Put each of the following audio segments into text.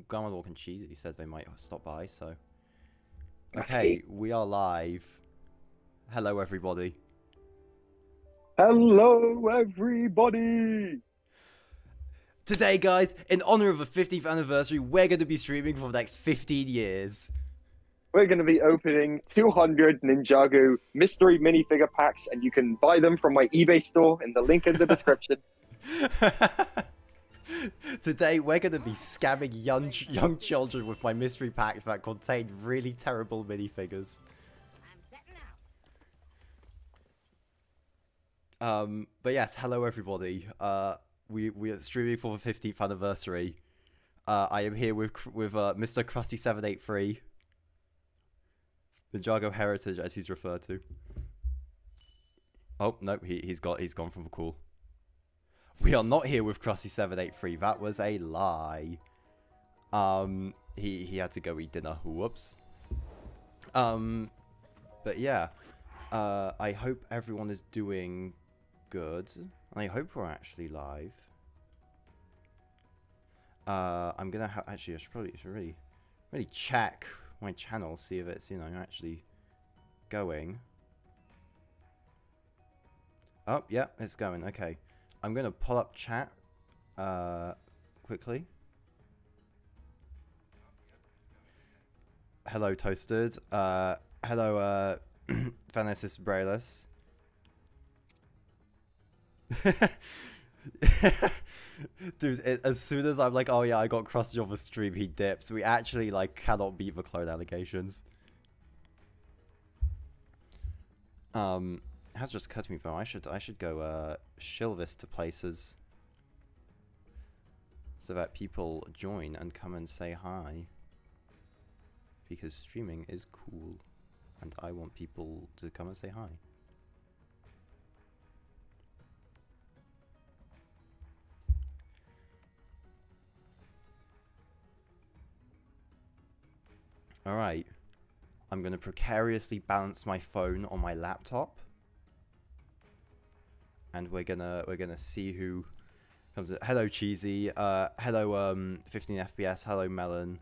Garmadork and Cheesy said they might stop by, so... Okay, we are live. Hello, everybody. Hello, everybody! Today, guys, in honor of the 50th anniversary, we're going to be streaming for the next 15 years. We're going to be opening 200 Ninjago mystery minifigure packs, and you can buy them from my eBay store in the link in the description. Today, we're going to be scamming young children with my mystery packs that contain really terrible minifigures. But yes, hello everybody. We are streaming for the 15th anniversary. I am here with Mr. Krusty783, the Ninjago Heritage as he's referred to. Oh no, he's gone from the call. We are not here with Krusty783. That was a lie. He had to go eat dinner. Whoops. But yeah, I hope everyone is doing good. I hope we're actually live. I'm gonna actually I should really check my channel, see if it's actually going. Oh yeah, it's going. Okay. I'm going to pull up chat quickly. Hello, Toasted. Hello, Vanessis Brailus. Dude, as soon as I'm like, oh yeah, I got Krusty on the stream, he dips. We actually, like, cannot beat the clone allegations. It has just occurred to me though, I should go shill this to places so that people join and come and say hi, because streaming is cool and I want people to come and say hi. Alright, I'm gonna precariously balance my phone on my laptop. And we're gonna see who comes in. Hello Cheesy, hello 15 FPS, hello Melon,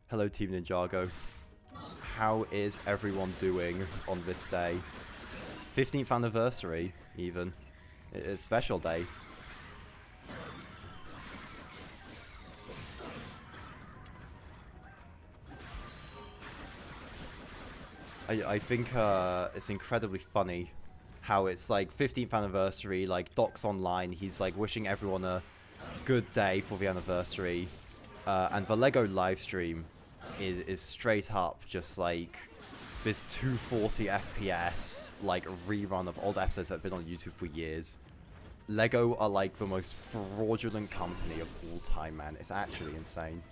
hello Team Ninjago. How is everyone doing on this day? 15th anniversary, even. It's a special day. I think it's incredibly funny how it's like 15th anniversary, like Doc's online, he's like wishing everyone a good day for the anniversary, and the Lego live stream is straight up just like this 240 FPS like rerun of old episodes that have been on YouTube for years. Lego are like the most fraudulent company of all time, man. It's actually insane.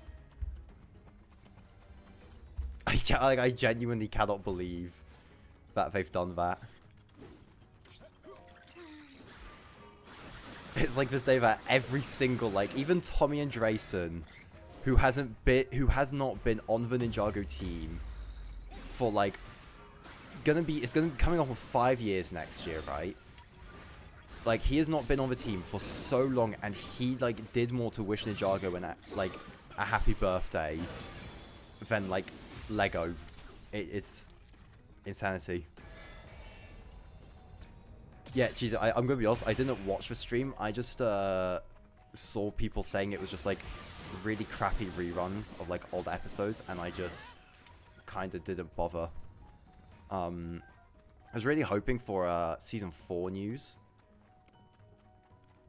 I genuinely cannot believe that they've done that. It's like this day that every single, like, even Tommy Andresen, who has not been on the Ninjago team for like, it's gonna be coming up on 5 years next year, right? Like, he has not been on the team for so long, and he like did more to wish Ninjago like a happy birthday than like Lego. It's insanity. Yeah, geez, I'm gonna be honest, I didn't watch the stream, I just saw people saying it was just like really crappy reruns of like old episodes, and I just kinda didn't bother. I was really hoping for season 4 news.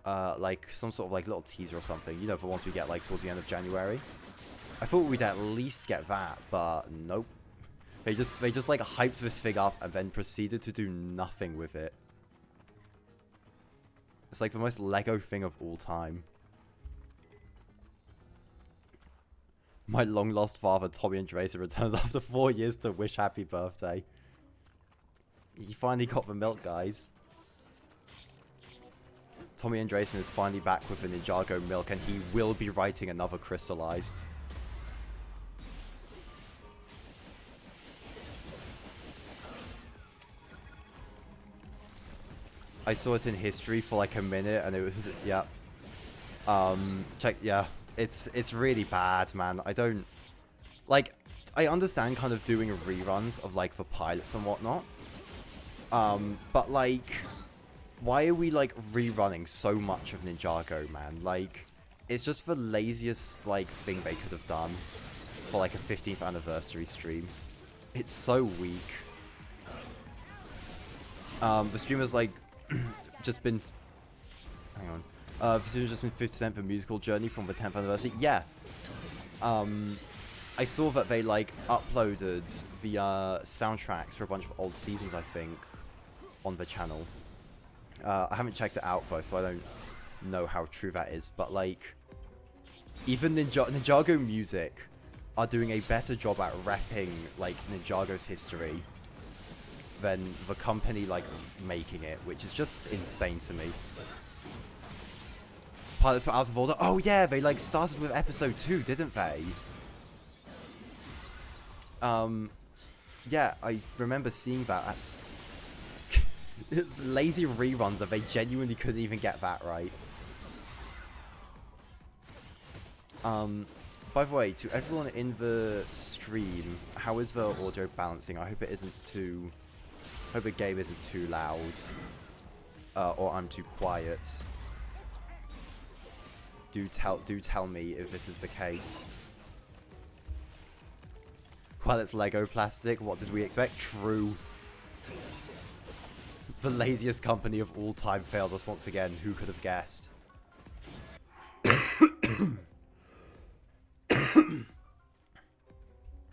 Like some sort of like little teaser or something, you know, for once we get like towards the end of January. I thought we'd at least get that, but nope. They just like hyped this thing up and then proceeded to do nothing with it. It's like the most Lego thing of all time. My long lost father, Tommy Andresen, returns after 4 years to wish happy birthday. He finally got the milk, guys. Tommy Andresen is finally back with the Ninjago milk, and he will be writing another Crystallized. I saw it in history for like a minute, and it was, yeah. Check, yeah. It's really bad, man. I don't like. I understand kind of doing reruns of like the pilots and whatnot. But like, why are we like rerunning so much of Ninjago, man? Like, it's just the laziest like thing they could have done for like a 15th anniversary stream. It's so weak. The streamer's like just been. Hang on. The streamer's just been 50% for musical journey from the 10th anniversary. Yeah. I saw that they like uploaded the soundtracks for a bunch of old seasons, I think, on the channel. I haven't checked it out though, so I don't know how true that is. But like, even Ninjago Music are doing a better job at repping like Ninjago's history than the company like making it, which is just insane to me. Pilots were out of order. Oh yeah, they like started with episode 2, didn't they? Yeah, I remember seeing that. That's lazy reruns that they genuinely couldn't even get that right. By the way, to everyone in the stream, how is the audio balancing? I hope it isn't too. Hope the game isn't too loud, or I'm too quiet. Do tell me if this is the case. Well, it's Lego plastic. What did we expect? True. The laziest company of all time fails us once again. Who could have guessed?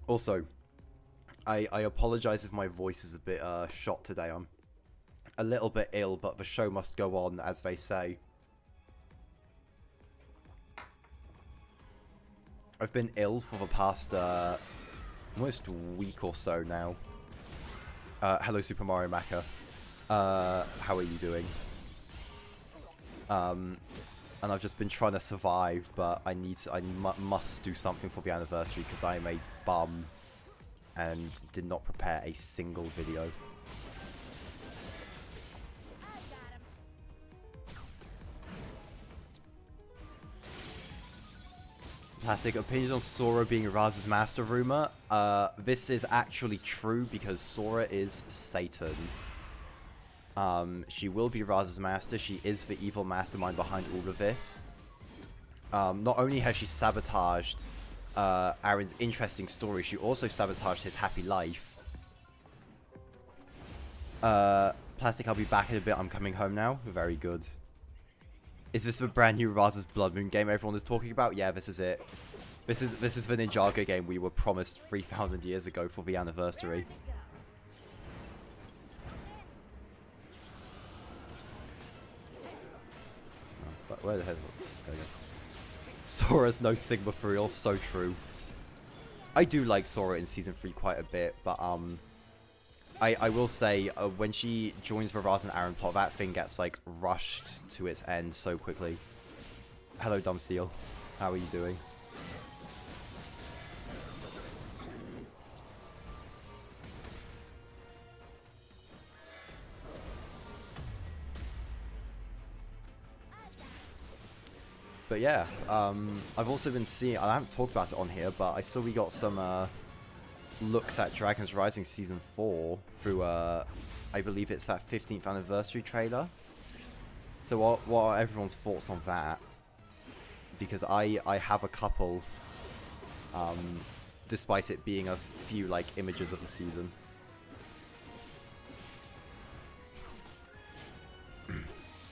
Also, I apologize if my voice is a bit shot today. I'm a little bit ill, but the show must go on, as they say. I've been ill for the past almost week or so now. Hello, Super Mario Maker. How are you doing? And I've just been trying to survive, but I must do something for the anniversary because I am a bum and did not prepare a single video. Plastic opinions on Sora being Raz's master rumor. This is actually true because Sora is Satan. She will be Raz's master. She is the evil mastermind behind all of this. Not only has she sabotaged Arin's interesting story, she also sabotaged his happy life. Plastic, I'll be back in a bit. I'm coming home now. Very good. Is this the brand new Raz's Blood Moon game everyone is talking about? Yeah, this is it. This is the Ninjago game we were promised 3,000 years ago for the anniversary. Oh, where the hell? There you go. Sora's no Sigma for real, so true. I do like Sora in Season 3 quite a bit, but I will say, when she joins the Raz and Arin plot, that thing gets, like, rushed to its end so quickly. Hello, Dumb Seal. How are you doing? But yeah, I've also been seeing, I haven't talked about it on here, but I saw we got some, looks at Dragon's Rising Season 4 through, I believe it's that 15th anniversary trailer. So what are everyone's thoughts on that? Because I have a couple, despite it being a few, like, images of the season.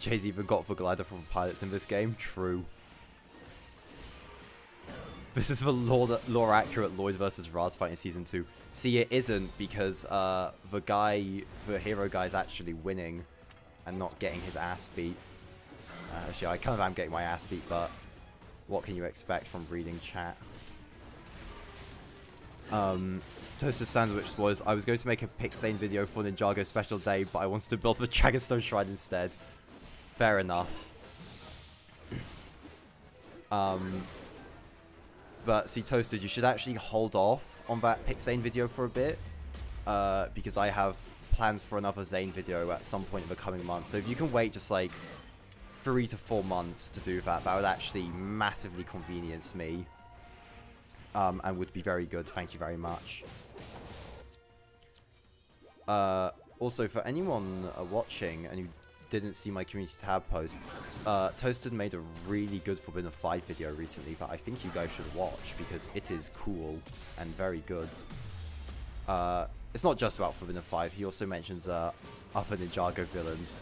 Jay's even got the glider from pilots in this game. True. This is the lore-accurate Lloyd versus Raz fight in Season 2. See, it isn't, because the hero guy is actually winning and not getting his ass beat. Actually, I kind of am getting my ass beat, but what can you expect from reading chat? Toasted Sandwich was, I was going to make a Pixane video for Ninjago Special Day, but I wanted to build a Dragonstone Shrine instead. Fair enough. But see, Toasted, you should actually hold off on that Pixane video for a bit, because I have plans for another Zane video at some point in the coming months. So if you can wait just like 3 to 4 months to do that. That would actually massively convenience me. And would be very good. Thank you very much. Also, for anyone watching and who didn't see my community tab post, Toasted made a really good Forbidden 5 video recently that I think you guys should watch because it is cool and very good. It's not just about Forbidden 5, he also mentions other Ninjago villains.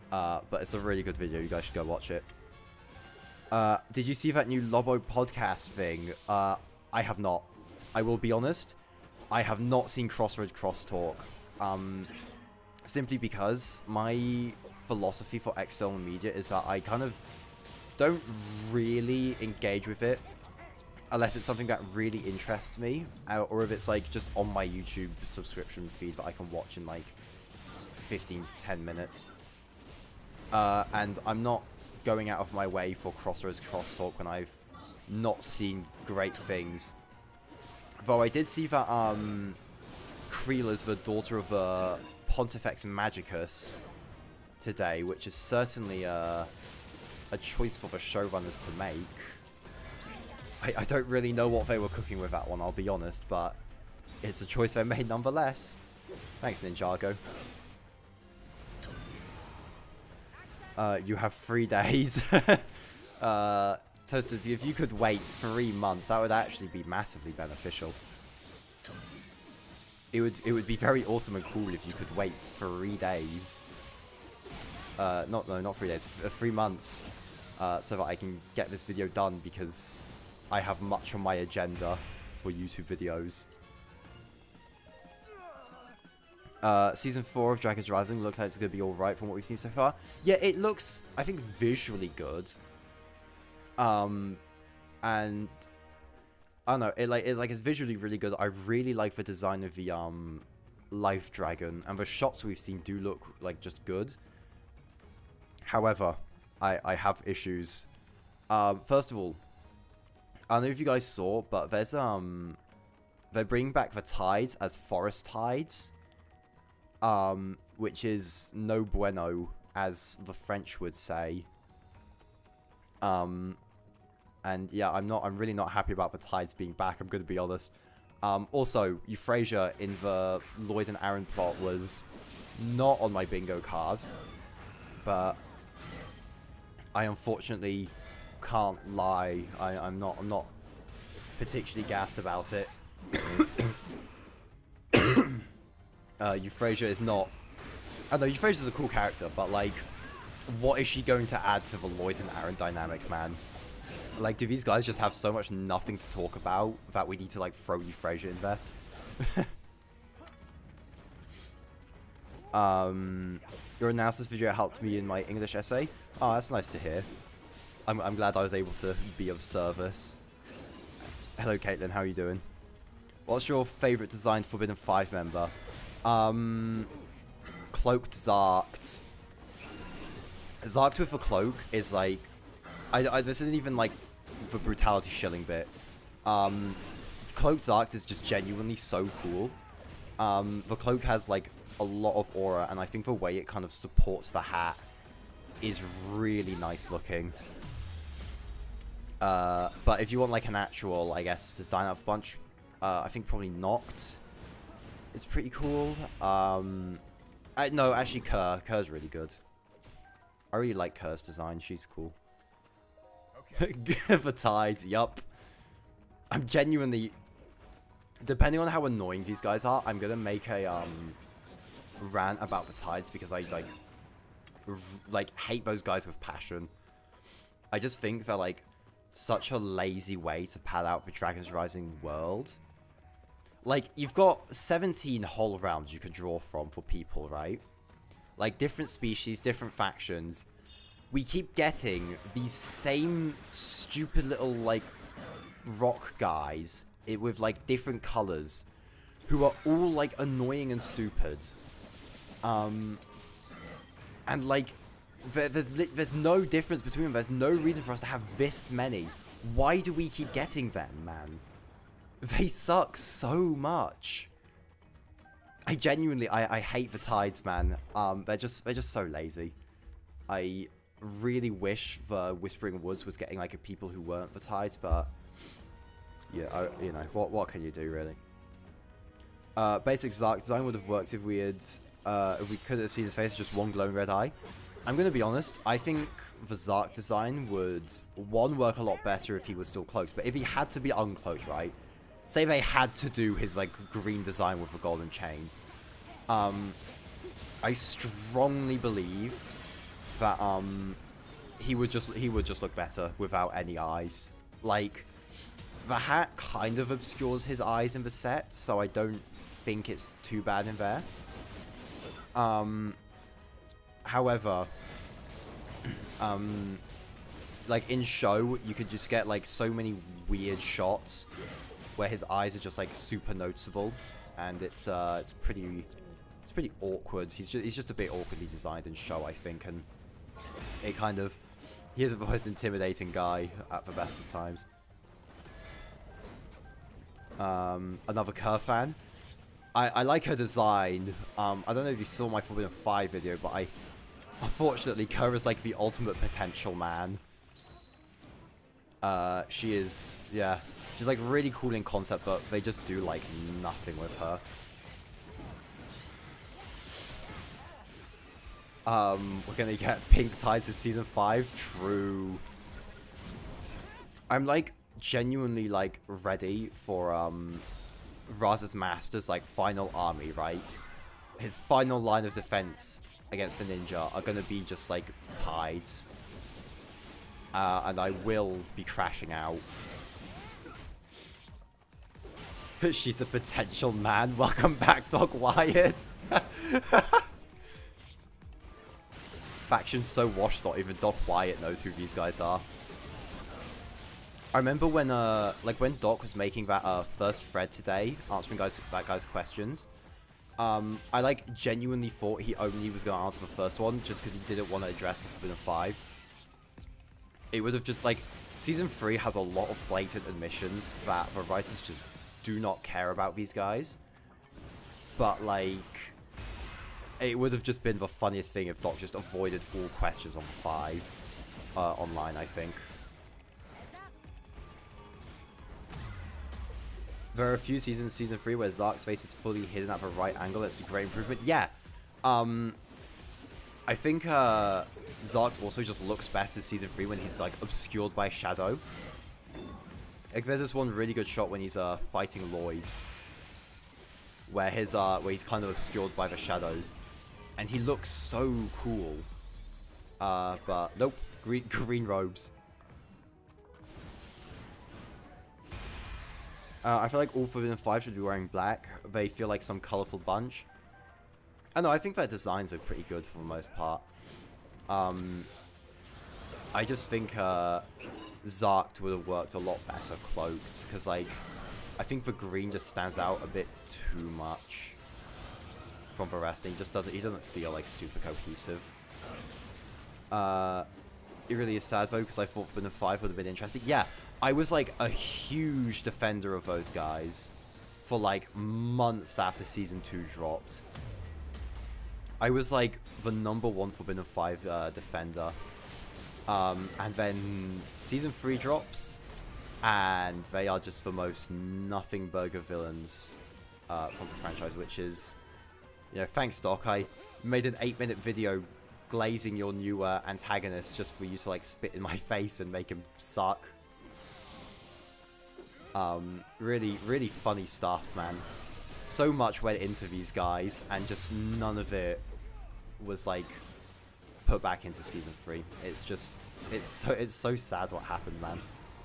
But it's a really good video, you guys should go watch it. Did you see that new Lobo podcast thing? I have not. I will be honest, I have not seen Crossroads Crosstalk. Simply because my philosophy for external media is that I kind of don't really engage with it unless it's something that really interests me, or if it's like just on my YouTube subscription feed that I can watch in like 10 minutes. And I'm not going out of my way for Crossroads Crosstalk when I've not seen great things. Though I did see that Creela's the daughter of Pontifex Magicus today, which is certainly a choice for the showrunners to make. I don't really know what they were cooking with that one, I'll be honest, but it's a choice they made nonetheless. Thanks, Ninjago. You have 3 days. Toasted, if you could wait 3 months, that would actually be massively beneficial. It would be very awesome and cool if you could wait 3 days. Not 3 days, 3 months. So that I can get this video done because I have much on my agenda for YouTube videos. Season 4 of Dragon's Rising looks like it's going to be alright from what we've seen so far. Yeah, it looks, I think, visually good. And I don't know, it's visually really good. I really like the design of the Life Dragon, and the shots we've seen do look like just good. However, I have issues. First of all, I don't know if you guys saw, but there's they're bringing back the tides as forest tides, which is no bueno, as the French would say. And yeah, I'm really not happy about the tides being back, I'm going to be honest. Also, Euphrasia in the Lloyd and Arin plot was not on my bingo card, but I unfortunately can't lie. I'm not particularly gassed about it. Euphrasia is not. I know Euphrasia's a cool character, but like, what is she going to add to the Lloyd and Arin dynamic, man? Like, do these guys just have so much nothing to talk about that we need to, like, throw Euphrasia in there? Your analysis video helped me in my English essay. Oh, that's nice to hear. I'm glad I was able to be of service. Hello, Caitlin. How are you doing? What's your favorite designed Forbidden 5 member? Cloaked Zarked. Zarked with a cloak is, like... this isn't even, like, the brutality shilling bit. Cloaked Zarked is just genuinely so cool. The cloak has, like, a lot of aura, and I think the way it kind of supports the hat is really nice looking. But if you want, like, an actual, I guess, design out of a bunch, I think probably Noct is pretty cool. No, actually, Kerr's really good. I really like Kerr's design. She's cool. The tides, yup. I'm genuinely... Depending on how annoying these guys are, I'm gonna make a, rant about the tides because I, like, hate those guys with passion. I just think they're, like, such a lazy way to pad out the Dragon's Rising world. Like, you've got 17 whole rounds you can draw from for people, right? Like, different species, different factions. We keep getting these same stupid little, like, rock guys with, like, different colors who are all, like, annoying and stupid. And, like, there's no difference between them. There's no reason for us to have this many. Why do we keep getting them, man? They suck so much. I genuinely, I hate the tides, man. They're just so lazy. really wish the Whispering Woods was getting like people who weren't the Tides, but yeah, you know, what can you do really? Basic Zark design would have worked if we could have seen his face with just one glowing red eye. I'm gonna be honest, I think the Zark design would, one, work a lot better if he was still cloaked, but if he had to be uncloaked, right? Say they had to do his like green design with the golden chains. I strongly believe that he would just look better without any eyes. Like, the hat kind of obscures his eyes in the set, so I don't think it's too bad in there. However, like in show, you could just get like so many weird shots where his eyes are just like super noticeable, and it's pretty awkward. He's just a bit awkwardly designed in show, I think, and it kind of, he isn't the most intimidating guy at the best of times. Another Kerr fan. I like her design. I don't know if you saw my Forbidden 5 video, but unfortunately, Kerr is like the ultimate potential man. She is, yeah. She's like really cool in concept, but they just do like nothing with her. We're gonna get Pink Tides in Season 5. True. I'm like genuinely like ready for Raz's Master's like final army, right? His final line of defense against the ninja are gonna be just like Tides. And I will be crashing out. She's the potential man. Welcome back, Doc Wyatt. Faction's so washed that even Doc Wyatt knows who these guys are. I remember when like when Doc was making that first thread today, answering that guy's questions. I like genuinely thought he only was gonna answer the first one just because he didn't want to address the Forbidden 5. It would have just like, Season 3 has a lot of blatant admissions that the writers just do not care about these guys. But like, it would have just been the funniest thing if Doc just avoided all questions on 5 online, I think. There are a few seasons in Season 3 where Zark's face is fully hidden at the right angle. That's a great improvement. Yeah. I think Zark also just looks best in Season 3 when he's like obscured by shadow. Like there's this one really good shot when he's fighting Lloyd, where he's kind of obscured by the shadows, and he looks so cool. But nope, green robes. I feel like all Forbidden 5 should be wearing black. They feel like some colorful bunch. I know, I think their designs are pretty good for the most part. I just think Zark would have worked a lot better cloaked, because like, I think the green just stands out a bit too much from the rest, and he doesn't feel like super cohesive. It really is sad though, because I thought Forbidden 5 would have been interesting. Yeah, I was like a huge defender of those guys for like months after Season 2 dropped. I was like the #1 Forbidden 5 defender. And then Season 3 drops, and they are just the most nothing burger villains from the franchise, which is, you know, thanks Doc, I made an 8-minute video glazing your new antagonist just for you to like spit in my face and make him suck. Really, really funny stuff, man. So much went into these guys, and just none of it was like put back into Season 3. It's just, it's so sad what happened, man.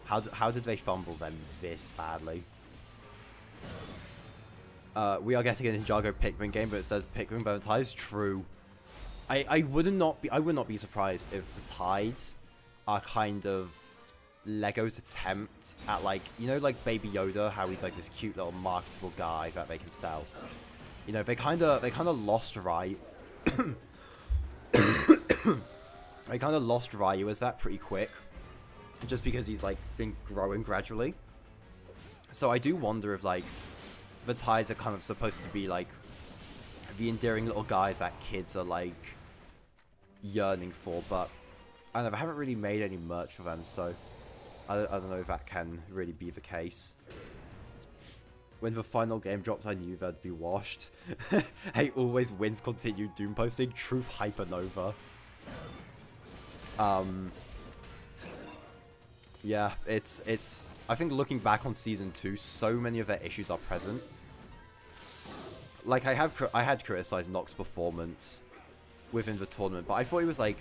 How did they fumble them this badly? We are getting a Ninjago Pikmin game, but instead of Pikmin by the Tides. True. I would not be surprised if the Tides are kind of Lego's attempt at, like, you know, like Baby Yoda, how he's like this cute little marketable guy that they can sell. You know, they kind of lost Ryu. They kind of lost Ryu as that pretty quick, just because he's like been growing gradually. So I do wonder if like the Tides are kind of supposed to be like the endearing little guys that kids are like yearning for, but I don't know, I haven't really made any merch for them, so I don't know if that can really be the case. When the final game dropped, I knew they'd be washed. Hey, always wins continued Doom posting. Truth Hypernova. Yeah, it's. I think looking back on Season 2, so many of their issues are present. Like, I had criticized Nox's performance within the tournament, but I thought he was, like,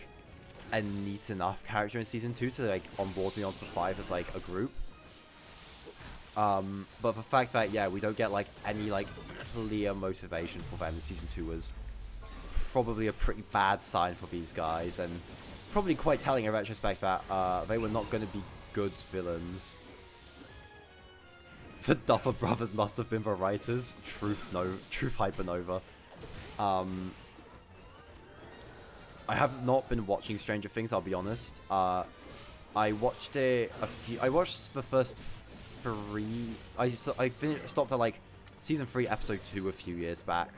a neat enough character in Season 2 to, like, onboard me onto the 5 as, like, a group. But the fact that, yeah, we don't get, like, any, like, clear motivation for them in Season 2 was probably a pretty bad sign for these guys, and probably quite telling in retrospect that they were not going to be good villains. The Duffer Brothers must have been the writers. Truth Hypernova. I have not been watching Stranger Things, I'll be honest. I watched it I watched the first 3. I stopped at like season 3, episode 2 a few years back,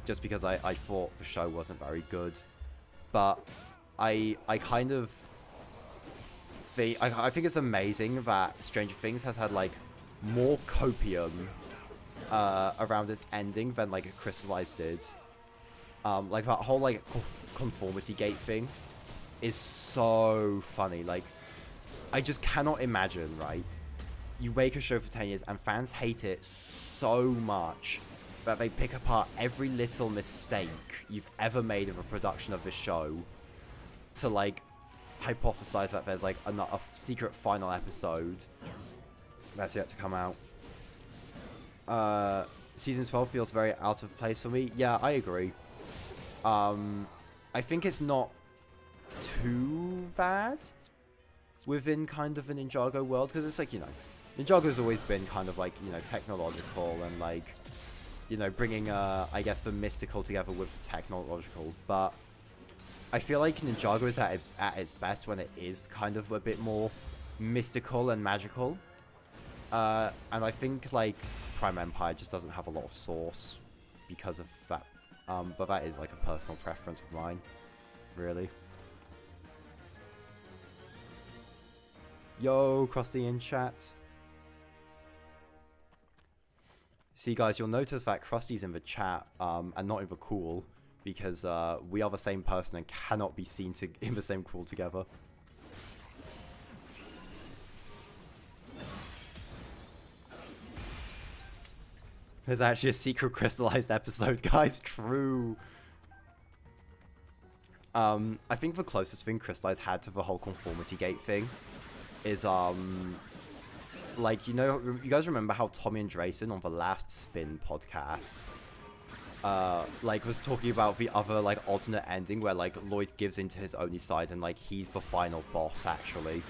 just because I thought the show wasn't very good. But I kind of think I think it's amazing that Stranger Things has had like more copium around its ending than like Crystallized did. Like that whole like conformity gate thing is so funny. Like, I just cannot imagine, right? You make a show for 10 years and fans hate it so much that they pick apart every little mistake you've ever made of a production of this show to like hypothesize that there's like a secret final episode that's yet to come out. Season 12 feels very out of place for me. Yeah, I agree. I think it's not too bad within kind of a Ninjago world, because it's like, you know, Ninjago's always been kind of like, you know, technological and like, you know, bringing I guess the mystical together with the technological, but I feel like Ninjago is at its best when it is kind of a bit more mystical and magical. And I think like Prime Empire just doesn't have a lot of source because of that. But that is like a personal preference of mine, really. Yo, Krusty in chat. See, guys, you'll notice that Krusty's in the chat, and not in the call, because we are the same person and cannot be seen in the same call together. There's actually a secret crystallized episode, guys. True. I think the closest thing Crystallized had to the whole conformity gate thing is, like, you know, you guys remember how Tommy and Drayson on the last Spin podcast, like, was talking about the other, like, alternate ending where, like, Lloyd gives into his only side and, like, he's the final boss, actually.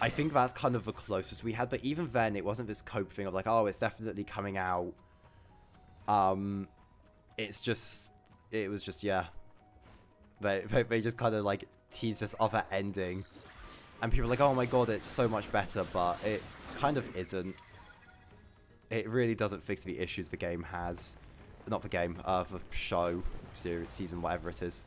I think that's kind of the closest we had, but even then, it wasn't this cope thing of like, oh, it's definitely coming out. It was just, yeah. They just kind of like teased this other ending, and people were like, oh my god, it's so much better, but it kind of isn't. It really doesn't fix the issues the game has. Not the game, the show, series, season, whatever it is.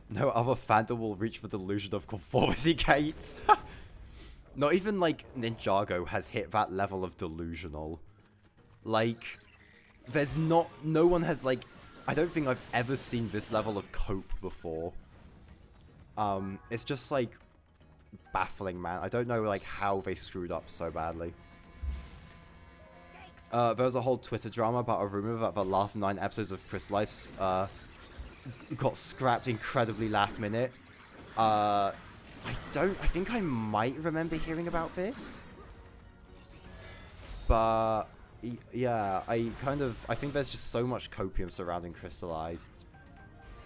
No other fandom will reach the delusion of conformity gates. Not even, like, Ninjago has hit that level of delusional. Like, there's no one has, like, I don't think I've ever seen this level of cope before. It's just, like, baffling, man. I don't know, like, how they screwed up so badly. There was a whole Twitter drama about a rumor that the last 9 episodes of Crystallized, got scrapped incredibly last minute. I think I might remember hearing about this. But, yeah, I think there's just so much copium surrounding Crystallized.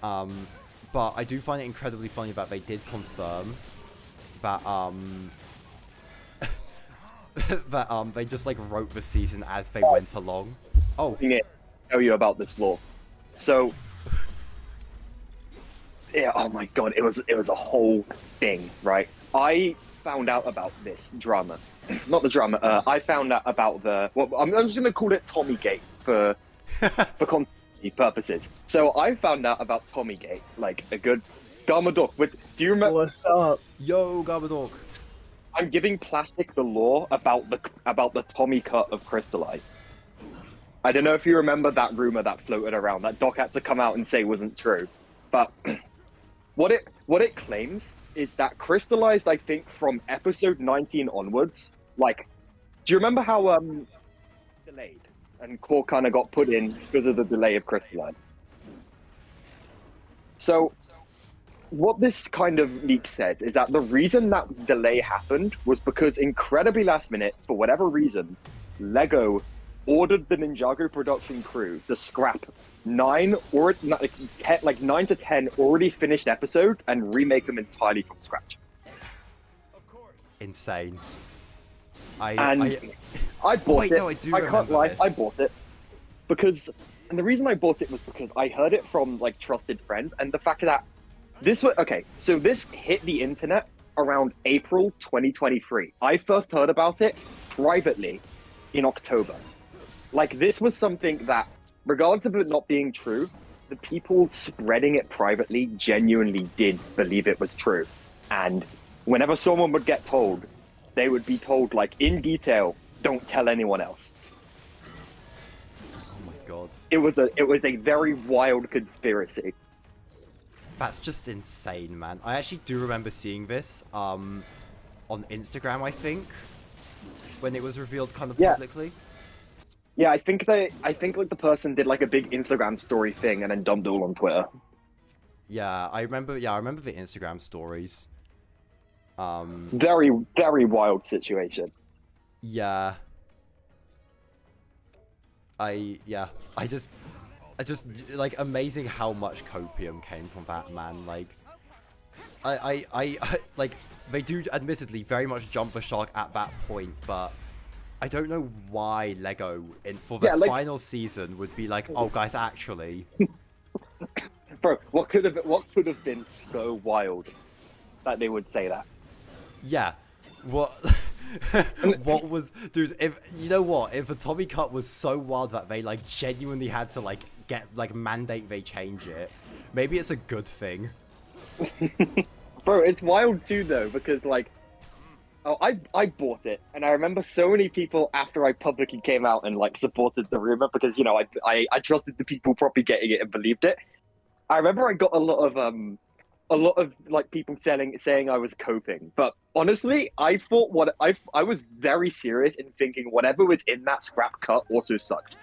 But I do find it incredibly funny that they did confirm that, that, they just, like, wrote the season as they went along. Oh. I tell you about this lore. So, yeah, oh my god, it was a whole thing, right? I found out about this drama. Not the drama, I found out about the... Well, I'm just going to call it Tommy Gate for continuity purposes. So I found out about Tommygate, like a good Garmadok. Do you remember? What's up? Yo, Garbadog. I'm giving Plastic the lore about the Tommy cut of Crystallized. I don't know if you remember that rumor that floated around that Doc had to come out and say wasn't true, but what it claims is that Crystallized, I think, from episode 19 onwards, like, do you remember how delayed and Core kind of got put in because of the delay of Crystallized? So what this kind of leak says is that the reason that delay happened was because incredibly last minute, for whatever reason, Lego ordered the Ninjago production crew to scrap 9 to 10 already finished episodes and remake them entirely from scratch. Insane. I bought Wait, it. no, I do I can't remember lie, this. I bought it because, and the reason I bought it was because I heard it from like trusted friends, and the fact that this was okay. So this hit the internet around April 2023. I first heard about it privately in October. Like, this was something that, regardless of it not being true, the people spreading it privately genuinely did believe it was true. And whenever someone would get told, they would be told, like, in detail, don't tell anyone else. Oh my god. It was a very wild conspiracy. That's just insane, man. I actually do remember seeing this on Instagram, I think, when it was revealed kind of publicly. Yeah, I think like the person did like a big Instagram story thing and then dumped it all on Twitter. Yeah, I remember the Instagram stories. Very, very wild situation. Yeah. I just like, amazing how much copium came from that, man. Like, I like, they do admittedly very much jump the shark at that point, but I don't know why Lego for the final season would be like, oh guys, actually. Bro, what could have been so wild that they would say that? Yeah. What what was, dude, if you know what, if the Tommy cut was so wild that they like genuinely had to like get like mandate they change it, maybe it's a good thing. Bro, it's wild too though, because like, oh, I bought it, and I remember so many people after I publicly came out and like supported the rumor, because you know I trusted the people propagating it and believed it. I remember I got a lot of like people saying I was coping, but honestly, I thought I was very serious in thinking whatever was in that scrap cut also sucked.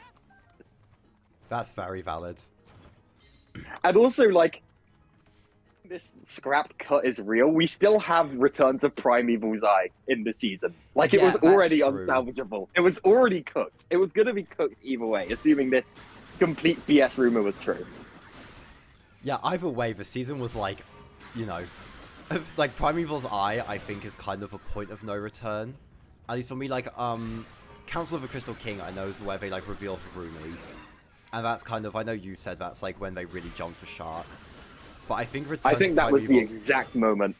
That's very valid. And also, like, this scrap cut is real. We still have Returns of Primeval's Eye in the season. Like, it Yeah, was already that's true. unsalvageable. It was already cooked. It was gonna be cooked either way, assuming this complete BS rumor was true. Yeah, either way, the season was like, you know, like Primeval's Eye, I think, is kind of a point of no return. At least for me, like, Council of the Crystal King, I know, is where they like reveal Harumi. And that's kind of, I know you said that's like when they really jumped for shark. But I think Return to that was the Primeval's... exact moment.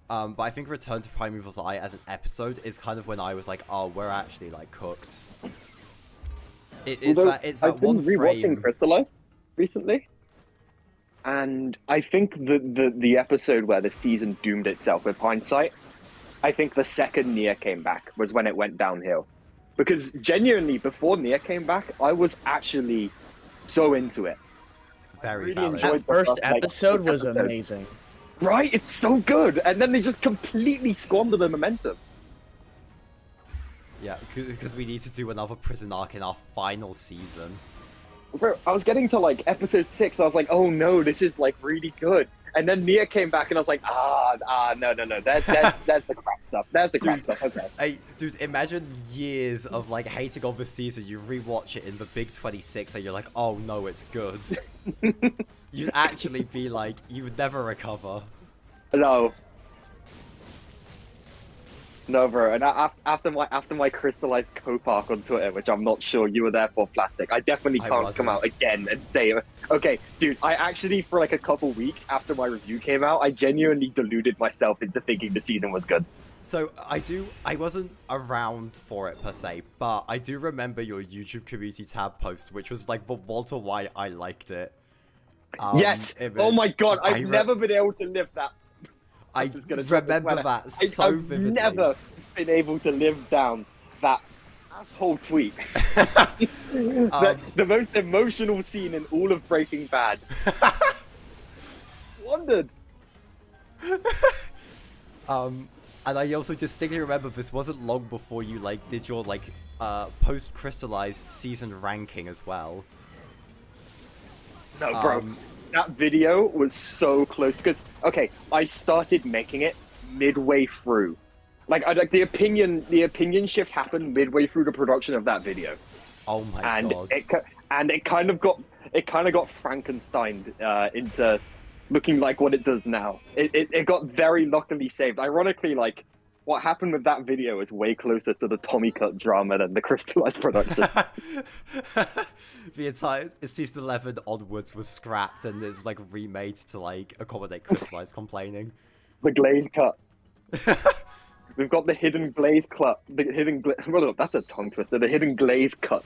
But I think Return to Primeval's Eye as an episode is kind of when I was like, oh, we're actually like cooked. It's that one I've been rewatching frame. Crystallized recently, and I think the episode where the season doomed itself with hindsight, I think the second Nia came back was when it went downhill. Because genuinely, before Nia came back, I was actually so into it. Very really valid. enjoyed That first like, episode was episode. amazing. Right? It's so good. And then they just completely squander the momentum. Yeah, because we need to do another prison arc in our final season. Bro, I was getting to like episode 6, I was like, oh no, this is like really good. And then Nia came back and I was like, no, that's the crap stuff. That's the crap stuff, okay. Hey, dude, imagine years of like hating on the season, you rewatch it in the big 26 and you're like, oh no, it's good. You'd actually be like, you would never recover. No, bro. And after my crystallized cope arc on Twitter, which I'm not sure you were there for, Plastic, I definitely can't come out again and say, okay, dude, I actually, for like a couple weeks after my review came out, I genuinely deluded myself into thinking the season was good. So I wasn't around for it per se, but I do remember your YouTube community tab post, which was like the Walter why I liked it. Yes. Image. Oh my god, I've never been able to live that. I remember that so vividly. I've never been able to live down that asshole tweet. The most emotional scene in all of Breaking Bad. Wondered. And I also distinctly remember this wasn't long before you like did your like post-crystallized season ranking as well. No, bro, that video was so close because okay, I started making it midway through. Like the opinion shift happened midway through the production of that video. Oh my god! And it kind of got Frankensteined into looking like what it does now. It got very luckily saved. Ironically, like what happened with that video is way closer to the Tommy Cut drama than the crystallized production. The entire season 11 onwards was scrapped and it was like remade to like accommodate crystallized complaining. The glaze cut. We've got the hidden glaze cut. Well, that's a tongue twister. The hidden glaze cut.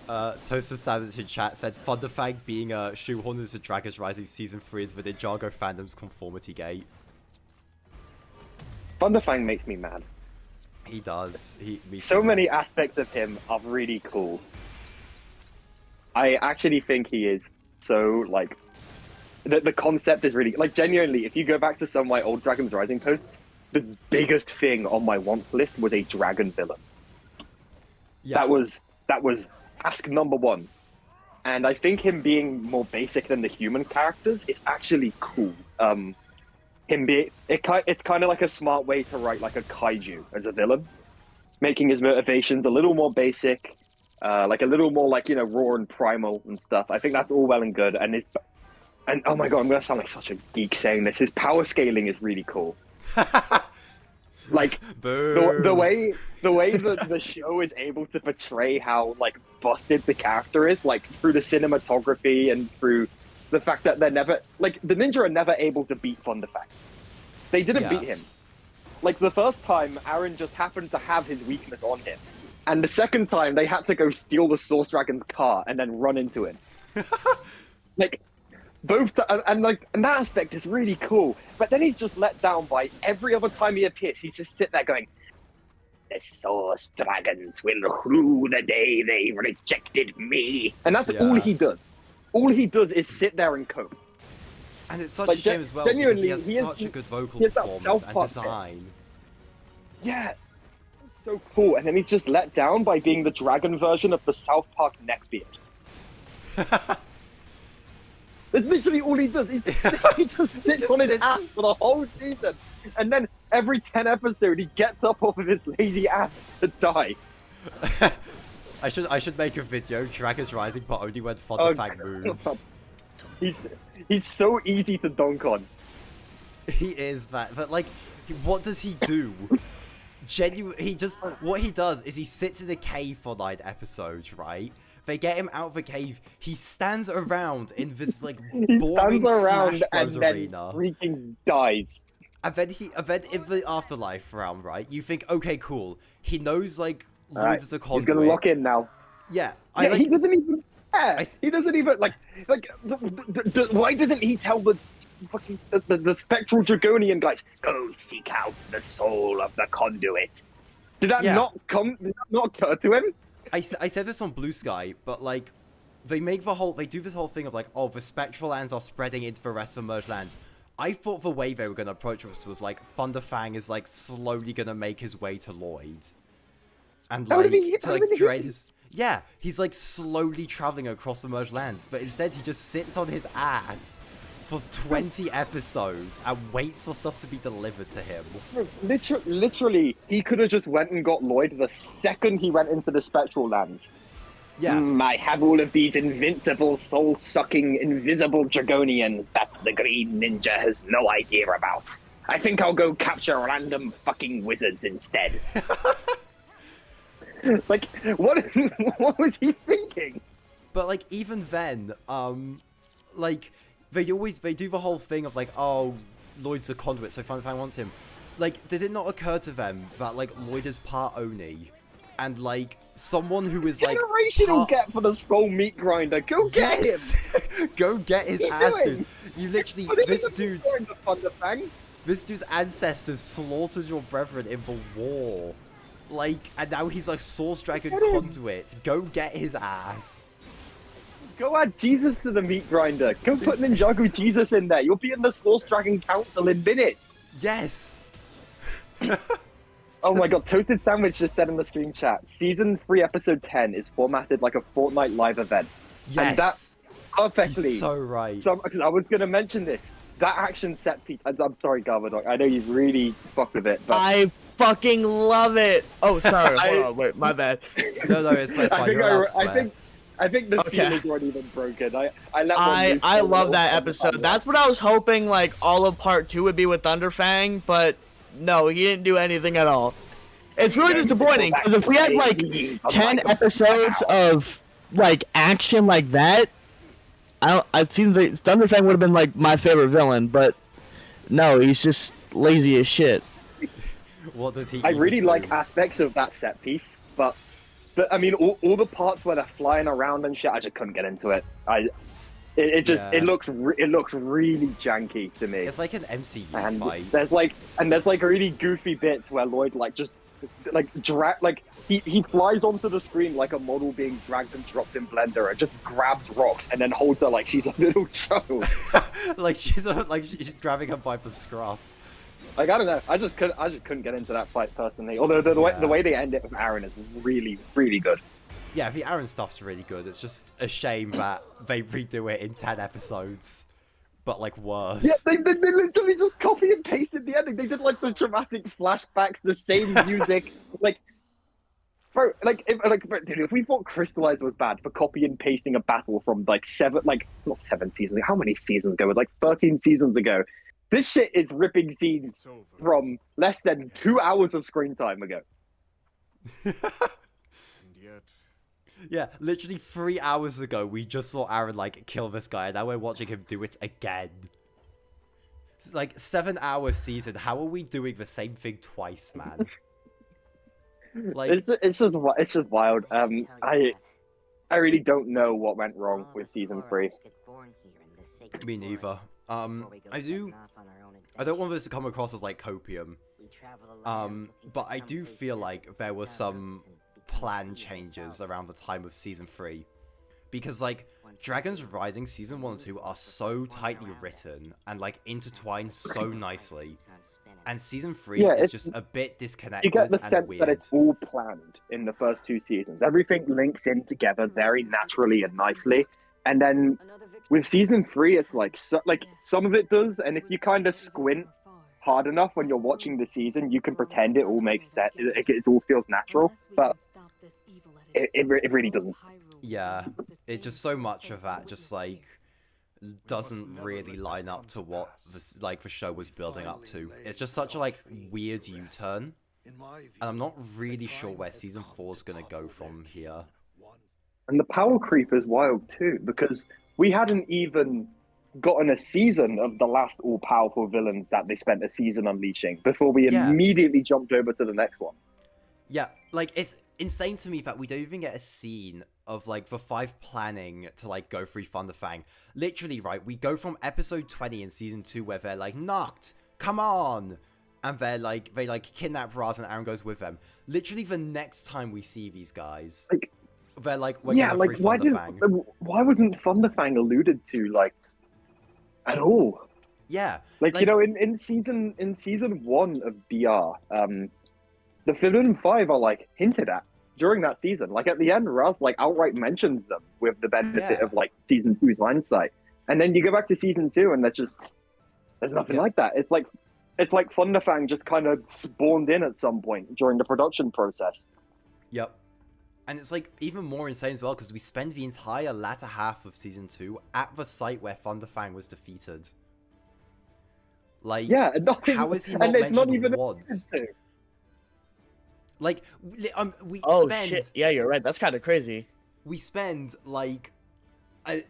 Toaster Savage in chat said Thunderfang being shoehorned into Dragon's Rising Season 3 is the Ninjago fandom's conformity gate. Thunderfang makes me mad. He does. So many aspects of him are really cool. I actually think he is so, like... The concept is really... Like, genuinely, if you go back to some of my old Dragon's Rising posts, the biggest thing on my wants list was a dragon villain. Yeah. That was task number one. And I think him being more basic than the human characters is actually cool. It's kind of like a smart way to write like a kaiju as a villain, making his motivations a little more basic, like a little more like, you know, raw and primal and stuff. I think that's all well and good. And oh my god, I'm gonna sound like such a geek saying this. His power scaling is really cool. Like the way the show is able to portray how like busted the character is, like through the cinematography and through the fact that they're never like the ninja are never able to beat Thunderfang. They didn't beat him. Like the first time, Arin just happened to have his weakness on him, and the second time they had to go steal the Source Dragon's car and then run into him. Like. And that aspect is really cool, but then he's just let down by every other time he appears. He's just sit there going, "The Source Dragons will rue the day they rejected me," and that's all he does. All he does is sit there and cope. And it's such a shame as well because he has such a good vocal performance and design. Yeah, it's so cool. And then he's just let down by being the dragon version of the South Park neckbeard. That's literally all he does. He just sits on his ass for the whole season. And then every 10 episodes, he gets up off of his lazy ass to die. I should make a video, Dragon's Rising, but only when Thunderfang moves. He's so easy to dunk on. He is that. But, like, what does he do? What he does is he sits in a cave for 9 episodes, right? They get him out of the cave. He stands around in this like boring Smash Bros arena. Freaking dies. And then in the afterlife round, right? You think, okay, cool. He knows like Lloyd is a conduit. He's gonna lock in now. Yeah, he doesn't even care. He doesn't even like. Why doesn't he tell the spectral Dragonian guys, go seek out the soul of the conduit? Did that not occur to him? I said this on Blue Sky, but like, they do this whole thing of like, oh, the spectral lands are spreading into the rest of the merged lands. I thought the way they were going to approach this was like, Thunderfang is like slowly going to make his way to Lloyd. And like, dread his... Yeah, he's like slowly traveling across the merged lands, but instead he just sits on his ass for 20 episodes and waits for stuff to be delivered to him. Literally, he could have just went and got Lloyd the second he went into the spectral lands. Yeah. I have all of these invincible, soul-sucking, invisible Dragonians that the Green Ninja has no idea about. I think I'll go capture random fucking wizards instead. Like, what was he thinking? But like, even then, like, they do the whole thing of like, oh, Lloyd's a conduit, so Thunderfang wants him. like, does it not occur to them that, like, Lloyd is part Oni, and, like, someone who is, like, Generational get for the soul meat grinder. Go get him. Go get his ass, dude. You literally, this dude's ancestors slaughtered your brethren in the war. Like, and now he's like Source Dragon conduit. Go get his ass. Go add Jesus to the meat grinder. Go put Ninjago Jesus in there. You'll be in the Source Dragon Council in minutes. Yes. Oh my god, Toasted Sandwich just said in the stream chat, Season 3, Episode 10 is formatted like a Fortnite live event. Yes. And that's perfectly. He's so right. Because I was going to mention this. That action set piece, I'm sorry, Garmadog, I know you've really fucked with it, but... I fucking love it! Oh, sorry, hold on, wait, my bad. No, it's fine. I think the ceilings weren't even broken. I love that episode. That's what I was hoping, like, all of part 2 would be with Thunderfang, but no, he didn't do anything at all. It's really disappointing, because if we had, like, 10 episodes of, like, action like that, I've seen Thunderfang would have been like my favorite villain, but no, he's just lazy as shit. What does he? I really like aspects of that set piece, but I mean, all the parts where they're flying around and shit, I just couldn't get into it. It looks really janky to me. It's like an MCU fight. There's like really goofy bits where Lloyd he flies onto the screen like a model being dragged and dropped in Blender and just grabs rocks and then holds her like she's a little child. like she's grabbing her by the scruff. Like, I don't know. I just couldn't get into that fight personally. Although the way they end it with Arin is really, really good. Yeah, the Arin stuff's really good. It's just a shame that they redo it in 10 episodes, but like worse. Yeah, they literally just copy and pasted the ending. They did like the dramatic flashbacks, the same music, like. Bro, dude, if we thought Crystallize was bad for copy and pasting a battle from not 7 seasons, how many seasons ago? Like 13 seasons ago. This shit is ripping scenes from less than 2 hours of screen time ago. Yeah, literally 3 hours ago, we just saw Arin, like, kill this guy, and now we're watching him do it again. It's like 7-hour season. How are we doing the same thing twice, man? Like, it's just wild. I really don't know what went wrong with season 3. Me neither. I don't want this to come across as like copium. But I do feel like there were some plan changes around the time of season 3. Because like Dragon's Rising season 1 and 2 are so tightly written and like intertwined so nicely. And season 3 is just a bit disconnected. You get the sense weird. that it's all planned in the first 2 seasons. Everything links in together very naturally and nicely. And then with season 3, it's like some of it does, and if you kind of squint hard enough when you're watching the season, you can pretend it all makes sense. It all feels natural, but it really doesn't. Yeah, it just so much of that just like doesn't really line up to what the show was building up to. It's just such a like weird U-turn, and I'm not really sure where season 4 is gonna go from here. And the power creep is wild too, because we hadn't even gotten a season of the last all-powerful villains that they spent a season unleashing before we immediately jumped over to the next one. Yeah, like it's insane to me that we don't even get a scene of like the 5 planning to like go through Thunderfang. Literally, right, we go from episode 20 in season 2 where they're like, Noct, come on! And they kidnap Raz and Arin goes with them. Literally the next time we see these guys, they're like, we're gonna free Thunderfang. Why wasn't Thunderfang alluded to, like, at all? Yeah. Like you know, in season 1 of BR, the villain 5 are like hinted at during that season. Like at the end, Raz like outright mentions them with the benefit of like season 2's hindsight. And then you go back to season 2 and there's nothing like that. It's like Thunderfang just kind of spawned in at some point during the production process. Yep. And it's like even more insane as well because we spend the entire latter half of season 2 at the site where Thunderfang was defeated. Like, how is he not mentioned once? Like, we spend... shit. Yeah, you're right. That's kind of crazy. We spend, like,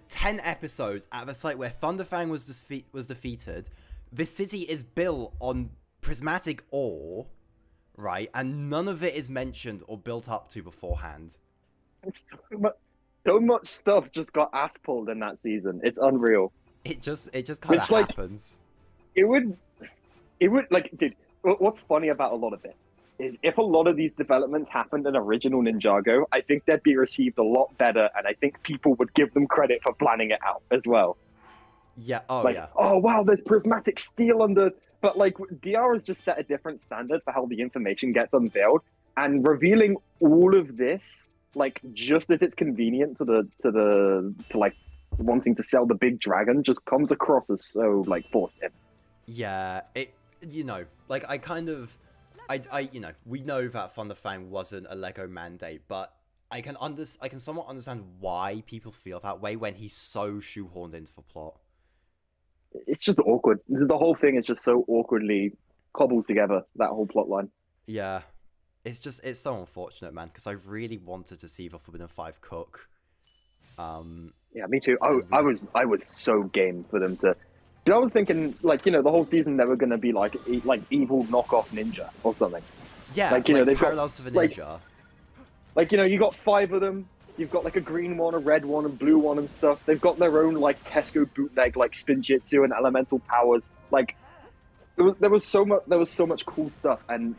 10 episodes at the site where Thunderfang was defeated. The city is built on prismatic ore, right? And none of it is mentioned or built up to beforehand. So much stuff just got ass pulled in that season. It's unreal. It just kind of happens. It would like, dude. What's funny about a lot of it is if a lot of these developments happened in original Ninjago, I think they'd be received a lot better, and I think people would give them credit for planning it out as well. Yeah. Oh, like, yeah. Oh wow, there's prismatic steel under. But like, DR has just set a different standard for how the information gets unveiled, and revealing all of this, like, just as it's convenient to like wanting to sell the big dragon, just comes across as so like forced in. Yeah. Like we know that Thunderfang wasn't a Lego mandate, but I can somewhat understand why people feel that way when he's so shoehorned into the plot. It's just awkward. The whole thing is just so awkwardly cobbled together, that whole plot line. Yeah. It's so unfortunate, man, because I really wanted to see the Forbidden Five cook. Yeah, me too. I was so game for them to. I was thinking, like, the whole season they were going to be like evil knockoff ninja or something. Yeah, like, they've parallels to the ninja. Like, you got 5 of them. You've got like a green one, a red one, and blue one and stuff. They've got their own like Tesco bootleg, like Spinjitzu and elemental powers. Like, there was so much cool stuff, and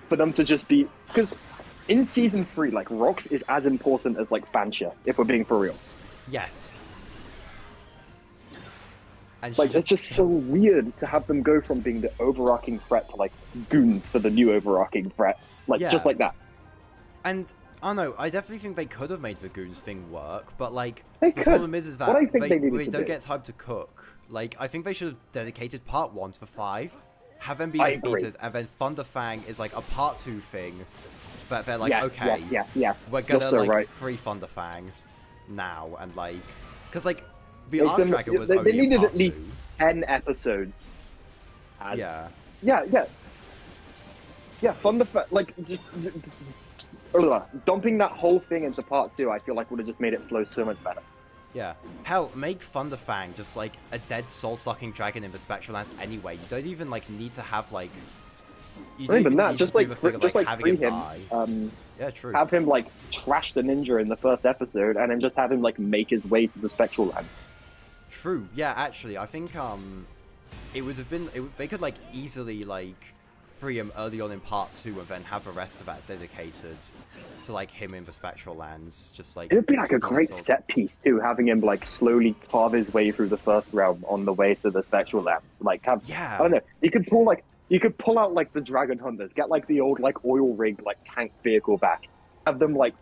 for them to just be, because in season 3, like, Rox is as important as like Fansha, if we're being for real. Yes. And like, it's just so weird to have them go from being the overarching threat to like goons for the new overarching threat, like just like that. And I don't know, I definitely think they could have made the goons thing work, but like the problem is that they don't get time to cook. Like, I think they should have dedicated part 1 to the 5, have them be defeated, and then Thunderfang is like a part 2 thing that they're like, yes, we're gonna so like free Thunderfang now, and like, because like the Arc Dragon was only they needed part at least 2. 10 episodes. Yeah. Thunderfang, like, just dumping that whole thing into part 2, I feel like would have just made it flow so much better. Yeah. Hell, make Thunderfang just like a dead soul-sucking dragon in the Spectral Lands anyway. You don't even like need to have like. You don't even need just to like do the thing of, just like having free him him. die. Yeah, true. Have him like trash the ninja in the first episode, and then just have him like make his way to the Spectral Land. True. Yeah, actually, I think it would have been they could like easily like free him early on in part 2 and then have the rest of that dedicated to like him in the Spectral Lands, just like. It would be like a great set piece too, having him like slowly carve his way through the first realm on the way to the Spectral Lands. Like, I don't know. You could pull out like the Dragon Hunters, get like the old like oil rig like tank vehicle back, have them like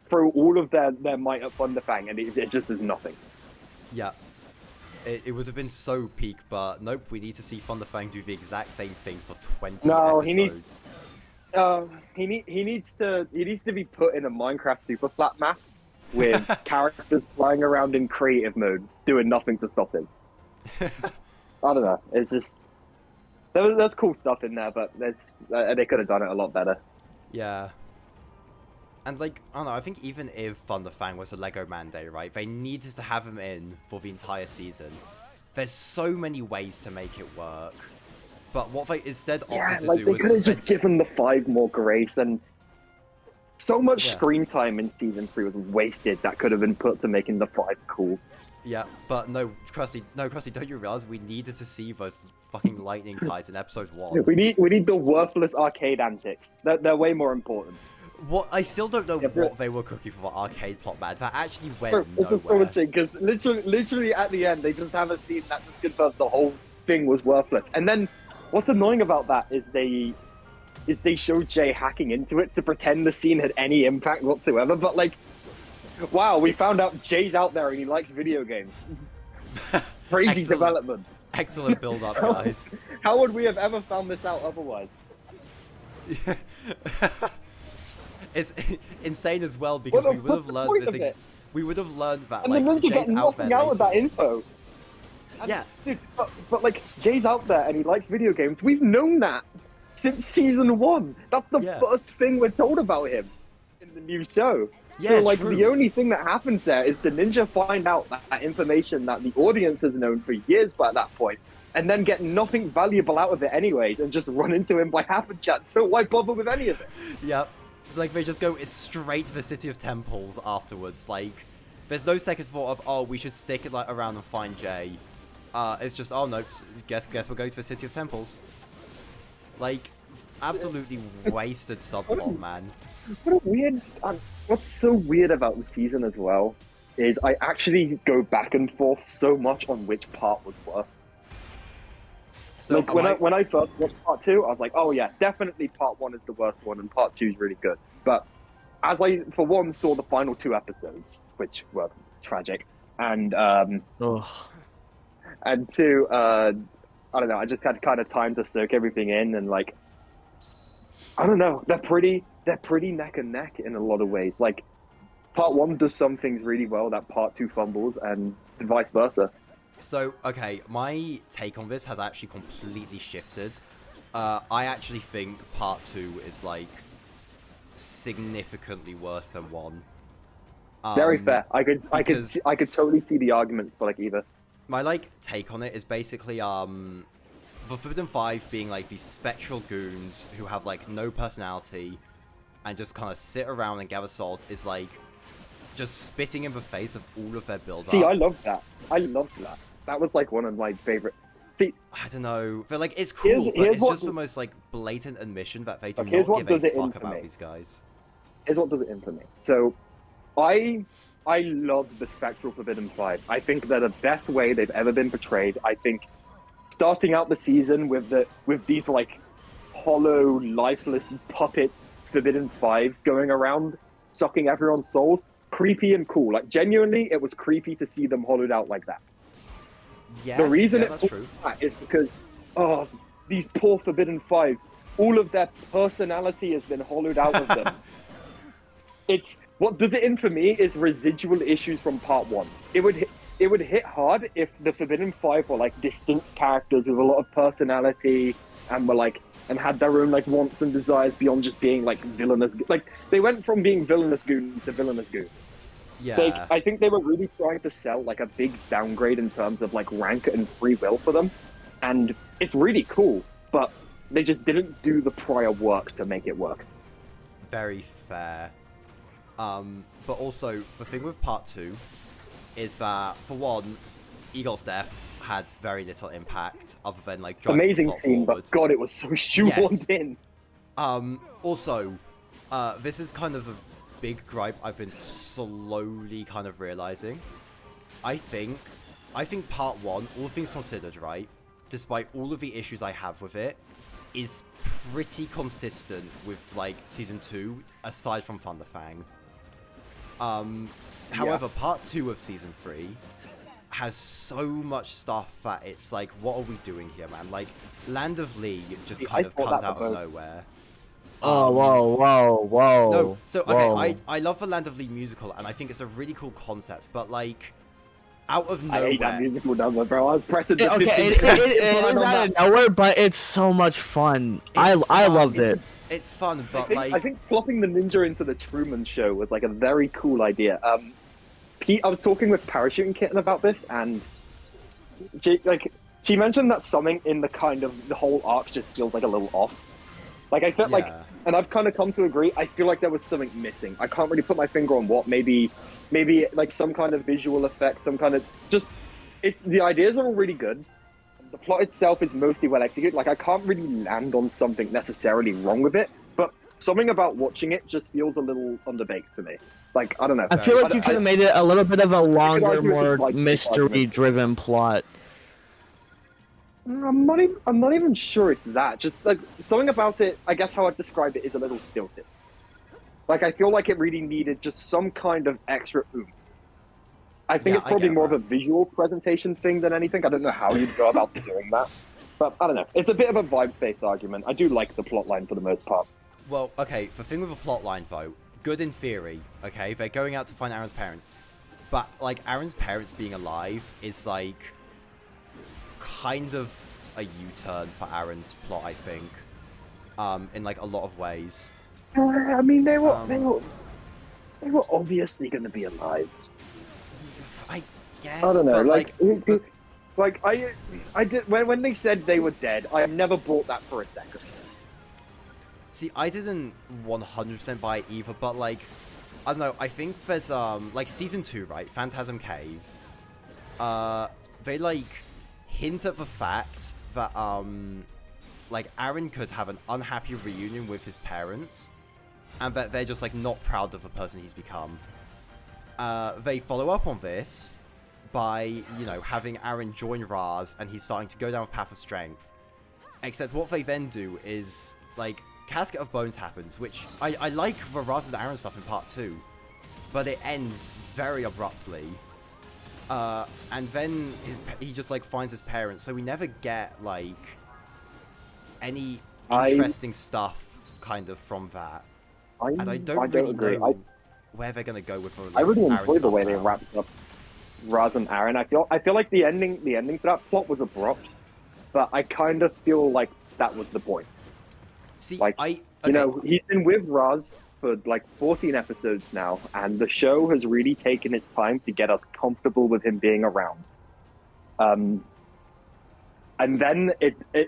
throw all of their might at Thunderfang, and it just does nothing. Yeah. It would have been so peak, but nope, we need to see Thunderfang do the exact same thing for 20 episodes. He needs to be put in a Minecraft super flat map with characters flying around in creative mode, doing nothing to stop him. I don't know. It's just there's cool stuff in there, but they could have done it a lot better. Yeah. And like, I don't know, I think even if Thunderfang was a Lego mandate, right, they needed to have him in for the entire season. There's so many ways to make it work. But what they instead opted to do was they could have just given the 5 more grace, and so much screen time in season 3 was wasted that could have been put to making the 5 cool. Yeah, but no, Krusty, don't you realize we needed to see those fucking lightning tides in episode 1? We need the worthless arcade antics. They're way more important. What I still don't know what they were cooking for the arcade plot, man. That actually went nowhere. It's astonishing because literally at the end they just have a scene that just confirms the whole thing was worthless. And then what's annoying about that is they show Jay hacking into it to pretend the scene had any impact whatsoever. But like, wow, we found out Jay's out there and he likes video games. Crazy development. Excellent build up, guys. How would we have ever found this out otherwise? It's insane as well because we would have learned this. We would have learned that like Jay's out there. Out of that info. And, yeah, dude, but like Jay's out there and he likes video games. We've known that since season 1. That's the first thing we're told about him in the new show. Yeah, so like true. the only thing that happens there is the ninja find out that information that the audience has known for years by that point, and then get nothing valuable out of it anyways, and just run into him by half a chance. So why bother with any of it? Yep. Like, they just go straight to the City of Temples afterwards. Like, there's no second thought of, oh, we should stick it like around and find Jay. It's just, oh, no, guess we're going to the City of Temples. Like, absolutely wasted subplot, man. What a weird... what's so weird about the season as well is I actually go back and forth so much on which part was worse. So like, when I first watched part 2, I was like, oh yeah, definitely part 1 is the worst one and part 2 is really good. But as I, for one, saw the final 2 episodes, which were tragic, and 2, I don't know, I just had kind of time to soak everything in, and like, I don't know, they're pretty neck and neck in a lot of ways. Like, part 1 does some things really well that part 2 fumbles, and vice versa. So, okay, my take on this has actually completely shifted. I actually think part 2 is, like, significantly worse than 1. Very fair. I could totally see the arguments for, like, either. My, like, take on it is basically, the Forbidden Five being, like, these spectral goons who have, like, no personality and just kind of sit around and gather souls is, like, just spitting in the face of all of their build-up. See, I love that. I love that. That was, like, one of my favorite... See... I don't know. But, like, it's cool, but it's just the most, like, blatant admission that they do not give a fuck about these guys. Here's what does it in for me. So, I love the Spectral Forbidden Five. I think they're the best way they've ever been portrayed. I think starting out the season with these, like, hollow, lifeless puppet Forbidden Five going around, sucking everyone's souls, creepy and cool. Like, genuinely, it was creepy to see them hollowed out like that. Yes, the reason that's true. Is because, oh, these poor Forbidden Five, all of their personality has been hollowed out of them. It's what does it in for me is residual issues from part 1. It would hit hard if the Forbidden Five were like distinct characters with a lot of personality and were like and had their own like wants and desires beyond just being like villainous. Like they went from being villainous goons to villainous goons. Yeah. Like, I think they were really trying to sell like a big downgrade in terms of like rank and free will for them, and it's really cool, but they just didn't do the prior work to make it work. Very fair. But also, the thing with part 2 is that, for one, Eagle's death had very little impact other than like driving amazing the plot scene, forward. but God, it was so shoehorned in. Also, this is kind of a big gripe I've been slowly kind of realizing. I think part 1, all things considered, right, despite all of the issues I have with it, is pretty consistent with like season 2, aside from Thunderfang. However, part 2 of season 3 has so much stuff that it's like, what are we doing here, man? Like, Land of Lee just kind of comes out of nowhere. Oh, whoa. No, so, okay, I love the Land of Lee musical, and I think it's a really cool concept, but, like, out of nowhere... I hate that musical number, bro. I was pressing the it is out of nowhere, but it's so much fun. I loved it. It's fun, but, I think flopping the ninja into the Truman Show was, like, a very cool idea. Pete, I was talking with Parachuting Kitten about this, and she mentioned that something in the kind of the whole arc just feels like a little off. Like I felt like, and I've kind of come to agree. I feel like there was something missing. I can't really put my finger on what. Maybe like some kind of visual effect, some kind of just. It's the ideas are all really good. The plot itself is mostly well executed. Like I can't really land on something necessarily wrong with it, but something about watching it just feels a little underbaked to me. Like, I don't know. I feel like you could have made it a little bit of a longer, more mystery-driven plot. I'm not even sure it's that. Just, like, something about it, I guess how I'd describe it is a little stilted. Like, I feel like it really needed just some kind of extra oomph. I think it's probably more of a visual presentation thing than anything. I don't know how you'd go about doing that. But, I don't know. It's a bit of a vibe-based argument. I do like the plotline for the most part. Well, okay, the thing with a plotline, though, good in theory, okay? They're going out to find Arin's parents. But, like, Arin's parents being alive is, like, kind of a U-turn for Arin's plot, I think. In, like, a lot of ways. I mean, they were obviously going to be alive. I guess, I don't know, but, Like I did when they said they were dead, I never bought that for a second. See, I didn't 100% buy it either, but like, I don't know. I think there's like season 2, right? Phantasm Cave. They like hint at the fact that like Arin could have an unhappy reunion with his parents, and that they're just like not proud of the person he's become. They follow up on this by, you know, having Arin join Raz, and he's starting to go down the path of strength. Except what they then do is, like, Casket of Bones happens, which I like the Raz and Arin stuff in part 2, but it ends very abruptly. And then he just, like, finds his parents, so we never get, like, any interesting stuff, kind of, from that. And I don't really know where they're gonna go with the, like, I really Arin enjoyed the way stuff they now. wrapped up Raz and Arin. I feel like the ending to that plot was abrupt, but I kind of feel like that was the point. See, Like, you know, he's been with Raz for like 14 episodes now, and the show has really taken its time to get us comfortable with him being around. And then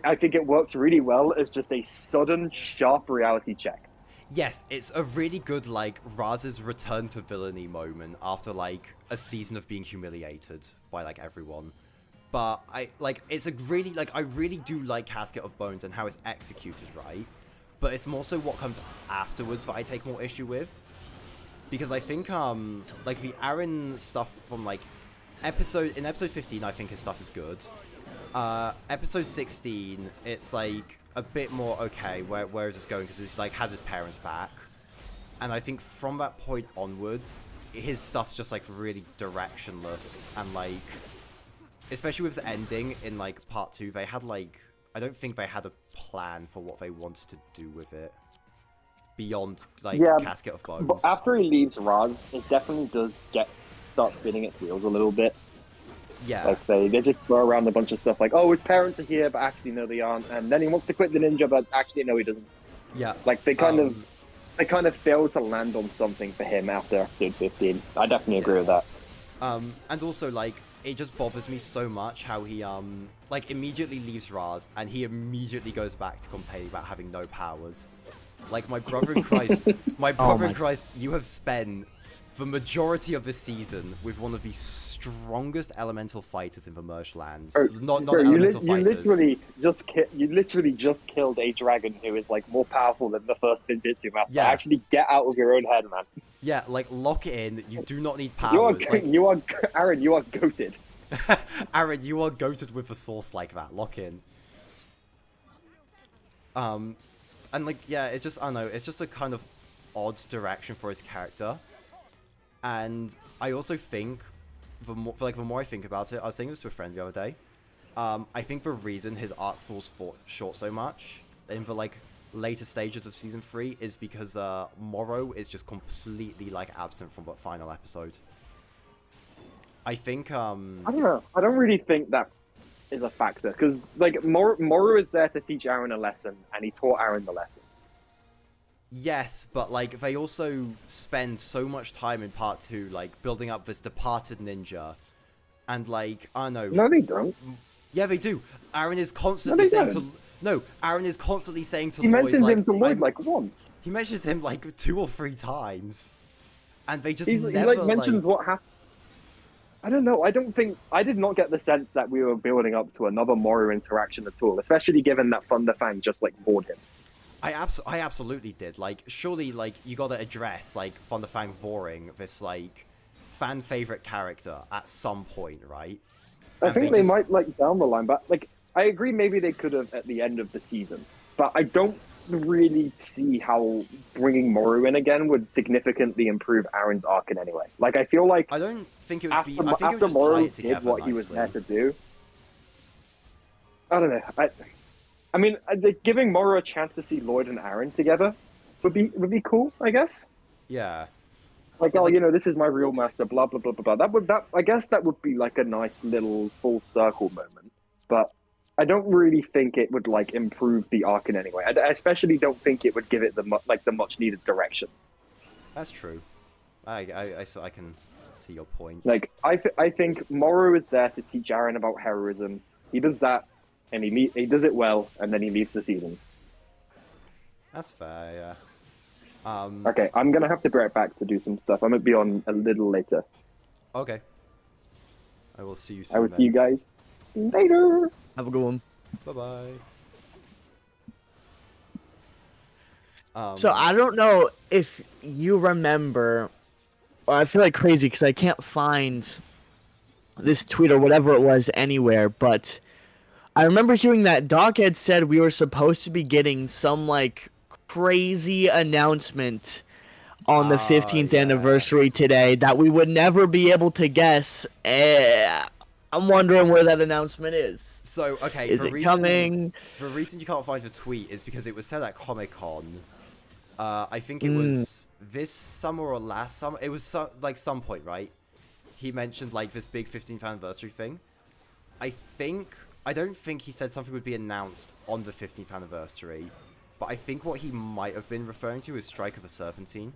I think it works really well as just a sudden, sharp reality check. Yes, it's a really good, like, Raz's return to villainy moment after, like, a season of being humiliated by, like, everyone. But it's a really, like, I really do like Casket of Bones and how it's executed, right? But it's more so what comes afterwards that I take more issue with. Because I think, like, the Arin stuff from, like, in episode 15, I think his stuff is good. Episode 16, it's, like, a bit more okay, where is this going, because he's like has his parents back, and I think from that point onwards his stuff's just like really directionless, and like especially with the ending in like part 2, they had like, I don't think they had a plan for what they wanted to do with it beyond like Casket of Bones. But after he leaves Raz, it definitely does start spinning its wheels a little bit. Yeah. Like they just throw around a bunch of stuff like, oh, his parents are here, but actually no, they aren't. And then he wants to quit the ninja, but actually no, he doesn't. Yeah. Like they kind of failed to land on something for him after episode 15. I definitely agree with that. And also like it just bothers me so much how he like immediately leaves Raz and he immediately goes back to complaining about having no powers. Like my brother in Christ, Christ, you have spent the majority of this season with one of the strongest elemental fighters in the Merged Lands. Not elemental fighters. You literally just killed a dragon who is like more powerful than the first Ninjutsu master. Yeah. Actually, get out of your own head, man. Yeah, like lock it in. You do not need powers. Arin, you are goated. Arin, you are goated with a source like that. Lock in. And like, yeah, it's just, I don't know, it's just a kind of odd direction for his character. And I also think, the more I think about it, I was saying this to a friend the other day, I think the reason his arc falls short so much in the like later stages of season 3 is because Morrow is just completely like absent from that final episode. I think I don't know. I don't really think that is a factor, because like Morrow is there to teach Arin a lesson, and he taught Arin the lesson. Yes, but like they also spend so much time in part 2 like building up this departed ninja, and like I don't know. No, they don't. Yeah, they do. Arin is constantly saying to Arin is constantly saying to Lloyd. He mentions him to Lloyd like once. He mentions him like 2 or 3 times, and they just he like mentions what happened. I don't know. I did not get the sense that we were building up to another Morrow interaction at all, especially given that Thunderfang just like bored him. I absolutely did. Like, surely, like, you gotta address, like, Thunderfang Voring, this, like, fan-favorite character at some point, right? I think they might, like, down the line, but, like, I agree maybe they could have at the end of the season, but I don't really see how bringing Morrow in again would significantly improve Arin's arc in any way. Like, I feel like... I don't think it would be... I think after it would just Morrow tie it together did what nicely. he was there to do... I don't know. I mean, giving Morrow a chance to see Lloyd and Arin together would be cool, I guess. Yeah. Like, you know, this is my real master, blah blah blah blah blah. I guess that would be like a nice little full circle moment. But I don't really think it would like improve the arc in any way. I especially don't think it would give it the much needed direction. That's true. I can see your point. Like, I think Moro is there to teach Arin about heroism. He does that, and he does it well, and then he leaves the season. That's fair, yeah. Okay, I'm gonna have to be right back to do some stuff. I'm gonna be on a little later. Okay. I will see you soon. I will see you guys later. Have a good one. Bye-bye. So I don't know if you remember, or I feel like crazy because I can't find this tweet or whatever it was anywhere, but I remember hearing that Doc had said we were supposed to be getting some like crazy announcement on the 15th anniversary today that we would never be able to guess. I'm wondering where that announcement is. So, okay, is it coming? The reason you can't find the tweet is because it was said at Comic-Con. I think it was this summer or last summer. It was some point, right? He mentioned like this big 15th anniversary thing. I don't think he said something would be announced on the 15th anniversary, but I think what he might have been referring to is Strike of the Serpentine.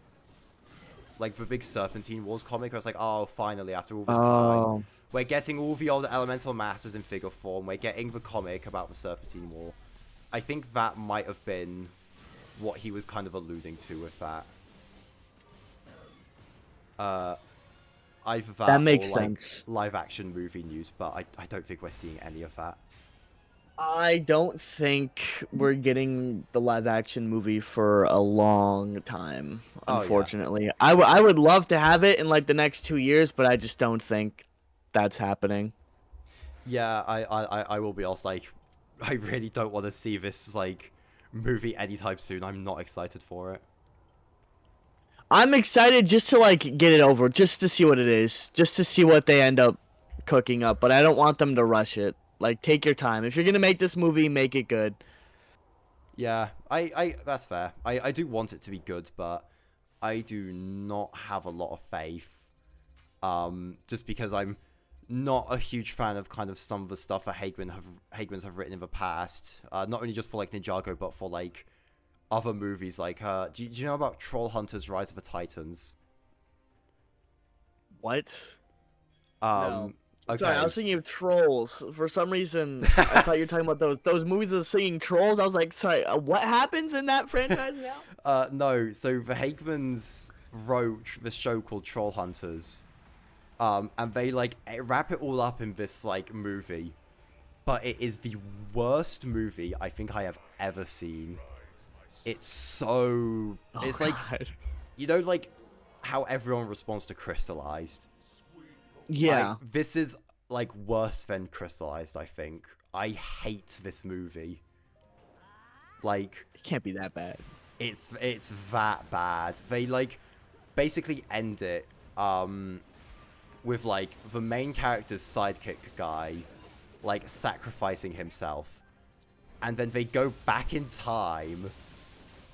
Like the big Serpentine Wars comic. I was like, oh, finally, after all this time, we're getting all the old elemental masters in figure form. We're getting the comic about the Serpentine War. I think that might have been what he was kind of alluding to with that. Either that makes or, sense. Live action movie news, but I don't think we're seeing any of that. I don't think we're getting the live action movie for a long time, unfortunately. Yeah. I would love to have it in like the next 2 years, but I just don't think that's happening. Yeah, I will be honest, like, I really don't want to see this like movie anytime soon. I'm not excited for it. I'm excited just to like get it over, just to see what it is, just to see what they end up cooking up, but I don't want them to rush it. Like, take your time. If you're gonna make this movie, make it good. Yeah, that's fair. I do want it to be good, but I do not have a lot of faith. Just because I'm not a huge fan of kind of some of the stuff that Hagemans have written in the past. Not only just for like Ninjago, but for like other movies. Like, do you know about Troll Hunters: Rise of the Titans? What? No. Okay. Sorry, I was thinking of Trolls. For some reason, I thought you were talking about those movies of singing trolls. I was like, sorry, what happens in that franchise now? No, so the Hagemans wrote this show called Troll Hunters. And they, like, wrap it all up in this, like, movie. But it is the worst movie I think I have ever seen. It's so... it's God. like... You know, like, how everyone responds to Crystallized? Yeah. Like, this is, like, worse than Crystallized, I think. I hate this movie. Like... It can't be that bad. It's that bad. They, like, basically end it, with, like, the main character's sidekick guy, like, sacrificing himself. And then they go back in time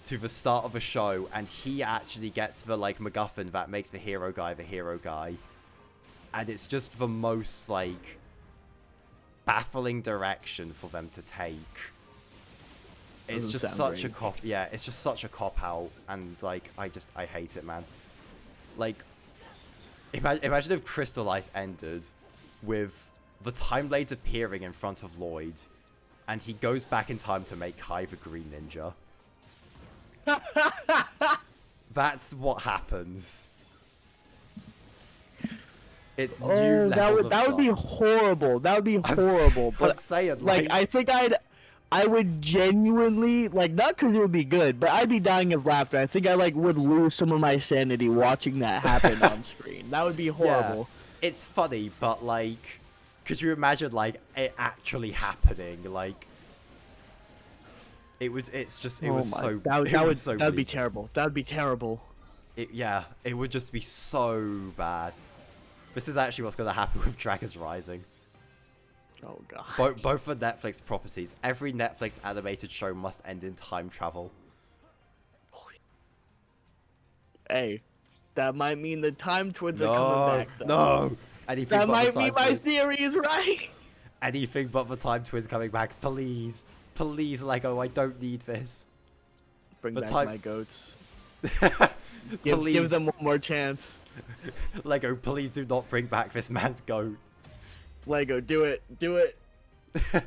to the start of the show, and he actually gets the, like, MacGuffin that makes the hero guy. And it's just the most, like, baffling direction for them to take. It's just such a cop... Yeah, it's just such a cop-out, and, like, I hate it, man. Like... Imagine if Crystallized ended with the Time Blades appearing in front of Lloyd, and he goes back in time to make Kai the Green Ninja. That's what happens. It's new levels that would be horrible. That would be horrible. I'm saying, like, I think I would genuinely, like, not because it would be good, but I'd be dying of laughter. I think I, like, would lose some of my sanity watching that happen on screen. That would be horrible. Yeah, it's funny, but, like, could you imagine, like, it actually happening? Like, it would, it's just, it was so, that would be terrible. That would be terrible. Yeah, it would just be so bad. This is actually what's going to happen with Dragons Rising. Oh, God. Both are Netflix properties. Every Netflix animated show must end in time travel. Hey, that might mean the time twins are coming back, though. No! Anything that but might the time mean my twins. theory is right. Anything but the time twins coming back. Please. Please, Lego, I don't need this. Bring The back time... my goats. Give them one more chance. Lego, please do not bring back this man's goat. Lego, do it. Do it.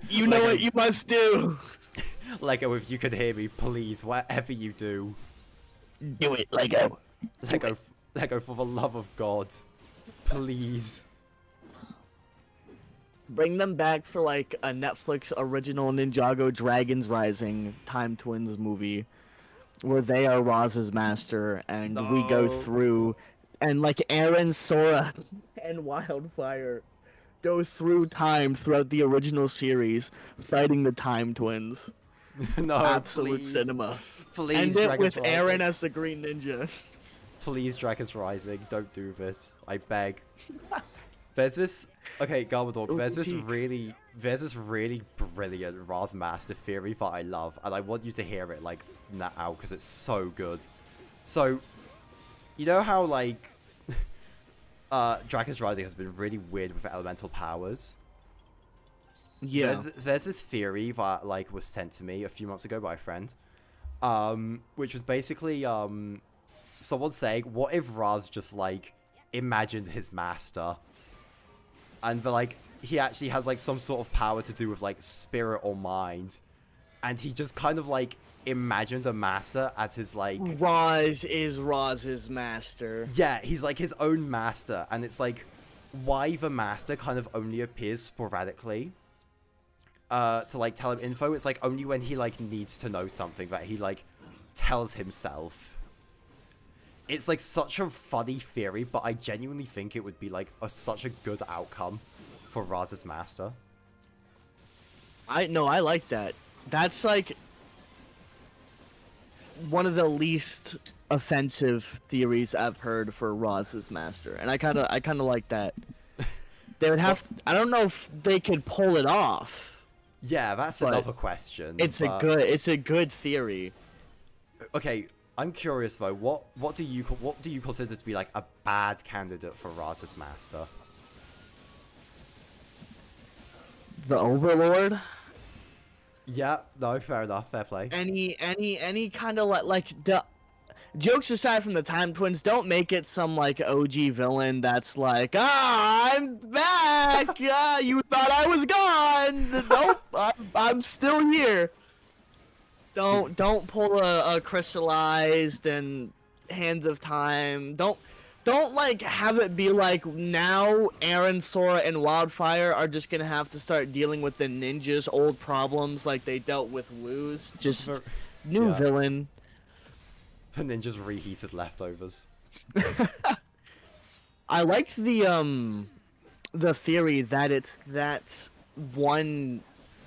You know Lego. what you must do. Lego, if you can hear me, please, whatever you do. Do it, Lego. Lego, for the love of God. Please. Bring them back for like a Netflix original Ninjago Dragons Rising Time Twins movie where they are Roz's master and we go through and like Arin, Sora, and Wildfire go through time throughout the original series fighting the Time Twins. No, Absolute please. cinema. Please, End it Dragons with Rising. Arin as the Green Ninja. Please, Dragons Rising, don't do this. I beg. There's this... Okay, Garbodog, there's this really brilliant Raz Master theory that I love, and I want you to hear it, like, now, because it's so good. So, you know how, like, Dragons Rising has been really weird with elemental powers? Yeah. There's this theory that, like, was sent to me a few months ago by a friend, which was basically, someone saying, what if Raz just, like, imagined his master? And like he actually has like some sort of power to do with like spirit or mind, and he just kind of like imagined a master as his like. Raz is Raz's master. Yeah, he's like his own master, and it's like why the master kind of only appears sporadically. To like tell him info. It's like only when he like needs to know something that he like tells himself. It's like such a funny theory, but I genuinely think it would be like such a good outcome for Raz's master. I like that. That's like one of the least offensive theories I've heard for Raz's master, and I kind of like that. They would have. I don't know if they could pull it off. Yeah, that's another question. It's a good theory. Okay. I'm curious though. What do you consider to be like a bad candidate for Raz's master? The Overlord. Yeah. No. Fair enough. Fair play. Any kind of like the jokes aside from the Time Twins, don't make it some like OG villain that's like, I'm back. Yeah, you thought I was gone. Nope, I'm still here. Don't pull a crystallized and Hands of Time. Don't like have it be like now Arin, Sora, and Wildfire are just gonna have to start dealing with the ninjas' old problems like they dealt with Wu's. Just new villain. The ninjas reheated leftovers. I liked the theory that one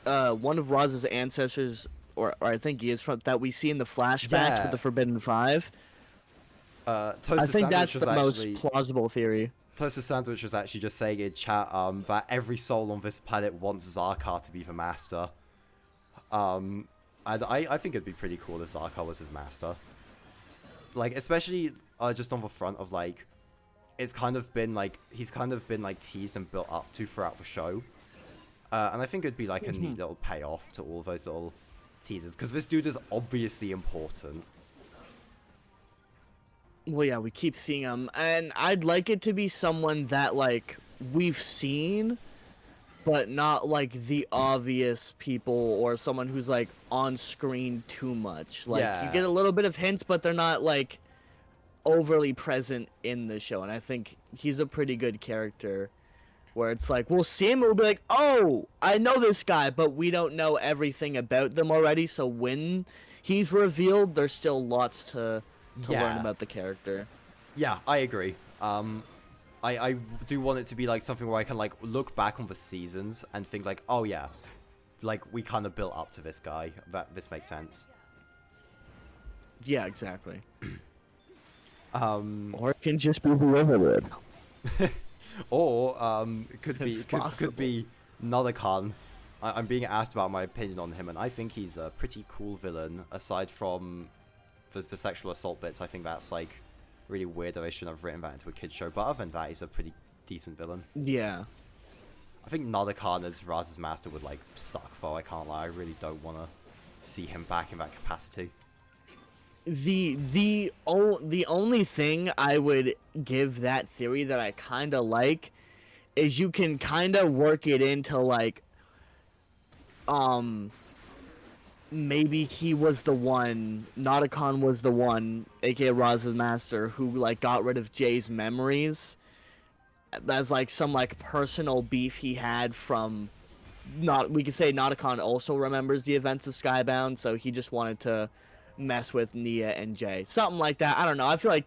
of Roz's ancestors. Or I think he is from that we see in the flashbacks with the Forbidden Five. I think that's the most plausible theory. Toaster Sandwich was actually just saying in chat that every soul on this planet wants Zarkar to be the master. And I think it'd be pretty cool if Zarkar was his master. Like, especially just on the front of like, it's kind of been like he's kind of been like teased and built up to throughout the show. And I think it'd be like a neat little payoff to all those little teasers, because this dude is obviously important. Well, yeah, we keep seeing him, and I'd like it to be someone that like we've seen, but not like the obvious people or someone who's like on screen too much. Like you get a little bit of hints, but they're not like overly present in the show, and I think he's a pretty good character. Where it's like, we'll see him and we'll be like, oh, I know this guy, but we don't know everything about them already, so when he's revealed, there's still lots to learn about the character. Yeah, I agree. I do want it to be like something where I can like look back on the seasons and think like, oh yeah, like we kind of built up to this guy. This makes sense. Yeah, exactly. Or it can just be whoever. Or it could be Nalakan. I'm being asked about my opinion on him, and I think he's a pretty cool villain. Aside from the sexual assault bits, I think that's like really weird that they shouldn't have written that into a kids show. But other than that, he's a pretty decent villain. Yeah. I think Nalakan as Raz's master would like suck though. I can't lie. I really don't want to see him back in that capacity. the only thing I would give that theory that I kind of like is you can kind of work it into like maybe he was the one, Nauticon was the one, aka Raz's master, who like got rid of Jay's memories. That's like some like personal beef he had from we could say Nauticon also remembers the events of Skybound, so he just wanted to mess with Nia and Jay. Something like that. I don't know. I feel like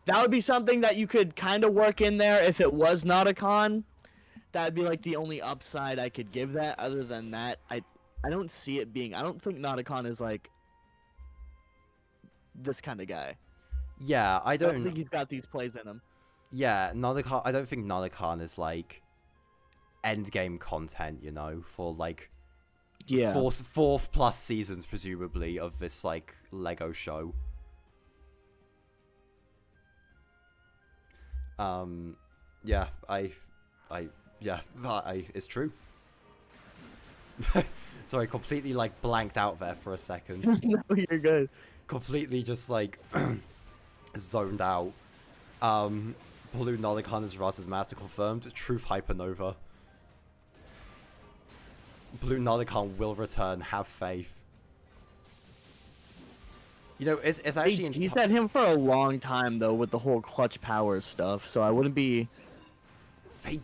that would be something that you could kind of work in there if it was Nauticon. That'd be like the only upside I could give that. Other than that, I don't see it being. I don't think Nauticon is like this kind of guy. Yeah, I don't think he's got these plays in him. Yeah, Nauticon. I don't think Nauticon is like endgame content, you know, for like fourth plus seasons presumably of this like Lego show. Yeah, it's true. Sorry, completely like blanked out there for a second. No, you're good. Completely just like zoned out. Blue Nauticon is Raz's master confirmed. Truth Hypernova. Blue Nauticon will return. Have faith. You know, it's actually... They teased at him for a long time, though, with the whole clutch power stuff, so I wouldn't be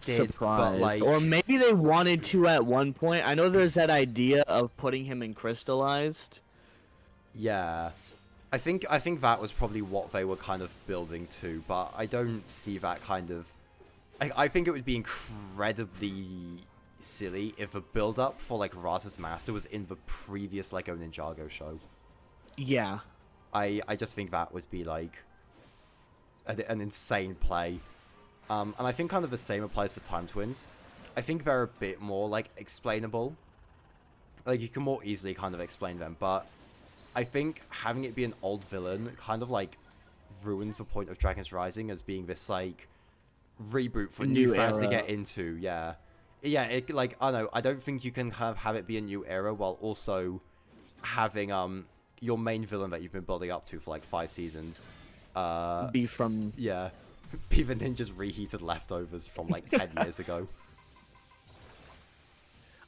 surprised. But, like... Or maybe they wanted to at one point. I know there's that idea of putting him in crystallized. Yeah. I think that was probably what they were kind of building to, but I don't see that kind of... I think it would be incredibly silly if the build-up for, like, Raz's Master was in the previous Lego Ninjago show. Yeah. I just think that would be, like, an insane play. And I think kind of the same applies for Time Twins. I think they're a bit more, like, explainable. Like, you can more easily kind of explain them, but I think having it be an old villain kind of, like, ruins the point of Dragon's Rising as being this, like, reboot for new fans to get into, yeah. Yeah, it, like, I don't know, I don't think you can have it be a new era while also having, your main villain that you've been building up to for, like, 5 seasons, be from... Yeah. Be the ninja's reheated leftovers from, like, 10 years ago.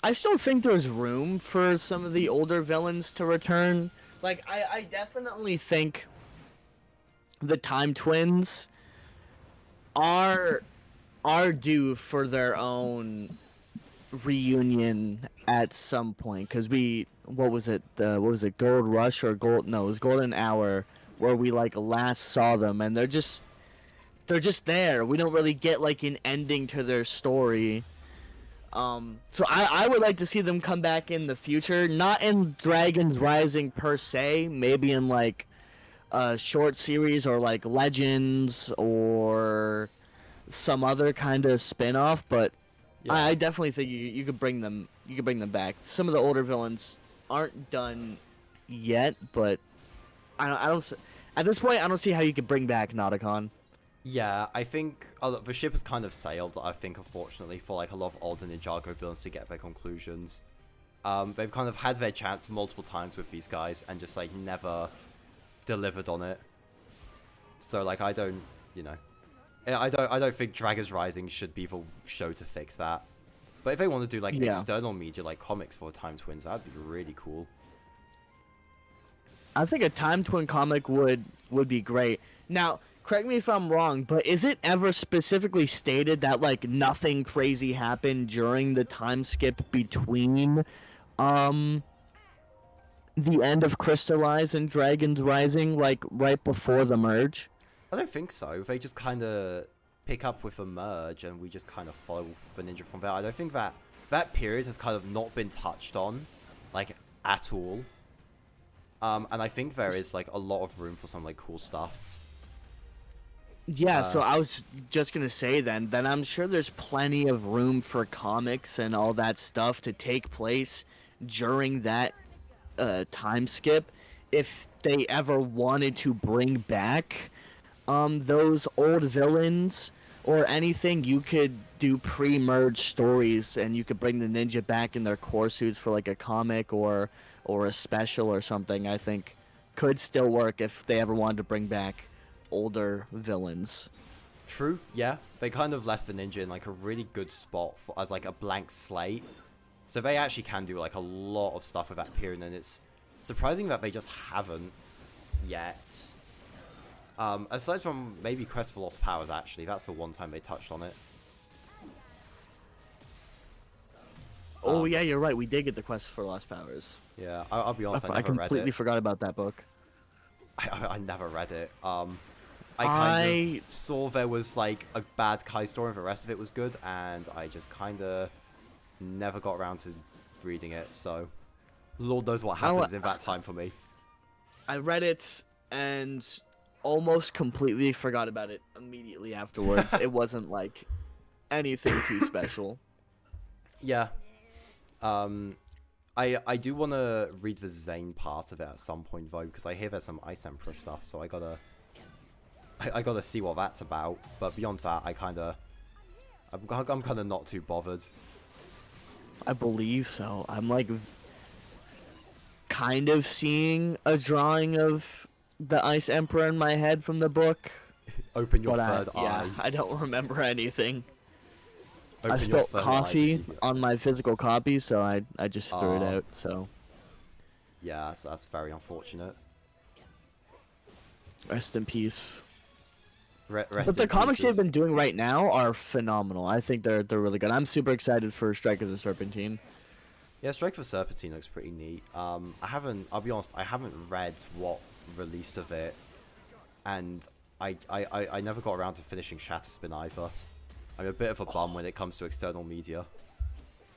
I still think there's room for some of the older villains to return. Like, I definitely think the Time Twins are due for their own reunion at some point. Because what was it, Gold Rush or it was Golden Hour, where we, like, last saw them, and they're just there. We don't really get, like, an ending to their story. So I would like to see them come back in the future, not in Dragon's Rising per se, maybe in like a short series or like Legends or some other kind of spin-off, but yeah. I definitely think you could bring them back. Some of the older villains aren't done yet, but I don't at this point I don't see how you could bring back Nauticon. Yeah, I think the ship has kind of sailed, I think, unfortunately, for like a lot of older Ninjago villains to get their conclusions. They've kind of had their chance multiple times with these guys and just like never delivered on it. So like I don't think Dragon's Rising should be the show to fix that. But if they want to do like external media like comics for Time Twins, that'd be really cool. I think a Time Twin comic would be great. Now, correct me if I'm wrong, but is it ever specifically stated that like nothing crazy happened during the time skip between the end of Crystallize and Dragon's Rising, like right before the merge? I don't think so. They just kind of pick up with the merge and we just kind of follow the ninja from there. I don't think that period has kind of not been touched on like at all. And I think there is like a lot of room for some like cool stuff. Yeah, so I was just going to say then I'm sure there's plenty of room for comics and all that stuff to take place during that time skip if they ever wanted to bring back those old villains or anything. You could do pre-merge stories and you could bring the ninja back in their core suits for like a comic or a special or something. I think could still work if they ever wanted to bring back older villains. True, yeah. They kind of left the ninja in like a really good spot as like a blank slate. So they actually can do like a lot of stuff with that period, and it's surprising that they just haven't yet. Aside from maybe Quest for Lost Powers, actually, that's the one time they touched on it. Oh yeah, you're right. We did get the Quest for Lost Powers. Yeah, I'll be honest, I never completely read it. forgot about that book. I never read it. I kind of saw there was like a bad Kai story and the rest of it was good, and I just kind of never got around to reading it, so Lord knows what happens in that time for me. I read it and almost completely forgot about it immediately afterwards. It wasn't like anything too special. Yeah. I do want to read the Zane part of it at some point though, because I hear there's some Ice Emperor stuff, so I gotta see what that's about. But beyond that, I'm kind of not too bothered. I believe so. I'm like kind of seeing a drawing of the Ice Emperor in my head from the book. Open your third eye. Yeah, I don't remember anything. Open I spilled coffee on my physical copy, so I just threw it out. So yeah, that's very unfortunate. Rest in peace. But the comics they've been doing right now are phenomenal. I think they're really good. I'm super excited for Strike of the Serpentine. Yeah, Strike of the Serpentine looks pretty neat. I'll be honest, I haven't read what released of it, and I never got around to finishing Shatterspin either. I'm a bit of a bum when it comes to external media.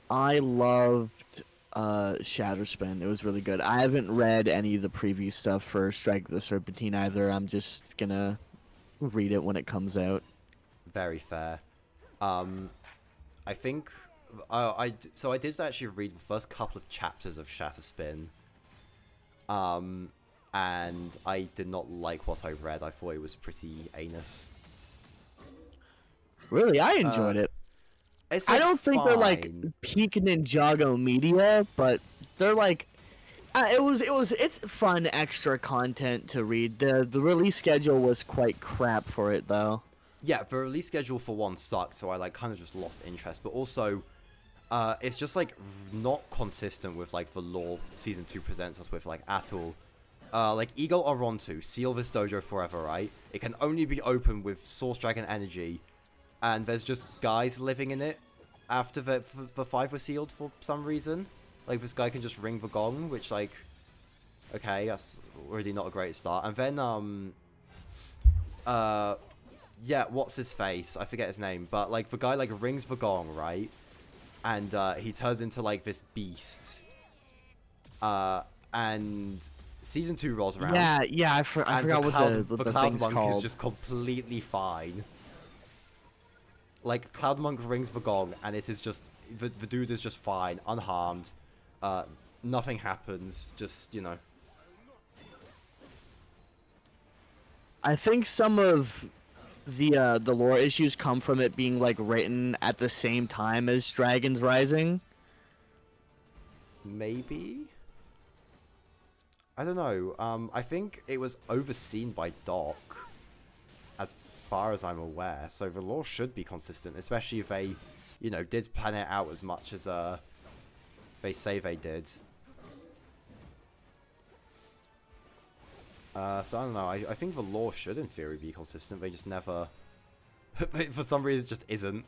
I loved Shatterspin. It was really good. I haven't read any of the preview stuff for Strike of the Serpentine either. I'm just gonna read it when it comes out. Very fair. I think I did actually read the first couple of chapters of Shatterspin. And I did not like what I read. I thought it was pretty anus. Really, I enjoyed it. It's I don't think they're like fine. peak Ninjago media, but they're like it's fun extra content to read. The release schedule was quite crap for it though. Yeah, the release schedule for one sucked, so I like kind of just lost interest. But also, it's just like not consistent with like the lore season 2 presents us with like at all. Like Eagle Orontu, seal this dojo forever, right? It can only be opened with Source Dragon energy, and there's just guys living in it after the 5 were sealed for some reason. Like this guy can just ring the gong, which like, okay, that's already not a great start. And then yeah, what's his face? I forget his name, but like the guy like rings the gong, right? And he turns into like this beast. And season 2 rolls around. Yeah, I forgot what the Cloud thing's Monk called. is just completely fine. Like Cloud Monk rings the gong, and it is just the dude is just fine, unharmed. Nothing happens. Just, you know. I think some of the lore issues come from it being like written at the same time as Dragons Rising. Maybe. I don't know. I think it was overseen by Doc, as far as I'm aware. So the lore should be consistent, especially if they, you know, did plan it out as much as they say they did. So I don't know. I think the lore should, in theory, be consistent. They just never, for some reason, just isn't.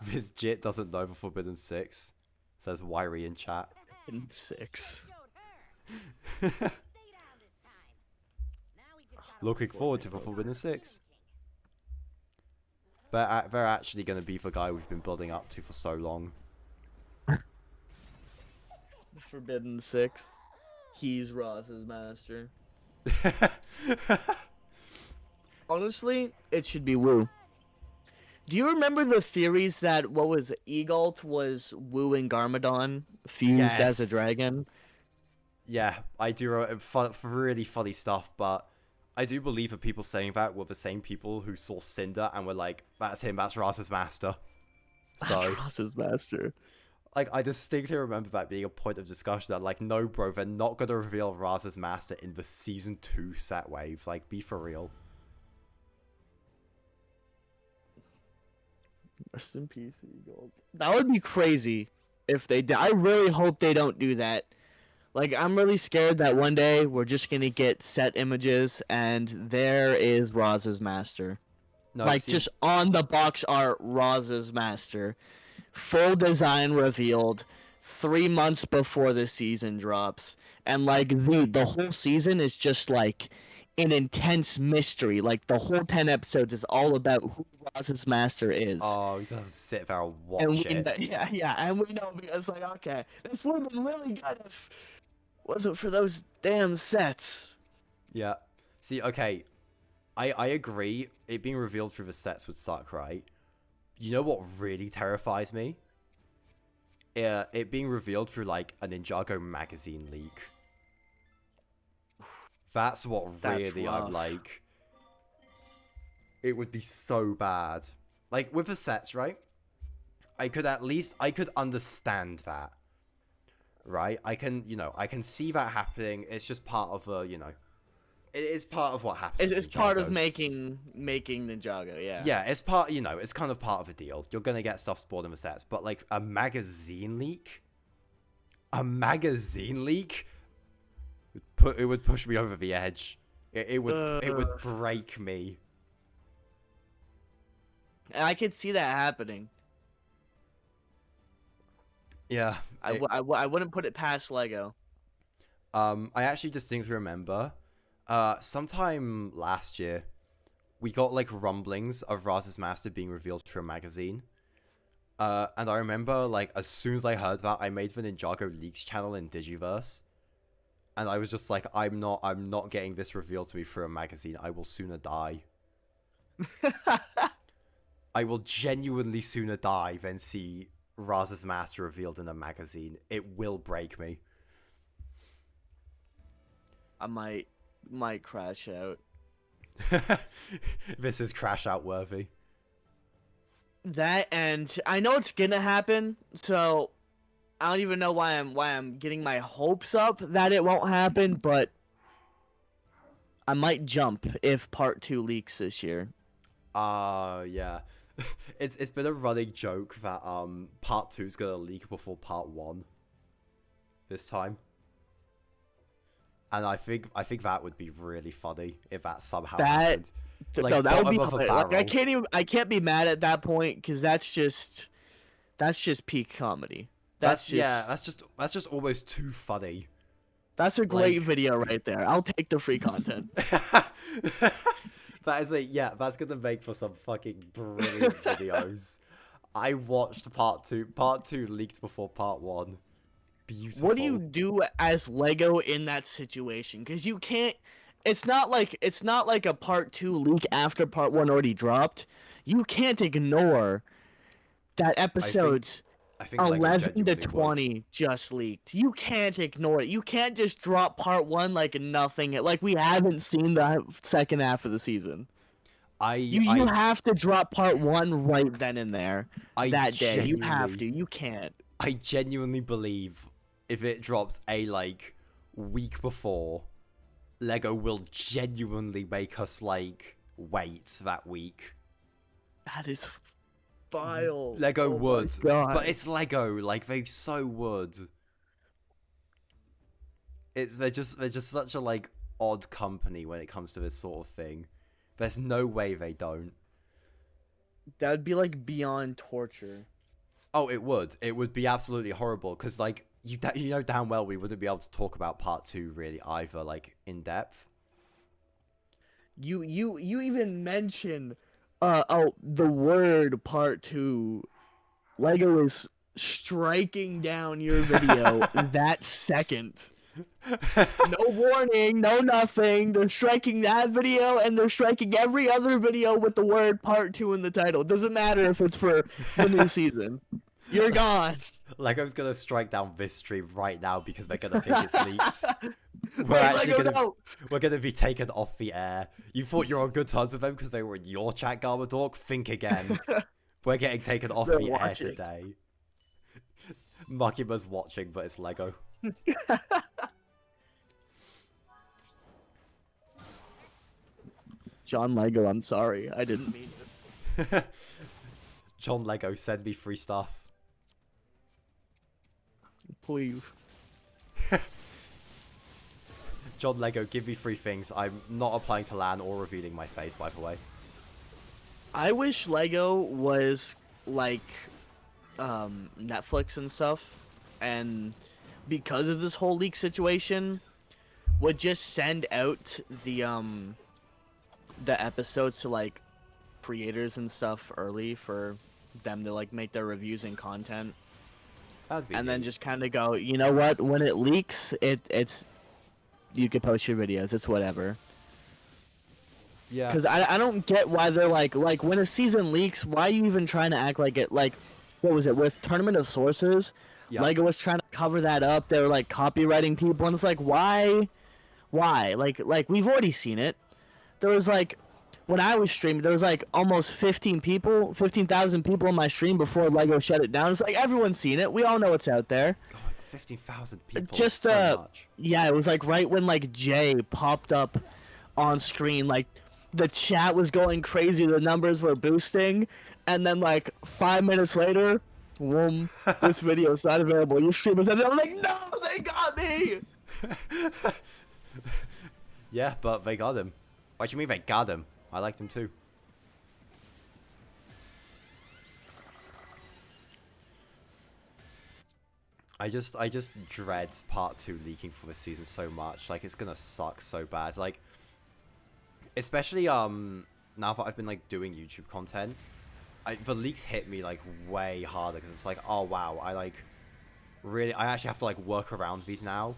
This Jit doesn't know the Forbidden Six, says Wiry in chat. In 6. Looking forward to the Forbidden Six. They're actually going to be the guy we've been building up to for so long. Forbidden 6. He's Ross's master. Honestly, it should be Wu. Do you remember the theories that, what was it, Egalt was Wu and Garmadon fused as a dragon? Yeah, I do. Really funny stuff, but I do believe that people saying that were the same people who saw Cinder and were like, that's him, that's Rasa's master. That's Rasa's master. Like, I distinctly remember that being a point of discussion that, like, no, bro, they're not gonna reveal Raz's master in the Season 2 set wave. Like, be for real. Rest in peace, Eagle. That would be crazy if they did. I really hope they don't do that. Like, I'm really scared that one day we're just gonna get set images and there is Raz's master. No, Like, see, just on the box art, Raz's master. Full design revealed 3 months before the season drops. And, like, the whole season is just, like, an intense mystery. Like, the whole 10 episodes is all about who Raz's master is. oh, you just have to sit there and watch And it. yeah, and we know because, like, okay, this would have been really good if wasn't for those damn sets. Yeah. See, okay, I agree. It being revealed through the sets would suck, right? You know what really terrifies me? It being revealed through, like, a Ninjago magazine leak. That's what really I'm like. It would be so bad. Like, with the sets, right? I could understand that. Right? I can see that happening. It's just part of the, it is part of what happens. It's part of making Ninjago, yeah. Yeah, it's part, it's kind of part of the deal. You're gonna get stuff spawned in the sets, but like a magazine leak, it would push me over the edge. It would break me. And I could see that happening. Yeah, I wouldn't put it past Lego. I actually distinctly remember, sometime last year, we got like rumblings of Raz's master being revealed through a magazine. And I remember, like, as soon as I heard that, I made the Ninjago Leaks channel in Digiverse. And I was just like, I'm not getting this revealed to me through a magazine. I will sooner die. I will genuinely sooner die than see Raz's master revealed in a magazine. It will break me. I might crash out. This is crash out worthy. That, and I know it's gonna happen, so I don't even know why I'm getting my hopes up that it won't happen, but I might jump if part 2 leaks this year. Yeah. It's been a running joke that part 2 is gonna leak before part 1 this time. And I think that would be really funny if that somehow happened. Like, no, that would be like, I can't be mad at that point because that's just peak comedy. That's just almost too funny. That's a great video right there. I'll take the free content. That's gonna make for some fucking brilliant videos. I watched part 2. Part 2 leaked before part 1. Beautiful. What do you do as Lego in that situation? Because you can't. It's not like a part 2 leak after part 1 already dropped. You can't ignore that episodes I think 11 to 20 just leaked. You can't ignore it. You can't just drop part 1 like nothing. Like we haven't seen the second half of the season. You have to drop part 1 right then and there. That day. You have to. You can't. I genuinely believe if it drops a like week before, Lego will genuinely make us like wait that week. That is vile. Lego would, but it's Lego. Like they so would. They're just such a like odd company when it comes to this sort of thing. There's no way they don't. That would be like beyond torture. Oh, it would. It would be absolutely horrible because like you know damn well we wouldn't be able to talk about part 2 really either, like in depth. You even mention the word part 2. Lego is striking down your video that second. No warning, no nothing. They're striking that video and they're striking every other video with the word part 2 in the title. It doesn't matter if it's for the new season. You're gone. Lego's gonna strike down this stream right now because they're gonna think it's leaked. We're gonna be taken off the air. You thought you were on good terms with them because they were in your chat, Garmadork? Think again. We're getting taken off the air today. Makima's watching, but it's Lego. John Lego, I'm sorry. I didn't mean it. John Lego, send me free stuff. Please. John Lego, give me free things. I'm not applying to LAN or revealing my face, by the way. I wish Lego was like Netflix and stuff, and because of this whole leak situation, would just send out the episodes to like creators and stuff early for them to like make their reviews and content, and then just kind of go, you know what? When it leaks, it's you can post your videos. It's whatever. Yeah. Because I don't get why they're like when a season leaks, why are you even trying to act like it? Like, what was it with Tournament of Sources? Yep. Lego was trying to cover that up. They were like copywriting people, and it's like, why? Like we've already seen it. There was like, when I was streaming, there was like almost 15,000 people in my stream before Lego shut it down. It's like everyone's seen it. We all know it's out there. God, 15,000 people. Just so much. yeah, it was like right when like Jay popped up on screen, like the chat was going crazy, the numbers were boosting, and then like 5 minutes later, whoom, this video is not available. Your stream is ended. I'm like, no, they got me. Yeah, but they got him. What do you mean they got him? I liked him too. I just dread part 2 leaking for this season so much. Like, it's gonna suck so bad. Like, especially now that I've been like doing YouTube content, the leaks hit me like way harder because it's like, oh wow, I actually have to like work around these now.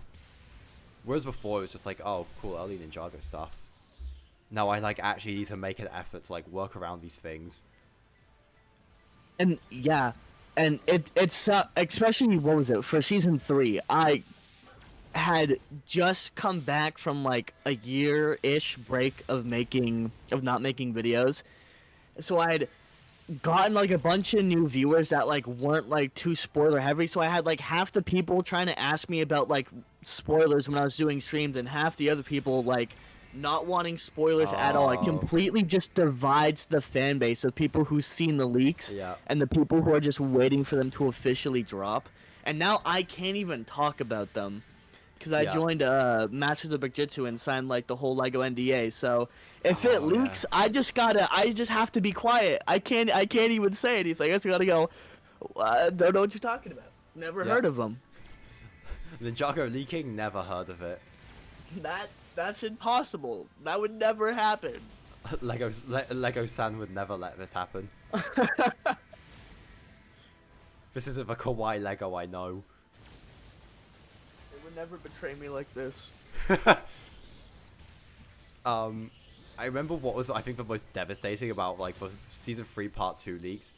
Whereas before it was just like, oh cool, early Ninjago stuff. Now I like actually need to make an effort to like work around these things. And yeah, and it's especially, what was it, for season 3, I had just come back from like a year-ish break of not making videos, so I had gotten like a bunch of new viewers that like weren't like too spoiler heavy, so I had like half the people trying to ask me about like spoilers when I was doing streams, and half the other people like not wanting spoilers at all. It completely just divides the fan base of people who've seen the leaks and the people who are just waiting for them to officially drop. And now I can't even talk about them because I joined Masters of Bujitsu and signed like the whole Lego NDA. So if it leaks, I just have to be quiet. I can't even say anything. I just gotta go, don't know what you're talking about. Never heard of them. Ninjago leaking? Never heard of it. That's impossible. That would never happen. Lego-san would never let this happen. This isn't the kawaii Lego I know. They would never betray me like this. I remember what was, I think, the most devastating about like the season 3 part 2 leaks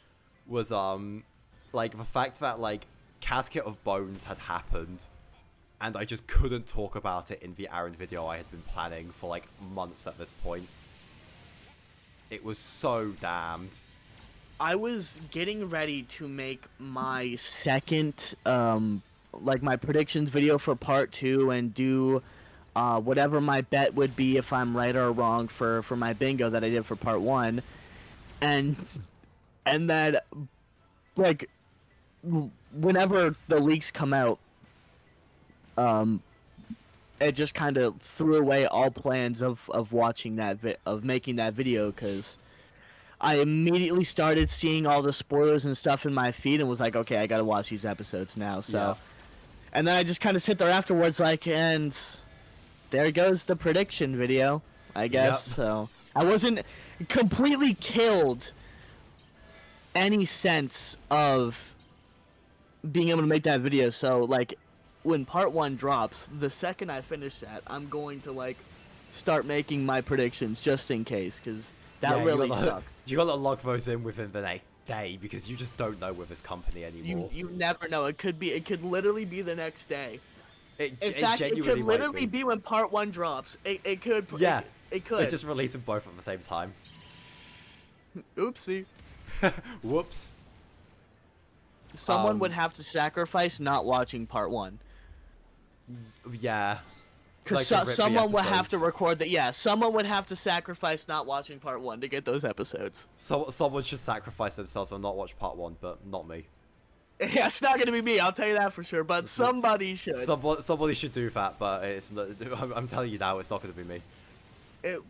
was like the fact that like Casket of Bones had happened, and I just couldn't talk about it in the Arin video I had been planning for like months at this point. It was so damned. I was getting ready to make my second, like my predictions video for part 2 and do whatever my bet would be if I'm right or wrong for my bingo that I did for part 1. And then, like, whenever the leaks come out, it just kind of threw away all plans of watching that of making that video, because I immediately started seeing all the spoilers and stuff in my feed and was like, okay, I gotta watch these episodes now. So, and then I just kind of sit there afterwards like, and there goes the prediction video, I guess. So I wasn't completely killed any sense of being able to make that video. So like, when part 1 drops, the second I finish that, I'm going to like start making my predictions just in case, because that really sucked. You gotta log those in within the next day, because you just don't know with this company anymore. You never know. It could literally be the next day. In fact, it could literally be when part 1 drops. It could. Yeah. It could. They just release them both at the same time. Oopsie. Whoops. Someone would have to sacrifice not watching part 1. Yeah. Because someone would have to record that. Yeah, someone would have to sacrifice not watching part 1 to get those episodes. So someone should sacrifice themselves and not watch part 1, but not me. Yeah, it's not gonna be me. I'll tell you that for sure. But somebody should. Somebody should do that, but it's. I'm telling you now, it's not gonna be me.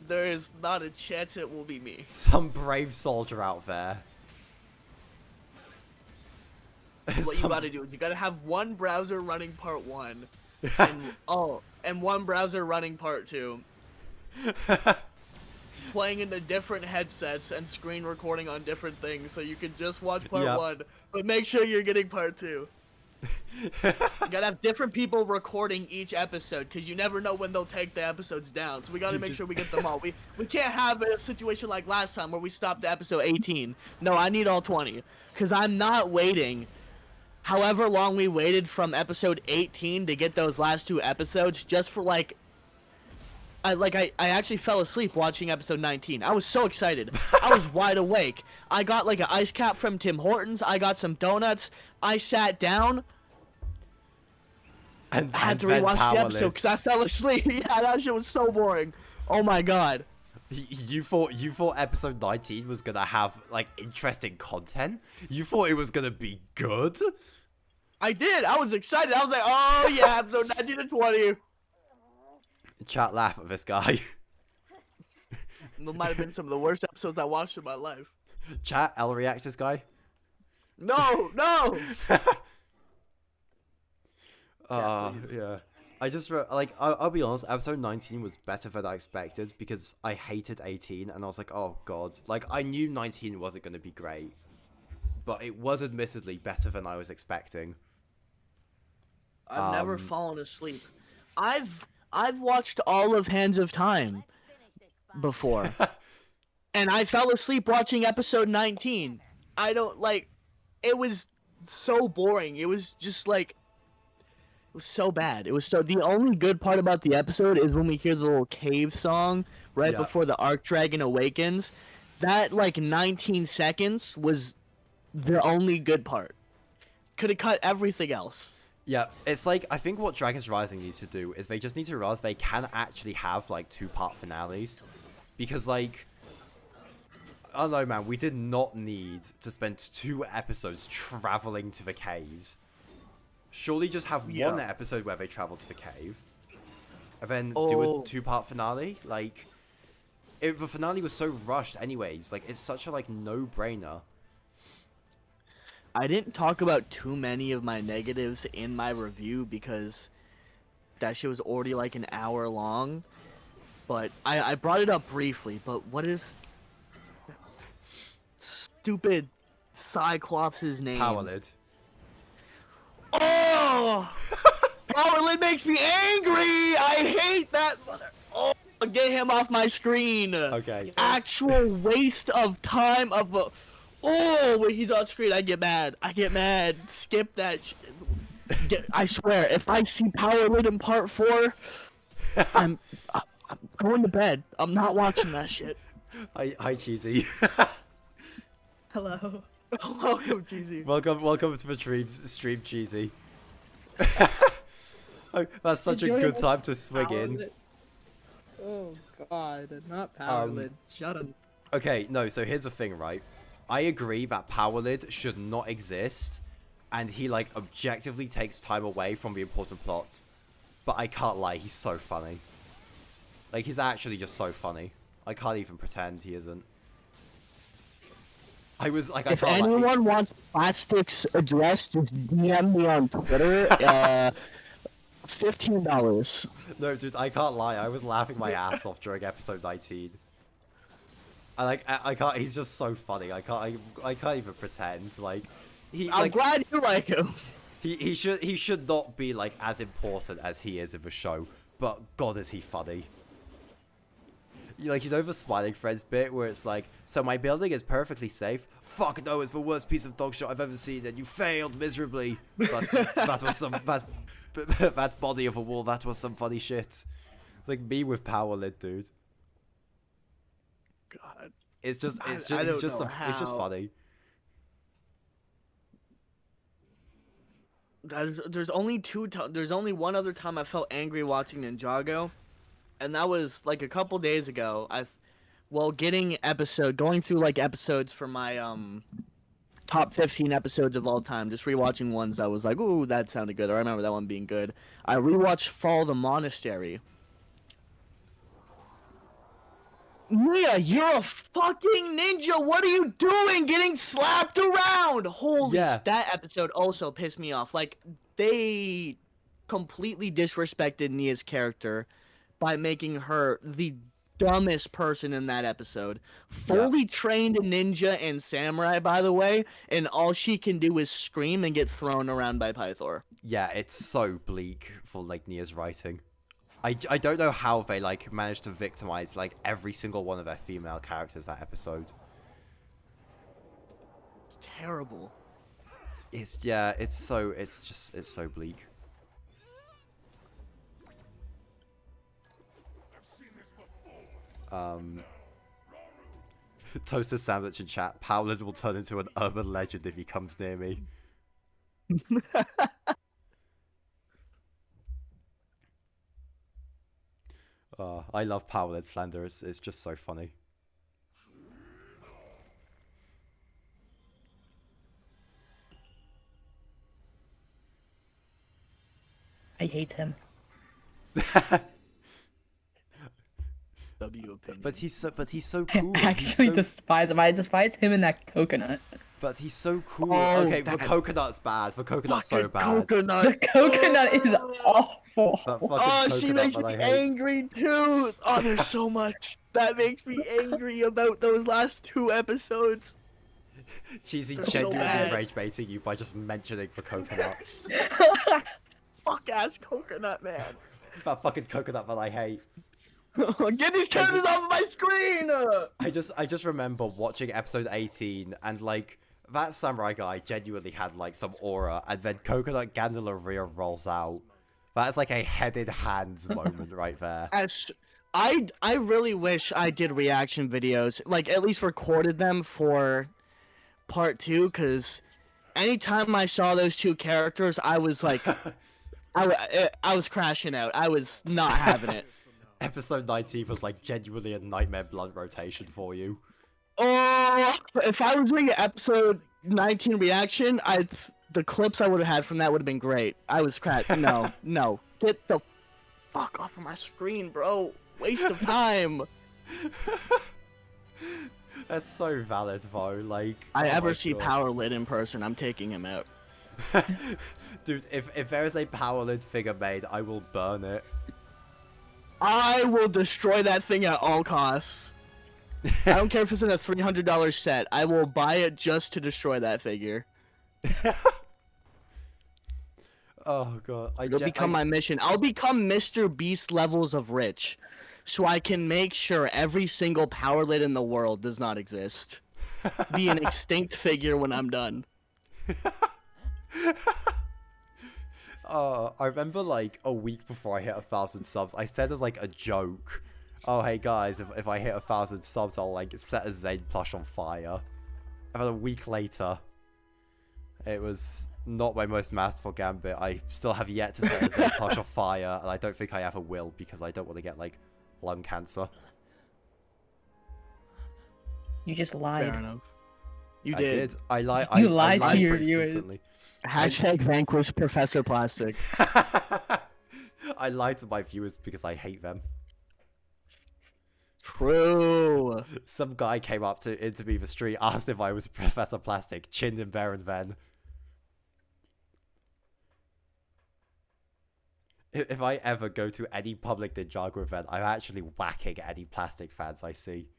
There is not a chance it will be me. Some brave soldier out there. What you gotta do is you gotta have one browser running part 1, and one browser running part 2. Playing into different headsets and screen recording on different things, so you can just watch part 1, but make sure you're getting part 2. You gotta have different people recording each episode, because you never know when they'll take the episodes down, so we gotta make sure we get them all. We can't have a situation like last time where we stopped at episode 18. No, I need all 20, because I'm not waiting however long we waited from episode 18 to get those last 2 episodes just for I actually fell asleep watching episode 19. I was so excited. I was wide awake. I got like an ice cap from Tim Hortons. I got some donuts. I sat down. I had to rewatch the episode because I fell asleep. Yeah, that shit was so boring. Oh my god. You thought episode 19 was gonna have like interesting content? You thought it was gonna be good? I did. I was excited. I was like, oh yeah, episode 19 and 20. Chat laugh at this guy. It might have been some of the worst episodes I watched in my life. Chat, L reacts this guy. No. Yeah. I just I'll be honest, episode 19 was better than I expected because I hated 18 and I was like, oh god. Like I knew 19 wasn't going to be great, but it was admittedly better than I was expecting. I've never fallen asleep. I've watched all of Hands of Time before. And I fell asleep watching episode 19. I don't it was so boring. It was just it was so bad. It was the only good part about the episode is when we hear the little cave song right before the Archdragon awakens. That 19 seconds was the only good part. Could have cut everything else. Yeah, it's I think what Dragon's Rising needs to do is they just need to realize they can actually have 2-part finales. Because I don't know, man, we did not need to spend 2 episodes traveling to the caves. Surely just have one episode where they travel to the cave, and then do a 2-part finale. If the finale was so rushed anyways, it's such a no-brainer. I didn't talk about too many of my negatives in my review because that shit was already an hour long. But I brought it up briefly, but what is stupid Cyclops' name? Powerlid. Oh! Powerlid makes me angry! I hate that mother... Oh, get him off my screen! Okay. Actual waste of time of a... Oh, when he's on screen, I get mad. Skip that shit. I swear, if I see Powerlid in part 4, I'm going to bed. I'm not watching that shit. Hi, Cheesy. Hello. Welcome, Cheesy. Welcome to the stream, Cheesy. Oh, that's such a good time to swing in. Oh god, not Powerlid. Shut him. Okay, no, so here's the thing, right? I agree that Powerlid should not exist, and he, objectively takes time away from the important plots. But I can't lie, he's so funny. He's actually just so funny. I can't even pretend he isn't. If anyone wants Plastic's address, just DM me on Twitter. $15. No, dude, I can't lie. I was laughing my ass off during episode 19. I can't. He's just so funny. I can't even pretend. I'm glad you like him. He should not be as important as he is in the show. But God, is he funny. You know the Smiling Friends bit where it's so my building is perfectly safe? Fuck no, it's the worst piece of dog shit I've ever seen, and you failed miserably. That was some that body of a wall. That was some funny shit. It's me with Powerlid, dude. God, it's just funny. There's only there's only one other time I felt angry watching Ninjago, and that was like a couple days ago. Going through like episodes for my top 15 episodes of all time, just rewatching ones that was like, ooh, that sounded good, or I remember that one being good. I rewatched Fall of the Monastery. Mia, you're a fucking ninja! What are you doing getting slapped around? Holy, Yeah. that episode also pissed me off. Like, they completely disrespected Nia's character by making her the dumbest person in that episode. Fully trained ninja and samurai, by the way, and all she can do is scream and get thrown around by Pythor. Yeah, it's so bleak for like Nia's writing. I don't know how they like managed to victimize like every single one of their female characters that episode. It's terrible. It's so bleak. Toasted sandwich in chat. Paladin will turn into an urban legend if he comes near me. I love Paladin slander. It's just so funny. I hate him. W opinion. But he's so cool. I actually He's so... despise him. I despise him and that coconut. But he's so cool. Oh, Okay, the coconut's bad. The coconut's so Fucking bad. Coconut. The coconut is awful. That fucking Oh, she coconut makes that me I hate. angry too. Oh, there's so much that makes me angry about those last 2 episodes. Cheesy They're so genuinely bad. rage baiting you by just mentioning the coconut. Fuck ass coconut, man. That fucking coconut that I hate. Get these characters off of my screen! I just remember watching episode 18 and like that samurai guy genuinely had like some aura, and then Coconut Gandalaria rolls out. That's like a headed hands moment right there. I really wish I did reaction videos, like at least recorded them for part 2, because anytime I saw those 2 characters, I was like, I was crashing out. I was not having it. Episode 19 was like genuinely a nightmare blood rotation for you. Oh, if I was doing an episode 19 reaction, the clips I would have had from that would have been great. I was crashing. No. Get the fuck off of my screen, bro. Waste of time. That's so valid though, like... I oh ever my see God. Power Lid in person, I'm taking him out. Dude, if there is a Power Lid figure made, I will burn it. I will destroy that thing at all costs. I don't care if it's in a $300 set. I will buy it just to destroy that figure. Oh God, It'll become my mission. I'll become Mr. Beast levels of rich, so I can make sure every single Power Lid in the world does not exist. Be an extinct figure when I'm done. I remember like a week before I hit 1,000 subs, I said as like a joke, oh hey guys, if I hit 1,000 subs, I'll like set a Zane plush on fire. And then a week later, it was not my most masterful gambit. I still have yet to set a Zane plush on fire, and I don't think I ever will because I don't want to get like lung cancer. You just Fair lied. enough. You I did. did. I lied. You I lied to lied your pretty viewers. frequently. Hashtag vanquish Professor Plastic. I lied to my viewers because I hate them. True. Some guy came up into me the street, asked if I was Professor Plastic, chinned him there and then. If I ever go to any public Ninjago event, I'm actually whacking any plastic fans I see.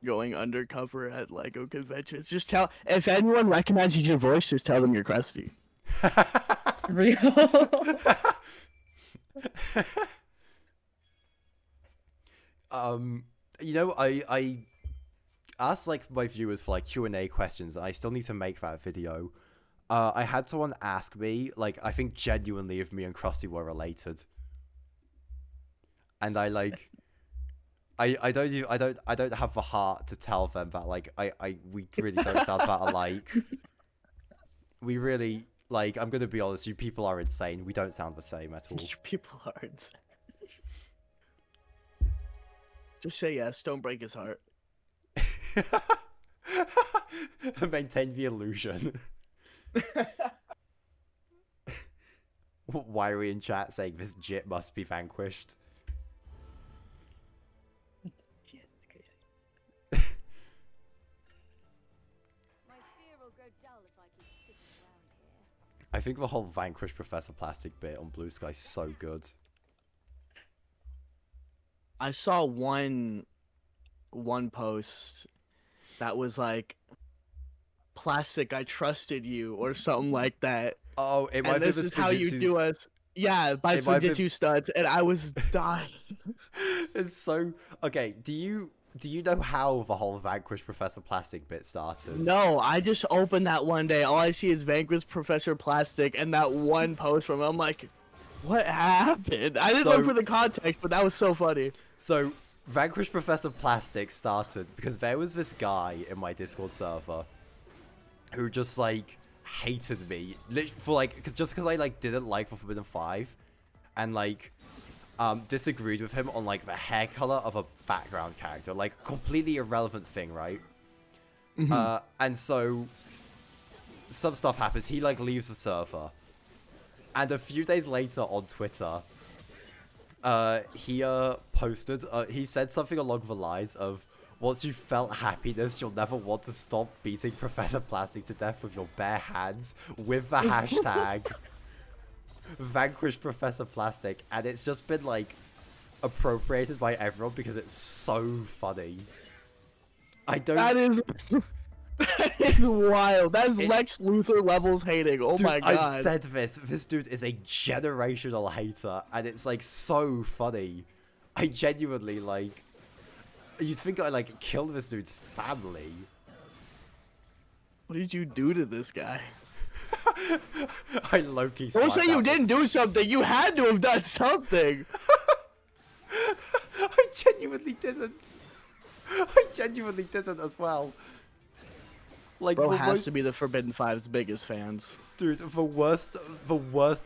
Going undercover at LEGO conventions. Just tell, if anyone recognizes your voice, just tell them you're Krusty. Real. You know, I asked like my viewers for like Q&A questions, and I still need to make that video. I had someone ask me, like, I think genuinely if me and Krusty were related. And I like... I don't have the heart to tell them that like we really don't sound that alike. We really like. I'm gonna be honest. You people are insane. We don't sound the same at all. You people are insane. Just say yes. Don't break his heart. Maintain the illusion. Why are we in chat saying this jit must be vanquished? I think the whole Vanquish Professor Plastic bit on Blue Sky is so good. I saw one post that was like, "Plastic, I trusted you," or something like that. Oh, it might And be this the is how you Spujitsu- do us. Yeah, by It might be- Spujitsu studs, and I was dying. It's so okay. Do you know how the whole Vanquish Professor Plastic bit started? No, I just opened that one day. All I see is Vanquish Professor Plastic and that one post from him. I'm like, what happened? I didn't look for the context, but that was so funny. So, Vanquish Professor Plastic started because there was this guy in my Discord server who just like hated me for like just because I like didn't like the Forbidden 5 and like disagreed with him on like the hair color of a background character, like completely irrelevant thing, right? And so some stuff happens. He like leaves the server, and a few days later on Twitter, he posted. He said something along the lines of, "Once you've felt happiness, you'll never want to stop beating Professor Plastic to death with your bare hands," with the hashtag Vanquish Professor Plastic, and it's just been like appropriated by everyone because it's so funny. I don't. That is wild. That is Lex Luthor levels hating. Oh Dude, my god. I've said this. This dude is a generational hater, and it's like so funny. I genuinely like. You'd think I like killed this dude's family. What did you do to this guy? I low-key Don't say sniped you out didn't do something. You had to have done something. I genuinely didn't. I genuinely didn't as well. Like, Bro the has most- to be the Forbidden Five's biggest fans. Dude, the worst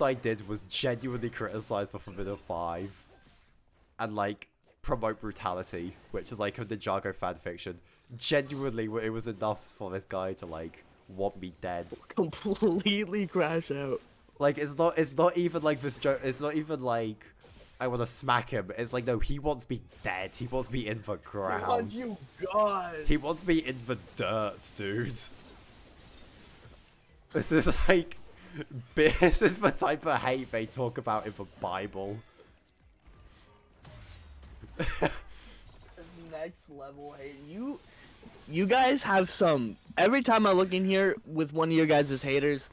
I did was genuinely criticize the Forbidden 5 and like promote brutality, which is like a Ninjago fanfiction. Genuinely, it was enough for this guy to like want me dead. Completely crash out. Like it's not even like this joke. It's not even like I want to smack him. It's like no, he wants me dead. He wants me in the ground. you gone. He wants me in the dirt, dude. This is like, this is the type of hate they talk about in the Bible. Next level hate. You guys have some. Every time I look in here with one of your guys' haters,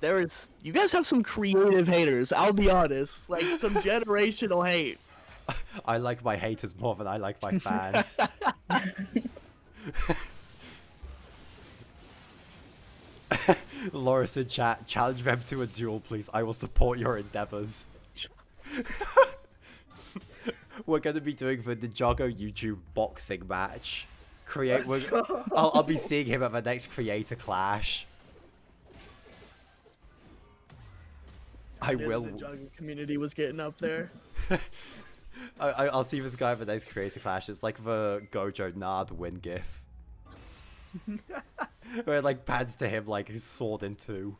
you guys have some creative haters. I'll be honest, like some generational hate. I like my haters more than I like my fans. Loris in chat, challenge them to a duel, please. I will support your endeavors. We're going to be doing the Ninjago YouTube boxing match. I'll be seeing him at the next Creator Clash. I will. The Ninjago community was getting up there. I'll see this guy at the next Creator Clash. It's like the Gojo Nard win gif. Where it like pans to him like his sword in two.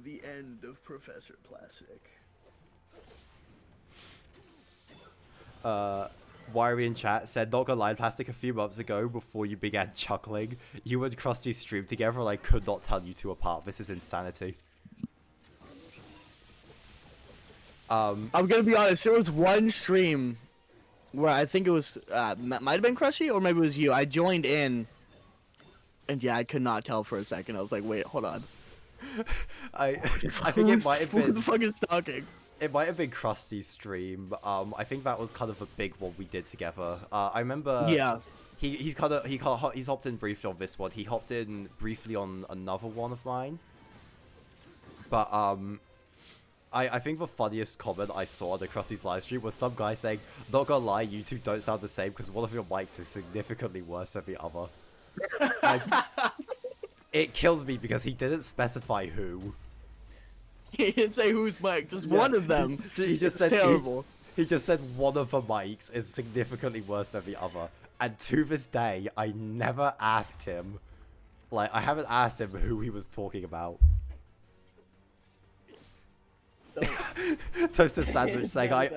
The end of Professor Plastic. Wowie in chat said, not gonna lie, Plastic, a few months ago before you began chuckling, you and Krusty streamed together and I could not tell you two apart. This is insanity. I'm gonna be honest, there was one stream where I think it was, might have been Krusty or maybe it was you. I joined in, and yeah, I could not tell for a second. I was like, wait, hold on. I think it might have Who the been... fuck is talking? It might have been Krusty's stream. I think that was kind of a big one we did together. I remember. Yeah. He's hopped in briefly on this one. He hopped in briefly on another one of mine. But I think the funniest comment I saw on the Krusty's live stream was some guy saying, "Not gonna lie, you two don't sound the same because one of your mics is significantly worse than the other." And it kills me because he didn't specify who. He didn't say whose mic, just one of them. He just It's said terrible. He just said one of the mics is significantly worse than the other. And to this day, I never asked him. Like, I haven't asked him who he was talking about. Toasted Sandwich saying, I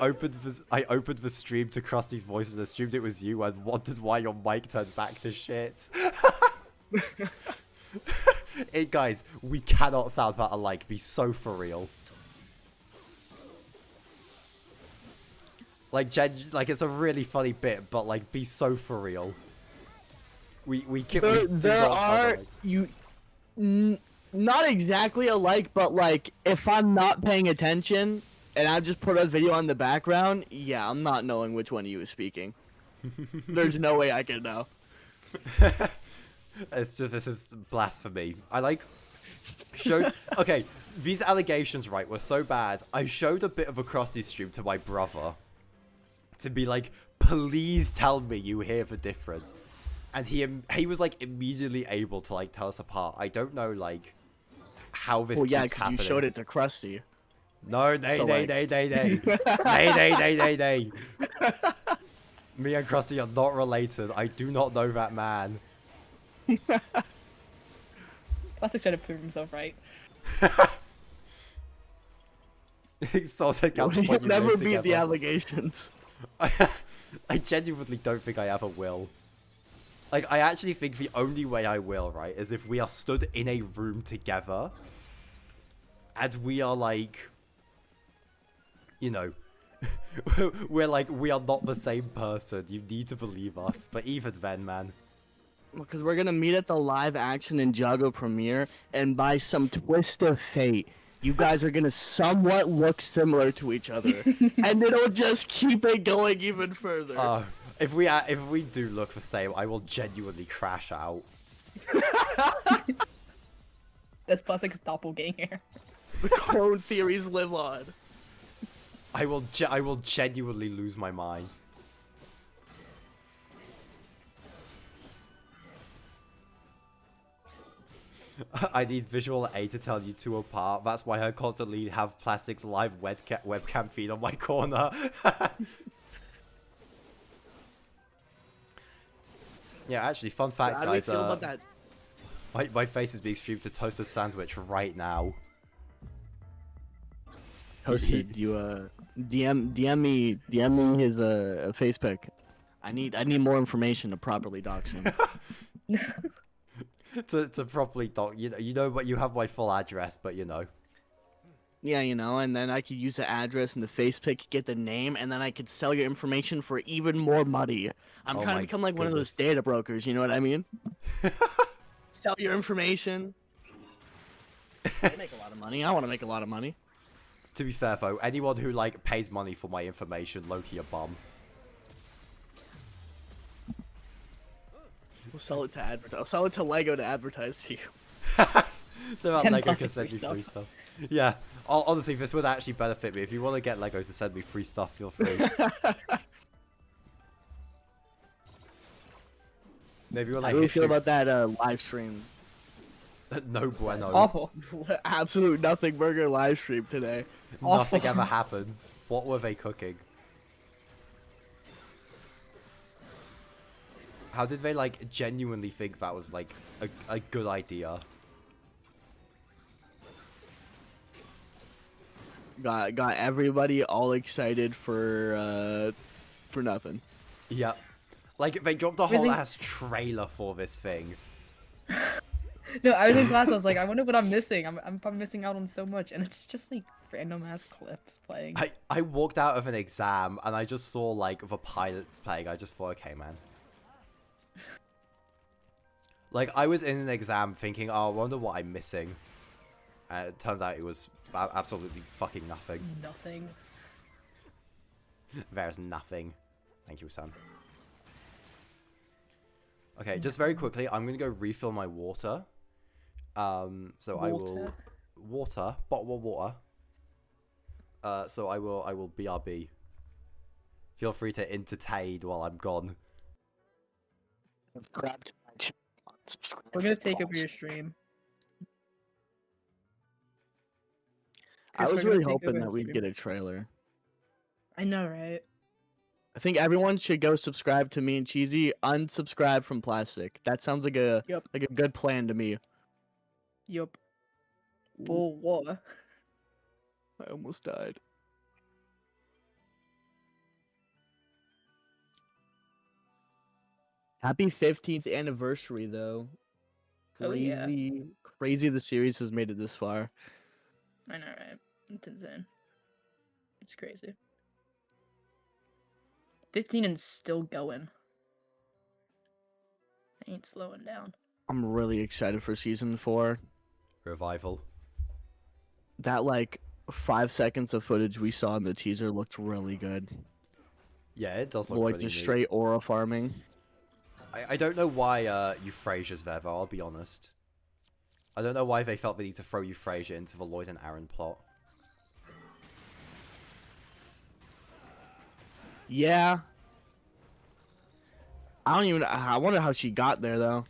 opened the stream to Krusty's voice and assumed it was you and wondered why your mic turned back to shit. Hey guys, we cannot sound that alike. Be so for real. Like, it's a really funny bit, but like, be so for real. There are not exactly alike, but like if I'm not paying attention and I just put a video on the background, yeah, I'm not knowing which one of you is speaking. There's no way I can know. It's just, this is blasphemy. I like showed okay, these allegations, right, were so bad. I showed a bit of a Krusty stream to my brother to be like, please tell me you hear the difference. And he was like immediately able to like tell us apart. I don't know like how this keeps happening. You showed it to Krusty. No, nay. Me and Krusty are not related. I do not know that man. Plastic's trying to prove himself right. So You'll never beat the allegations. I genuinely don't think I ever will. Like, I actually think the only way I will, right, is if we are stood in a room together and we are like, you know, we're like, we are not the same person. You need to believe us. But even then, man. Because we're gonna meet at the live action Ninjago premiere, and by some twist of fate, you guys are gonna somewhat look similar to each other, and it'll just keep it going even further. If we do look the same, I will genuinely crash out. That's Plastic's doppelganger. The clone theories live on. I will genuinely lose my mind. I need visual aid to tell you two apart. That's why I constantly have Plastic's live webcam feed on my corner. Yeah, actually, fun fact, How do you guys. feel about that? My face is being streamed to Toasted Sandwich right now. Toasted, you DM me his face pic. I need more information to properly dox him. to properly doc, you know, but you have my full address, but you know. Yeah, you know, and then I could use the address and the face pic, get the name, and then I could sell your information for even more money. I'm trying to become like one of those data brokers, you know what I mean? Sell your information. I make a lot of money. I want to make a lot of money. To be fair, though, anyone who like pays money for my information, low-key a bum. We'll sell it to advertise. I'll sell it to Lego to advertise to you. So that Send Lego can Plastic send me free free stuff. Yeah, honestly, this would actually benefit me. If you want to get Lego to send me free stuff, feel free. Maybe we'll like. How do you feel about that live stream? No bueno. Awful. Absolute nothing burger live stream today. Nothing Awful. ever happens. What were they cooking? How did they like genuinely think that was like a good idea? Got everybody all excited for nothing. Yep. Like they dropped a whole ass trailer for this thing. No, I was in class. I was like, I wonder what I'm missing. I'm probably missing out on so much, and it's just like random ass clips playing. I walked out of an exam and I just saw like the pilots playing. I just thought, okay, man. Like I was in an exam thinking, oh, I wonder what I'm missing. And it turns out it was absolutely fucking nothing. Nothing. There's nothing. Thank you, son. Okay, just very quickly, I'm gonna go refill my water. So I will water, bottle of water. So I will BRB. Feel free to entertain while I'm gone. Subscribe to my channel. Unsubscribe We're gonna from take over class. your stream. I Chris, was we're gonna really take hoping over that the we'd stream. get a trailer. I know, right? I think everyone should go subscribe to me and Cheesy, unsubscribe from Plastic. That sounds like a Yep. good plan to me. Yup. For what? I almost died. Happy 15th anniversary, though. Oh, yeah. Crazy the series has made it this far. I know, right? It's insane. It's crazy. 15 and still going. Ain't slowing down. I'm really excited for season 4. Revival. That, like, 5 seconds of footage we saw in the teaser looked really good. Yeah, it does look Like, pretty just neat. straight aura farming. I don't know why Euphrasia's there, though, I'll be honest. I don't know why they felt the need to throw Euphrasia into the Lloyd and Arin plot. Yeah. I wonder how she got there, though.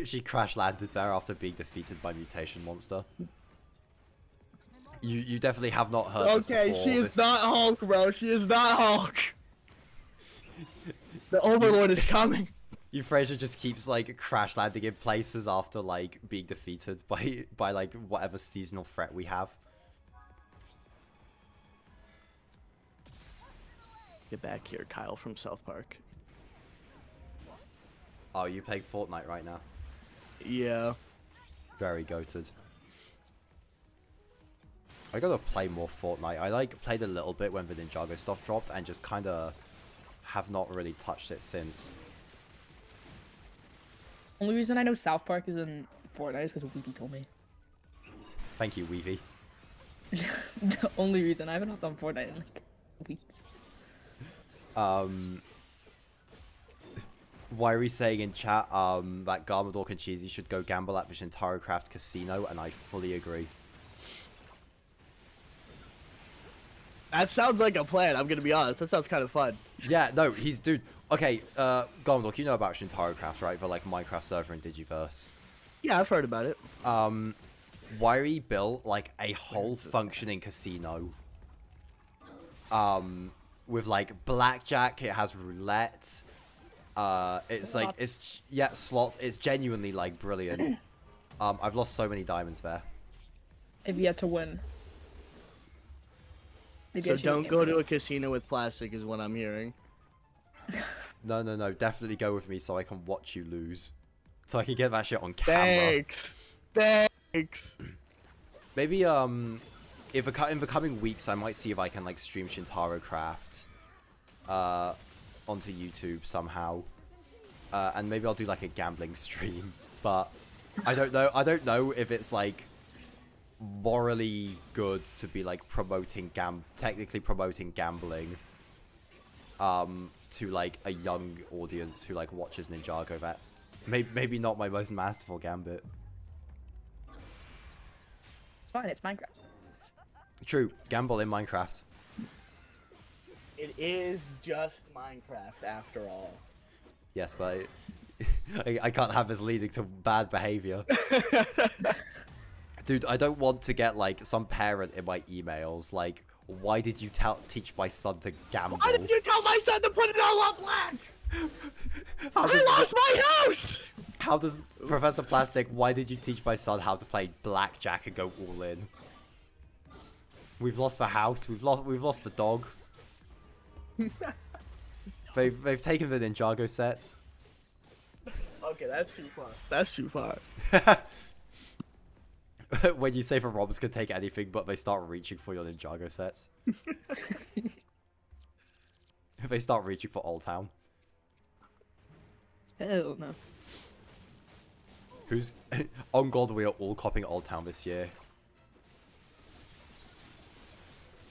She crash landed there after being defeated by Mutation Monster. You definitely have not heard this Okay, before. she is This- not Hulk, bro. She is not Hulk. The Overlord is coming. Euphrasia just keeps like crash landing in places after like being defeated by like whatever seasonal threat we have. Get back here, Kyle from South Park. Oh, you playing Fortnite right now? Yeah. Very goated. I gotta play more Fortnite. I like played a little bit when the Ninjago stuff dropped and just kind of have not really touched it since. Only reason I know South Park is in Fortnite is because Wowie told me. Thank you, Weavy. The only reason I haven't hopped on Fortnite in like weeks. Why are we saying in chat that Garmadork and Cheesy should go gamble at the Shintaro Craft Casino, and I fully agree. That sounds like a plan, I'm gonna be honest. That sounds kind of fun. Yeah, no, dude. Okay, Garmadork, you know about Shintaro Craft, right? The like Minecraft server in Digiverse. Yeah, I've heard about it. Wiry built like a whole functioning casino. With like blackjack, it has roulette. It's like slots. It's genuinely like brilliant. I've lost so many diamonds there. I've yet to win. Maybe I So should don't get go one. to a casino with plastic is what I'm hearing. No, definitely go with me so I can watch you lose. So I can get that shit on camera. Thanks. Maybe in the coming weeks I might see if I can like stream Shintaro Craft onto YouTube somehow. And maybe I'll do like a gambling stream, but I don't know if it's like morally good to be like technically promoting gambling to like a young audience who like watches Ninjago. That's maybe not my most masterful gambit. It's fine, it's Minecraft. True, gamble in Minecraft. It is just Minecraft after all. Yes, but I can't have this leading to bad behavior. Dude, I don't want to get like some parent in my emails like, why did you teach my son to gamble? Why did you tell my son to put it all on black? I lost my house! How does Professor Plastic, why did you teach my son how to play blackjack and go all in? We've lost the house, we've lost the dog. They've taken the Ninjago sets. Okay, that's too far. That's too far. When you say the robbers can take anything, but they start reaching for your Ninjago sets. They start reaching for Old Town. Hell no. Who's on God? We are all copying Old Town this year.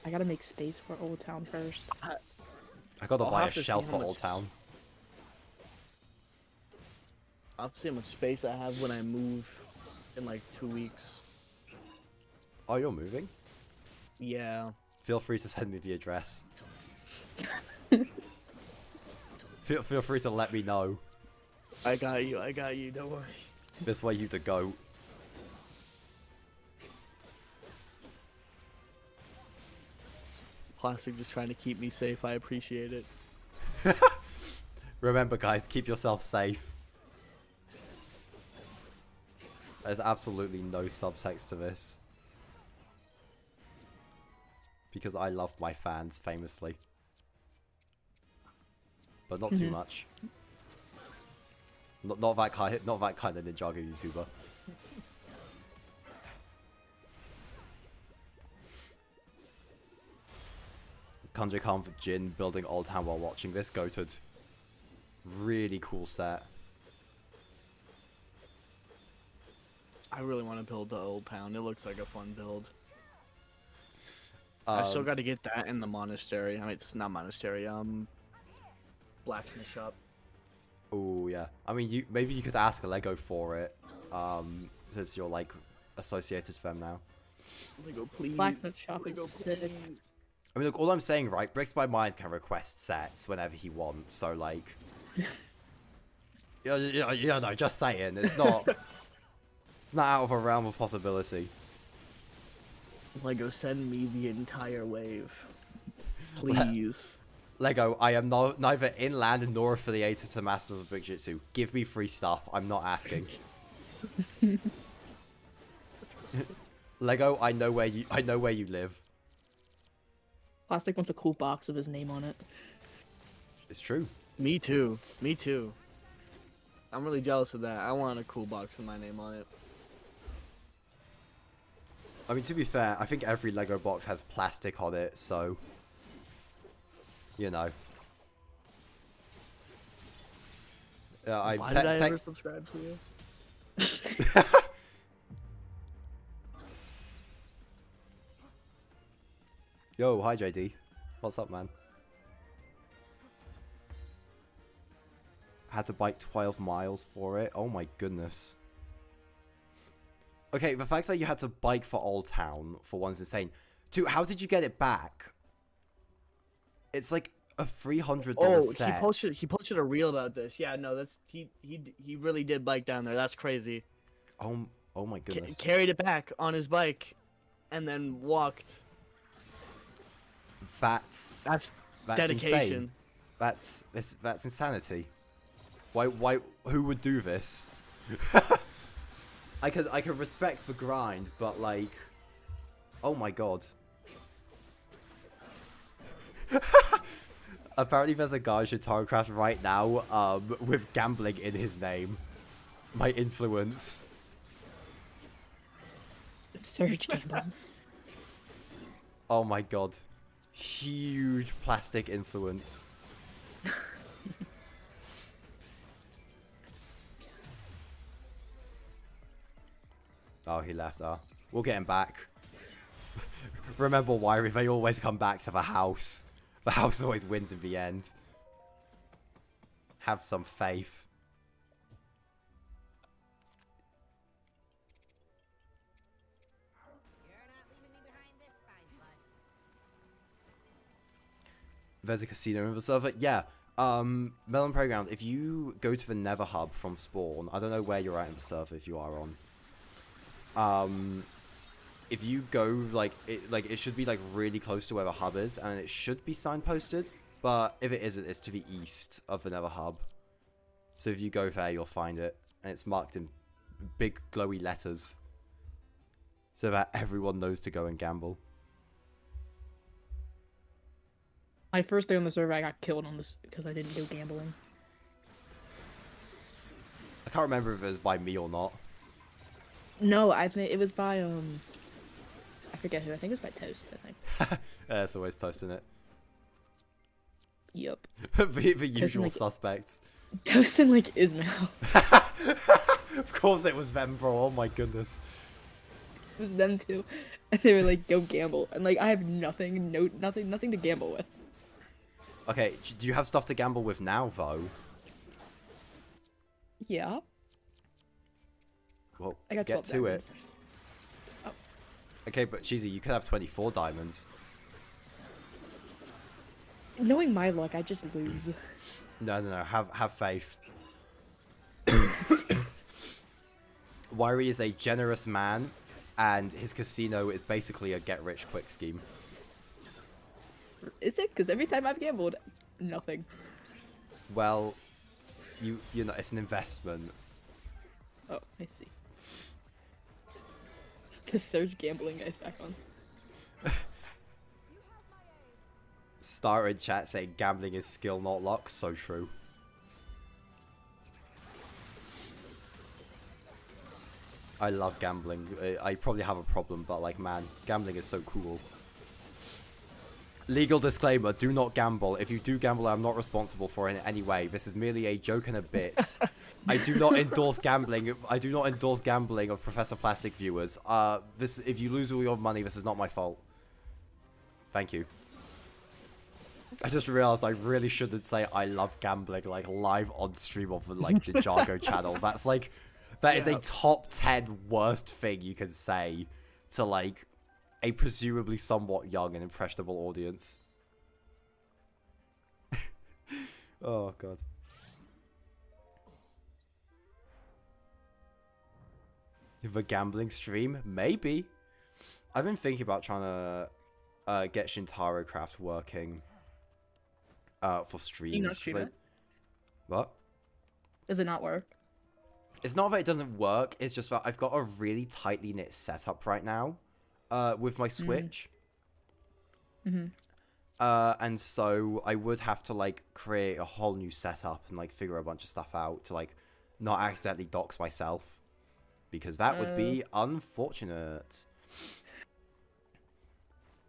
I gotta make space for Old Town first. I gotta I'll buy a have to see shelf how for much- Old Town. I'll have to see how much space I have when I move in like 2 weeks. Oh, you're moving? Yeah. Feel free to send me the address. Feel free to let me know. I got you, don't worry. This way you to go. Plastic just trying to keep me safe, I appreciate it. Remember guys, keep yourself safe. There's absolutely no subtext to this. Because I love my fans, famously. But not too much. Not that kind of Ninjago YouTuber. Kanji Khan for Jin building Old Town while watching this. Goated. Really cool set. I really want to build the Old Town. It looks like a fun build. I still got to get that in the monastery. I mean, it's not monastery. Blacksmith shop. Oh yeah. I mean, maybe you could ask Lego for it. Since you're like associated to them now. Lego, please. Blacksmith shop Lego, is sick. please. I mean, look, all I'm saying, right? Bricks by Mind can request sets whenever he wants. So like, yeah, no, just saying, it's not. It's not out of a realm of possibility. Lego, send me the entire wave. Please. Lego, I am neither inland nor affiliated to Masters of Brick Jitsu. Give me free stuff. I'm not asking. Lego, I know where you live. Plastic wants a cool box with his name on it. It's true. Me too. Me too. I'm really jealous of that. I want a cool box with my name on it. I mean, to be fair, I think every Lego box has plastic on it, so you know. Yeah, Why did I ever subscribe to you? Yo, hi JD. What's up, man? Had to bike 12 miles for it. Oh my goodness. Okay, the fact that you had to bike for Old Town for one's insane. Two, how did you get it back? It's like a $300 set. He posted a reel about this. Yeah, no, that's he really did bike down there. That's crazy. Oh my goodness. Carried it back on his bike, and then walked. That's dedication. Insane. That's insanity. Why? Who would do this? I could respect the grind, but like, oh my god. Apparently, there's a guy in Shintarocraft right now, with gambling in his name. My influence. Surge gambling. Oh my god. Huge plastic influence. Oh, he left. We'll get him back. Remember, Wiry, they always come back to the house. The house always wins in the end. Have some faith. There's a casino in the server. Yeah. Melon Playground, if you go to the Nether Hub from Spawn, I don't know where you're at in the server if you are on. If you go, it should be, really close to where the hub is, and it should be signposted, but if it isn't, it's to the east of the Nether Hub. So if you go there, you'll find it, and it's marked in big, glowy letters, so that everyone knows to go and gamble. My first day on the server, I got killed on this because I didn't do gambling. I can't remember if it was by me or not. No, I think it was by, I forget who. I think it was by Toast, I think. Yeah, it's always Toast, isn't it? Yup. the usual suspects. Toast and, Ismail. Of course it was them, bro. Oh my goodness. It was them too. And they were like, go gamble. And, I have nothing to gamble with. Okay, do you have stuff to gamble with now, though? Yeah. Well, I got get to it. Oh. Okay, but Cheesy, you could have 24 diamonds. Knowing my luck, I just lose. No. Have faith. Wowie is a generous man, and his casino is basically a get-rich-quick scheme. Is it? Because every time I've gambled, nothing. Well, you know, it's an investment. Oh, I see. The Surge gambling guy's back on. Star in chat saying gambling is skill, not luck. So true. I love gambling. I probably have a problem, but like, man, gambling is so cool. Legal disclaimer, do not gamble. If you do gamble, I'm not responsible for it in any way. This is merely a joke and a bit. I do not endorse gambling. I do not endorse gambling of Professor Plastic viewers. If you lose all your money, this is not my fault. Thank you. I just realized I really shouldn't say I love gambling like live on stream of the like Ninjago channel. That's like, that is a top 10 worst thing you can say to like a presumably somewhat young and impressionable audience. Oh god. The gambling stream? Maybe. I've been thinking about trying to get Shintaro Craft working for streams. You not stream it? What? Does it not work? It's not that it doesn't work, it's just that I've got a really tightly knit setup right now with my Switch. And so I would have to like create a whole new setup and like figure a bunch of stuff out to like not accidentally dox myself, because that would be unfortunate.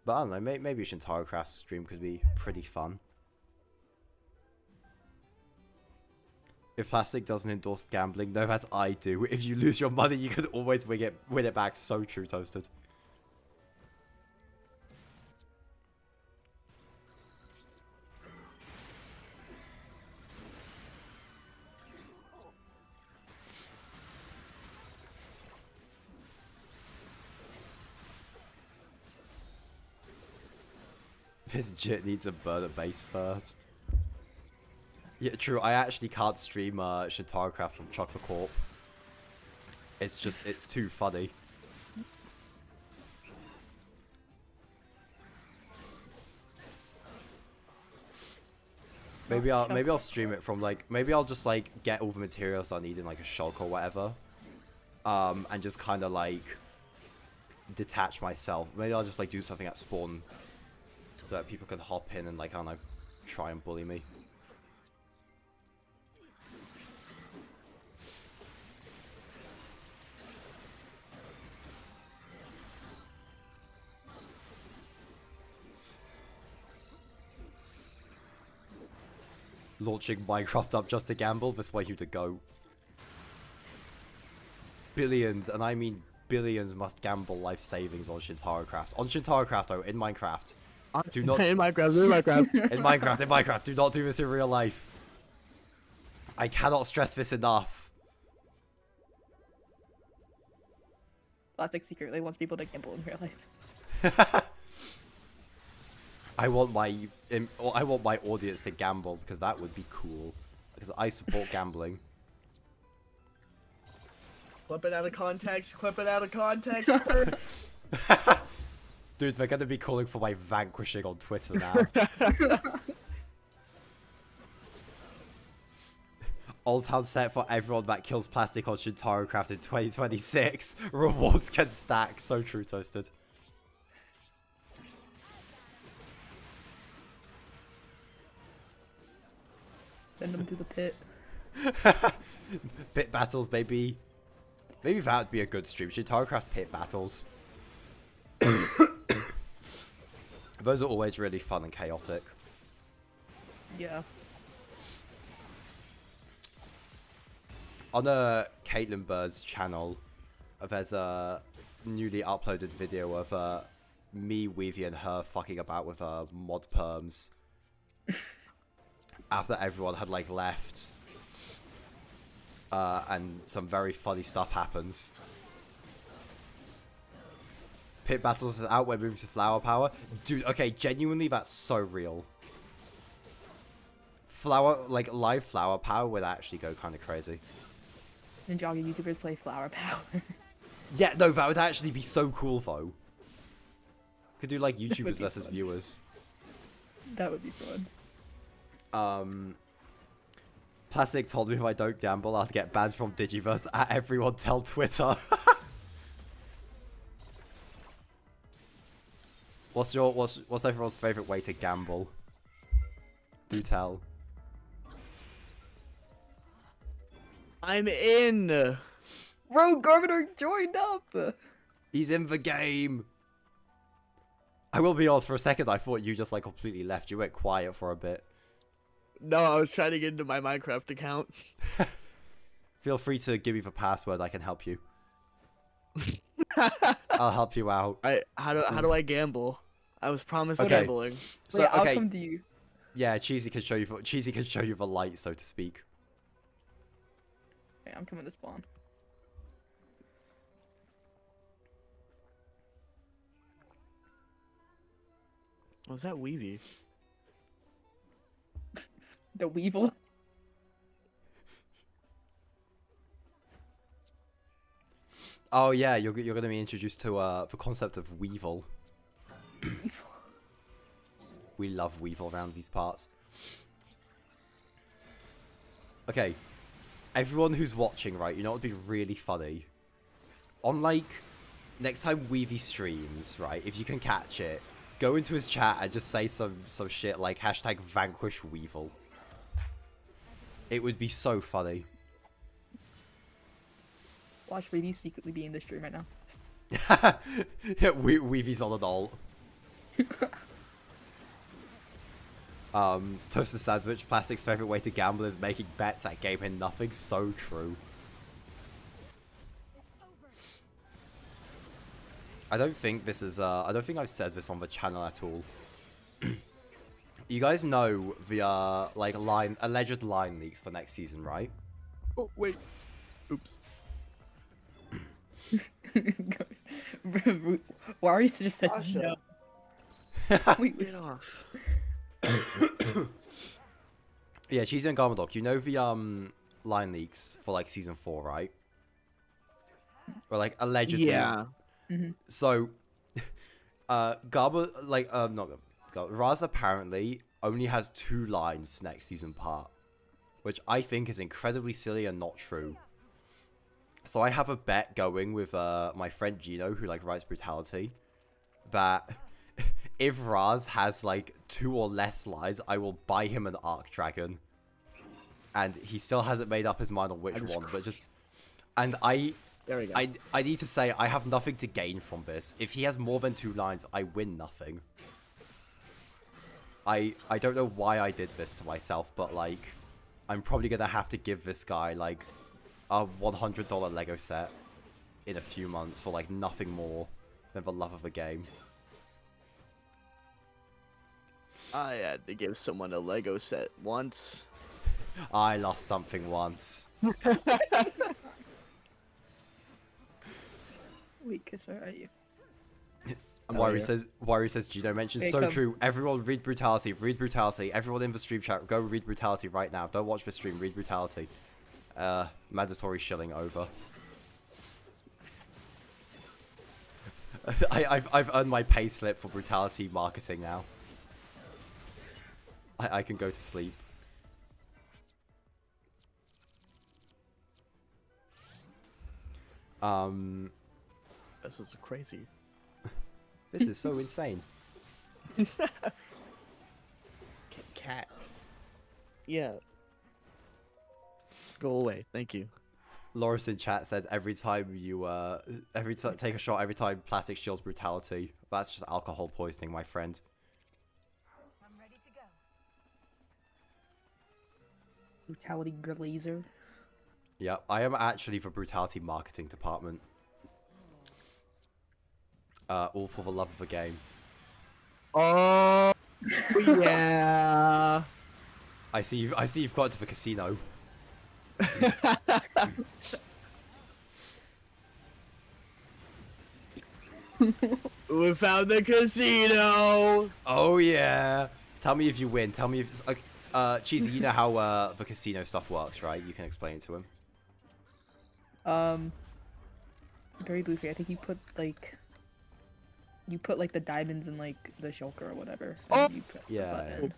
But I don't know, maybe a Shintaro Craft stream could be pretty fun. If Plastic doesn't endorse gambling, no, that I do. If you lose your money, you can always win it back. So true, Toasted. This jit needs a burner base first. Yeah, true. I actually can't stream Shintaro Craft from Chocolate Corp. It's just, it's too funny. Maybe I'll stream it from like, maybe I'll just like get all the materials I need in like a shulk or whatever, and just kind of like detach myself. Maybe I'll just like do something at spawn so that people can hop in and like, I don't know, try and bully me. Launching Minecraft up just to gamble, this way you to go. Billions, and I mean billions, must gamble life savings on Shintaro Craft. On Shintaro Craft, though, in Minecraft. Do not in Minecraft. in Minecraft. Do not do this in real life. I cannot stress this enough. Plastic secretly wants people to gamble in real life. I want my audience to gamble because that would be cool. Because I support gambling. Clip it out of context. Clip it out of context. Dude, they're gonna be calling for my vanquishing on Twitter now. Old Town set for everyone that kills Plastic on Shintaro Craft in 2026. Rewards can stack. So true, Toasted. Send them to the pit. Pit battles, baby. Maybe that would be a good stream. Shintaro Craft pit battles. Those are always really fun and chaotic. Yeah. On Caitlin Bird's channel, there's a newly uploaded video of me, Weavy, and her fucking about with mod perms. After everyone had like left. And some very funny stuff happens. Pit battles out when moving to flower power. Dude, okay, genuinely, that's so real. Live flower power would actually go kind of crazy. Ninjago YouTubers play flower power. Yeah, no, that would actually be so cool, though. Could do, like, YouTubers versus fun. viewers. That would be fun. Plastic told me if I don't gamble, I'll get banned from Digiverse. Everyone tell Twitter. What's everyone's favorite way to gamble? Do tell. I'm in. Rogue Governor joined up. He's in the game. I will be honest, for a second I thought you just like completely left. You went quiet for a bit. No, I was trying to get into my Minecraft account. Feel free to give me the password. I can help you. I'll help you out. How do I gamble? I was promised Okay. gambling. So Wait, okay, I'll come to you. yeah, Cheesy can show you. Cheesy can show you the light, so to speak. Okay, I'm coming to spawn. Was that Wowie? The Weevil. Oh yeah, you're gonna be introduced to the concept of Weevil. We love Weevil around these parts. Okay, everyone who's watching, right? You know what would be really funny? On like next time Weavy streams, right? If you can catch it, go into his chat and just say some shit like #vanquish Weevil. It would be so funny. Watch Reedy secretly be in the stream right now. Yeah, Weavy's on an alt. Toasted Sandwich, Plastic's favorite way to gamble is making bets at Game in Nothing. So true. I don't think this is, I don't think I've said this on the channel at all. You guys know the, like, alleged line leaks for next season, right? Oh wait. Oops. Wari just said Asha. no. Wait, Get off. Yeah, Cheesy and Garmadok, you know the, line leaks for, like, season 4, right? Or, like, allegedly. Yeah. So, Raz apparently only has 2 lines next season part, which I think is incredibly silly and not true. So I have a bet going with my friend Gino, who like writes Brutality, that if Raz has like 2 or less lines, I will buy him an Arc Dragon. And he still hasn't made up his mind on which one, but just, and There we go. I need to say, I have nothing to gain from this. If he has more than 2 lines, I win nothing. I don't know why I did this to myself, but, like, I'm probably gonna have to give this guy, like, a $100 Lego set in a few months for, like, nothing more than the love of the game. I had to give someone a Lego set once. I lost something once. wait, kiss where are you? Worry says Gino mentions, Okay, so come. true. Everyone read Brutality, read Brutality. Everyone in the stream chat, go read Brutality right now. Don't watch the stream, read Brutality. Mandatory shilling over. I've earned my pay slip for Brutality marketing now. I can go to sleep. This is crazy. This is so insane. Cat. Yeah. Go away. Thank you. Loris in chat says every time you take a shot, every time Plastic shields Brutality. That's just alcohol poisoning, my friend. I'm ready to go. Brutality Glazer. Yeah, I am actually the Brutality marketing department. All for the love of the game. Oh yeah. I see you've got to the casino. We found the casino. Oh yeah. Tell me if you win. Tell me if Cheesy, you know how the casino stuff works, right? You can explain it to him. Very briefly, I think you put like the diamonds in like the shulker or whatever. Oh! You put the Yeah. button.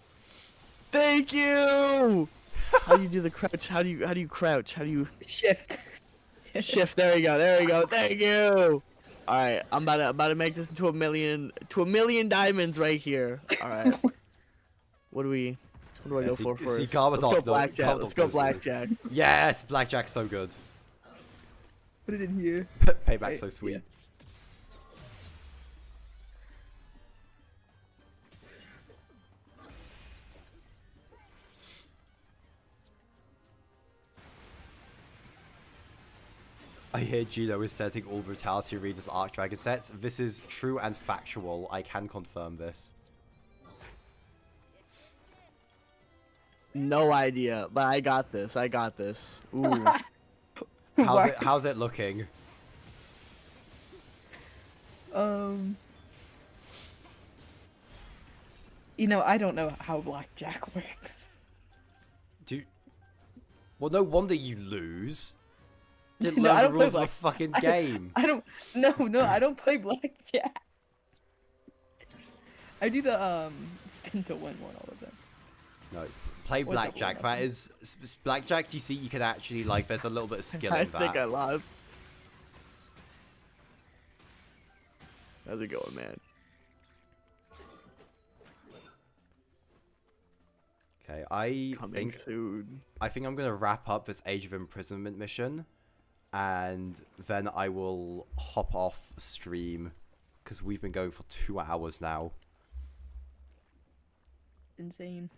Thank you. How do you do the crouch? How do you crouch? How do you Shift. shift? There we go. There we go. Thank you. All right, I'm about to make this into a million diamonds right here. All right. What do I go for first? Let's go blackjack. Let's go blackjack. Yes, blackjack's so good. Put it in here. Payback's so sweet. Yeah. I hear Gino is setting all Brutality reads as Arc Dragon sets. This is true and factual. I can confirm this. No idea, but I got this. I got this. Ooh. How's it looking? You know, I don't know how blackjack works. Well, no wonder you lose. Didn't No, I learn the don't play rules of a fucking game. I don't. No, I don't play blackjack. I do the spin to win one all the time. No, play What's that blackjack. one? That is blackjack. You see, you can actually like. There's a little bit of skill I in that. think I lost. How's it going, man? Okay, I Coming think soon. I'm gonna wrap up this Age of Imprisonment mission, and then I will hop off stream because we've been going for 2 hours now. Insane.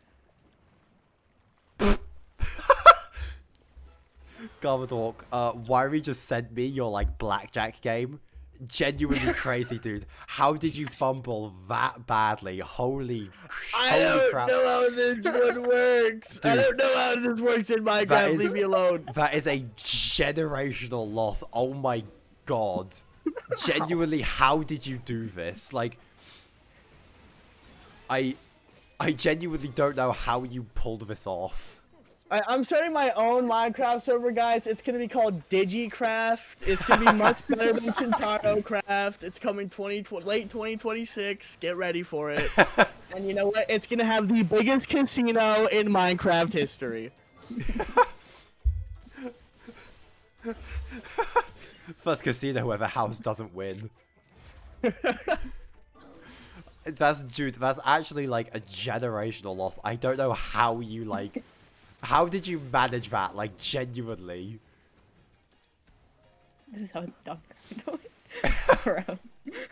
Garbadork, Wiry just sent me your like blackjack game. Genuinely crazy, dude. How did you fumble that badly? Holy I don't crap. know how this one works. I Dude. don't know how this works in That Minecraft. is- Leave me alone. That is a generational loss. Oh my god. Genuinely, how did you do this? Like, I genuinely don't know how you pulled this off. I'm starting my own Minecraft server, guys. It's gonna be called DigiCraft. It's gonna be much better than Shintaro Craft. It's coming late 2026. Get ready for it. And you know what? It's gonna have the biggest casino in Minecraft history. First casino, whoever house doesn't win. That's actually like a generational loss. I don't know how you like. How did you manage that? Like, genuinely. This is how it's done. Bro,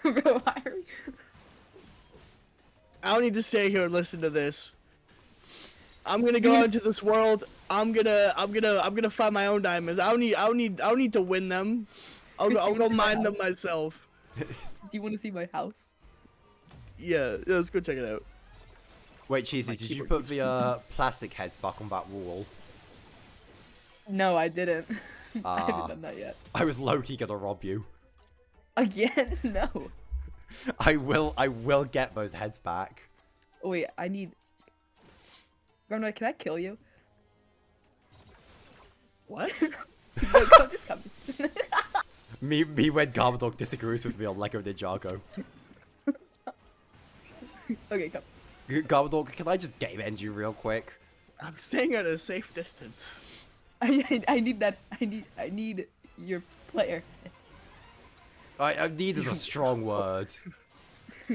why are you... I don't need to stay here and listen to this. I'm gonna go out into this world. I'm gonna find my own diamonds. I don't need to win them. I'll go mine them myself. Do you want to see my house? Yeah, let's go check it out. Wait, Cheesy, did you put the plastic heads back on that wall? No, I didn't. I Ah. haven't done that yet. I was low-key gonna rob you. Again? No. I will get those heads back. Oh, wait, I need... Grandma, can I kill you? What? No, come, just come. Me when Garbadog disagrees with me on Lego Ninjago. Okay, come. Garbadog, can I just game end you real quick? I'm staying at a safe distance. I need that. I need your player. I need is a strong word.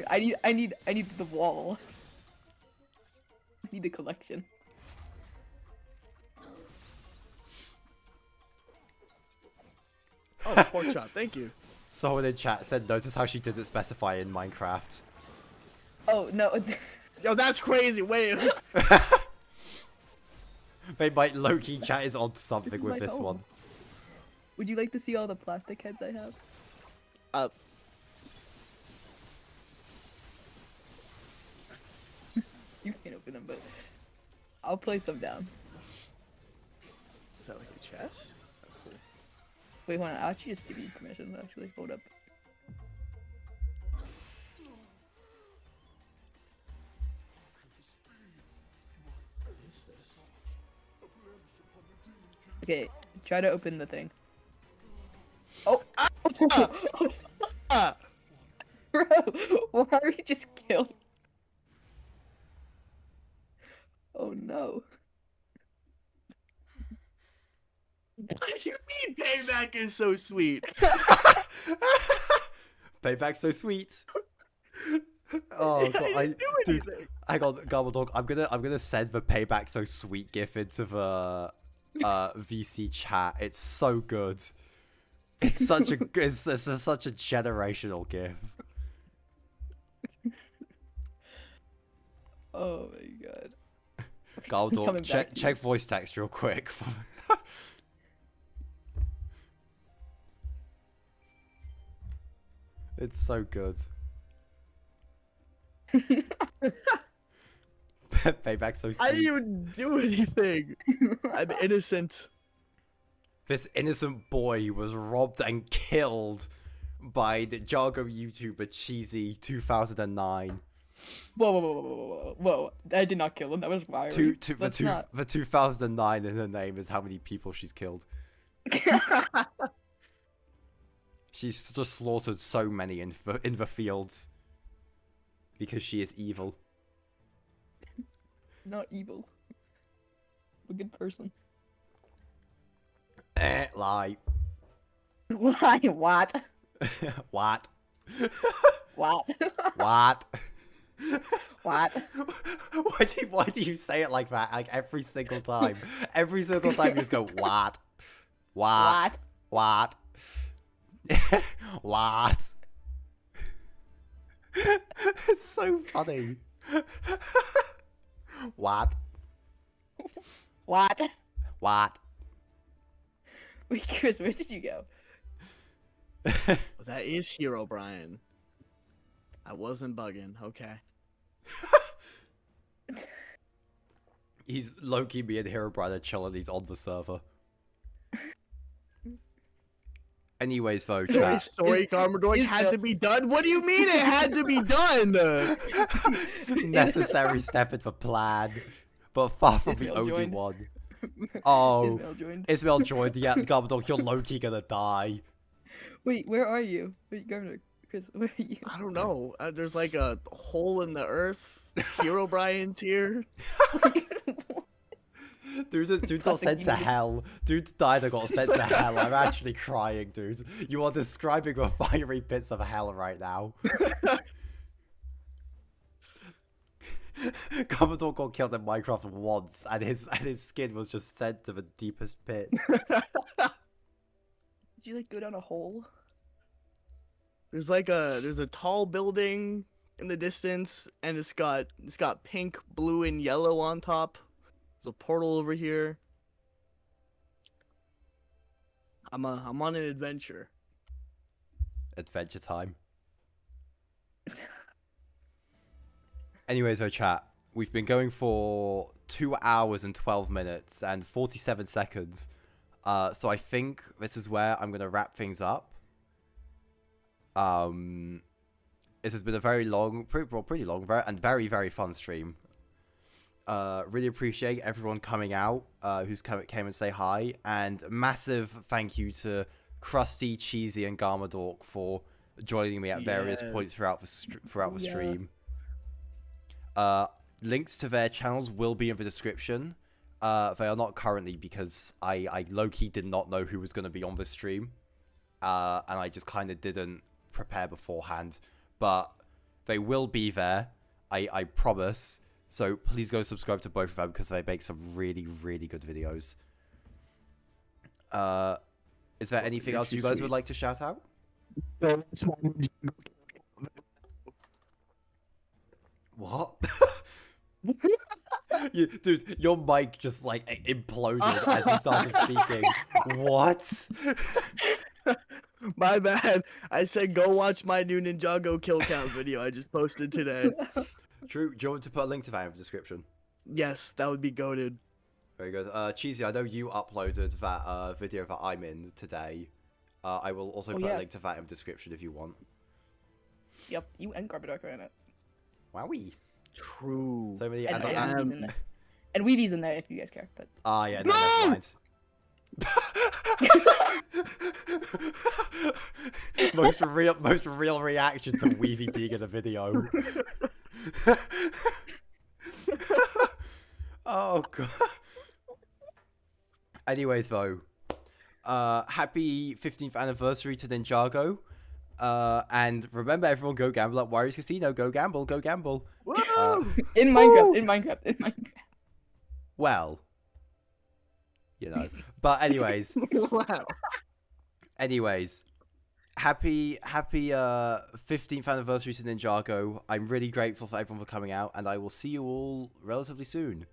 I need the wall. I need the collection. Oh, pork chop, thank you. Someone in chat said, notice how she didn't specify in Minecraft. Oh no. Yo, that's crazy. Wait. They might low-key chat is onto something with my this home. one. Would you like to see all the plastic heads I have? You can't open them, but I'll place them down. Is that like a chest? That's cool. Wait, hold on. I'll actually just give you permission. Actually, hold up. Okay, try to open the thing. Oh! Bro, why are you just killed? Oh no. What do you mean payback is so sweet? Payback's so sweet. Oh god, dude, hang on, Garbledog. I'm gonna send the payback so sweet gif into the VC chat. It's so good. It's such a such a generational gif. Oh my god. Garbledog, check voice text real quick. It's so good. Payback's so sweet. I didn't even do anything. I'm innocent. This innocent boy was robbed and killed by the Ninjago YouTuber Cheesy 2009. Whoa. I did not kill him. That was Ryrie. The 2009 in her name is how many people she's killed. She's just slaughtered so many in the fields. Because she is evil. Not evil. I'm a good person. Lie. Why? What? What? What? What? What? Why do you say it like that? Like every single time. Every single time you just go, what? What? What? What? It's so funny. What? What? What? Wait, Chris, where did you go? That is Hero Brian. I wasn't bugging, okay. He's low-key me and Hero Brian chilling, he's on the server. Anyways, though, chat. Story Garmador had to be done? What do you mean it had to be done? Necessary step in the plan, but far from the only one. Oh, Ismail joined. Yeah, Garmador, you're low-key gonna die. Wait, where are you? Wait, Governor, Chris, where are you? I don't know. There's like a hole in the earth. Hero Brian's here. Dude got sent to hell. Dude died and got sent to hell. I'm actually crying, dude. You are describing the fiery pits of hell right now. Commodore got killed in Minecraft once, and his skin was just sent to the deepest pit. Did you like go down a hole? There's a tall building in the distance, and it's got pink, blue, and yellow on top. There's a portal over here. I'm on an adventure. Adventure time. Anyways, chat. We've been going for 2 hours and 12 minutes and 47 seconds. So I think this is where I'm gonna wrap things up. This has been a very long, pretty long, and very, very fun stream. Really appreciate everyone coming out, who's came and say hi, and massive thank you to Krusty, Cheesy, and Garmadork for joining me at various points throughout the stream. Links to their channels will be in the description. They are not currently because I low-key did not know who was going to be on this stream, and I just kind of didn't prepare beforehand, but they will be there, I promise. So please go subscribe to both of them because they make some really, really good videos. Is there anything else you guys would like to shout out? What? Dude, your mic just like imploded as you started speaking. What? My bad. I said go watch my new Ninjago kill count video I just posted today. Drew, do you want to put a link to that in the description? Yes, that would be goated. Very good. Cheesy, I know you uploaded that video that I'm in today. I will also put a link to that in the description if you want. Yep, you and Garbadook are in it. Wowie. True. So many and Weavie's in there if you guys care. But yeah, no, never mind. most real reaction to Weavy being in a video. Oh god. Anyways, though, happy 15th anniversary to Ninjago. And remember, everyone, go gamble at Warriors Casino. Go gamble, go gamble. In Minecraft. Well, you know. But anyways. Wow. Anyways, happy 15th anniversary to Ninjago. I'm really grateful for everyone for coming out, and I will see you all relatively soon.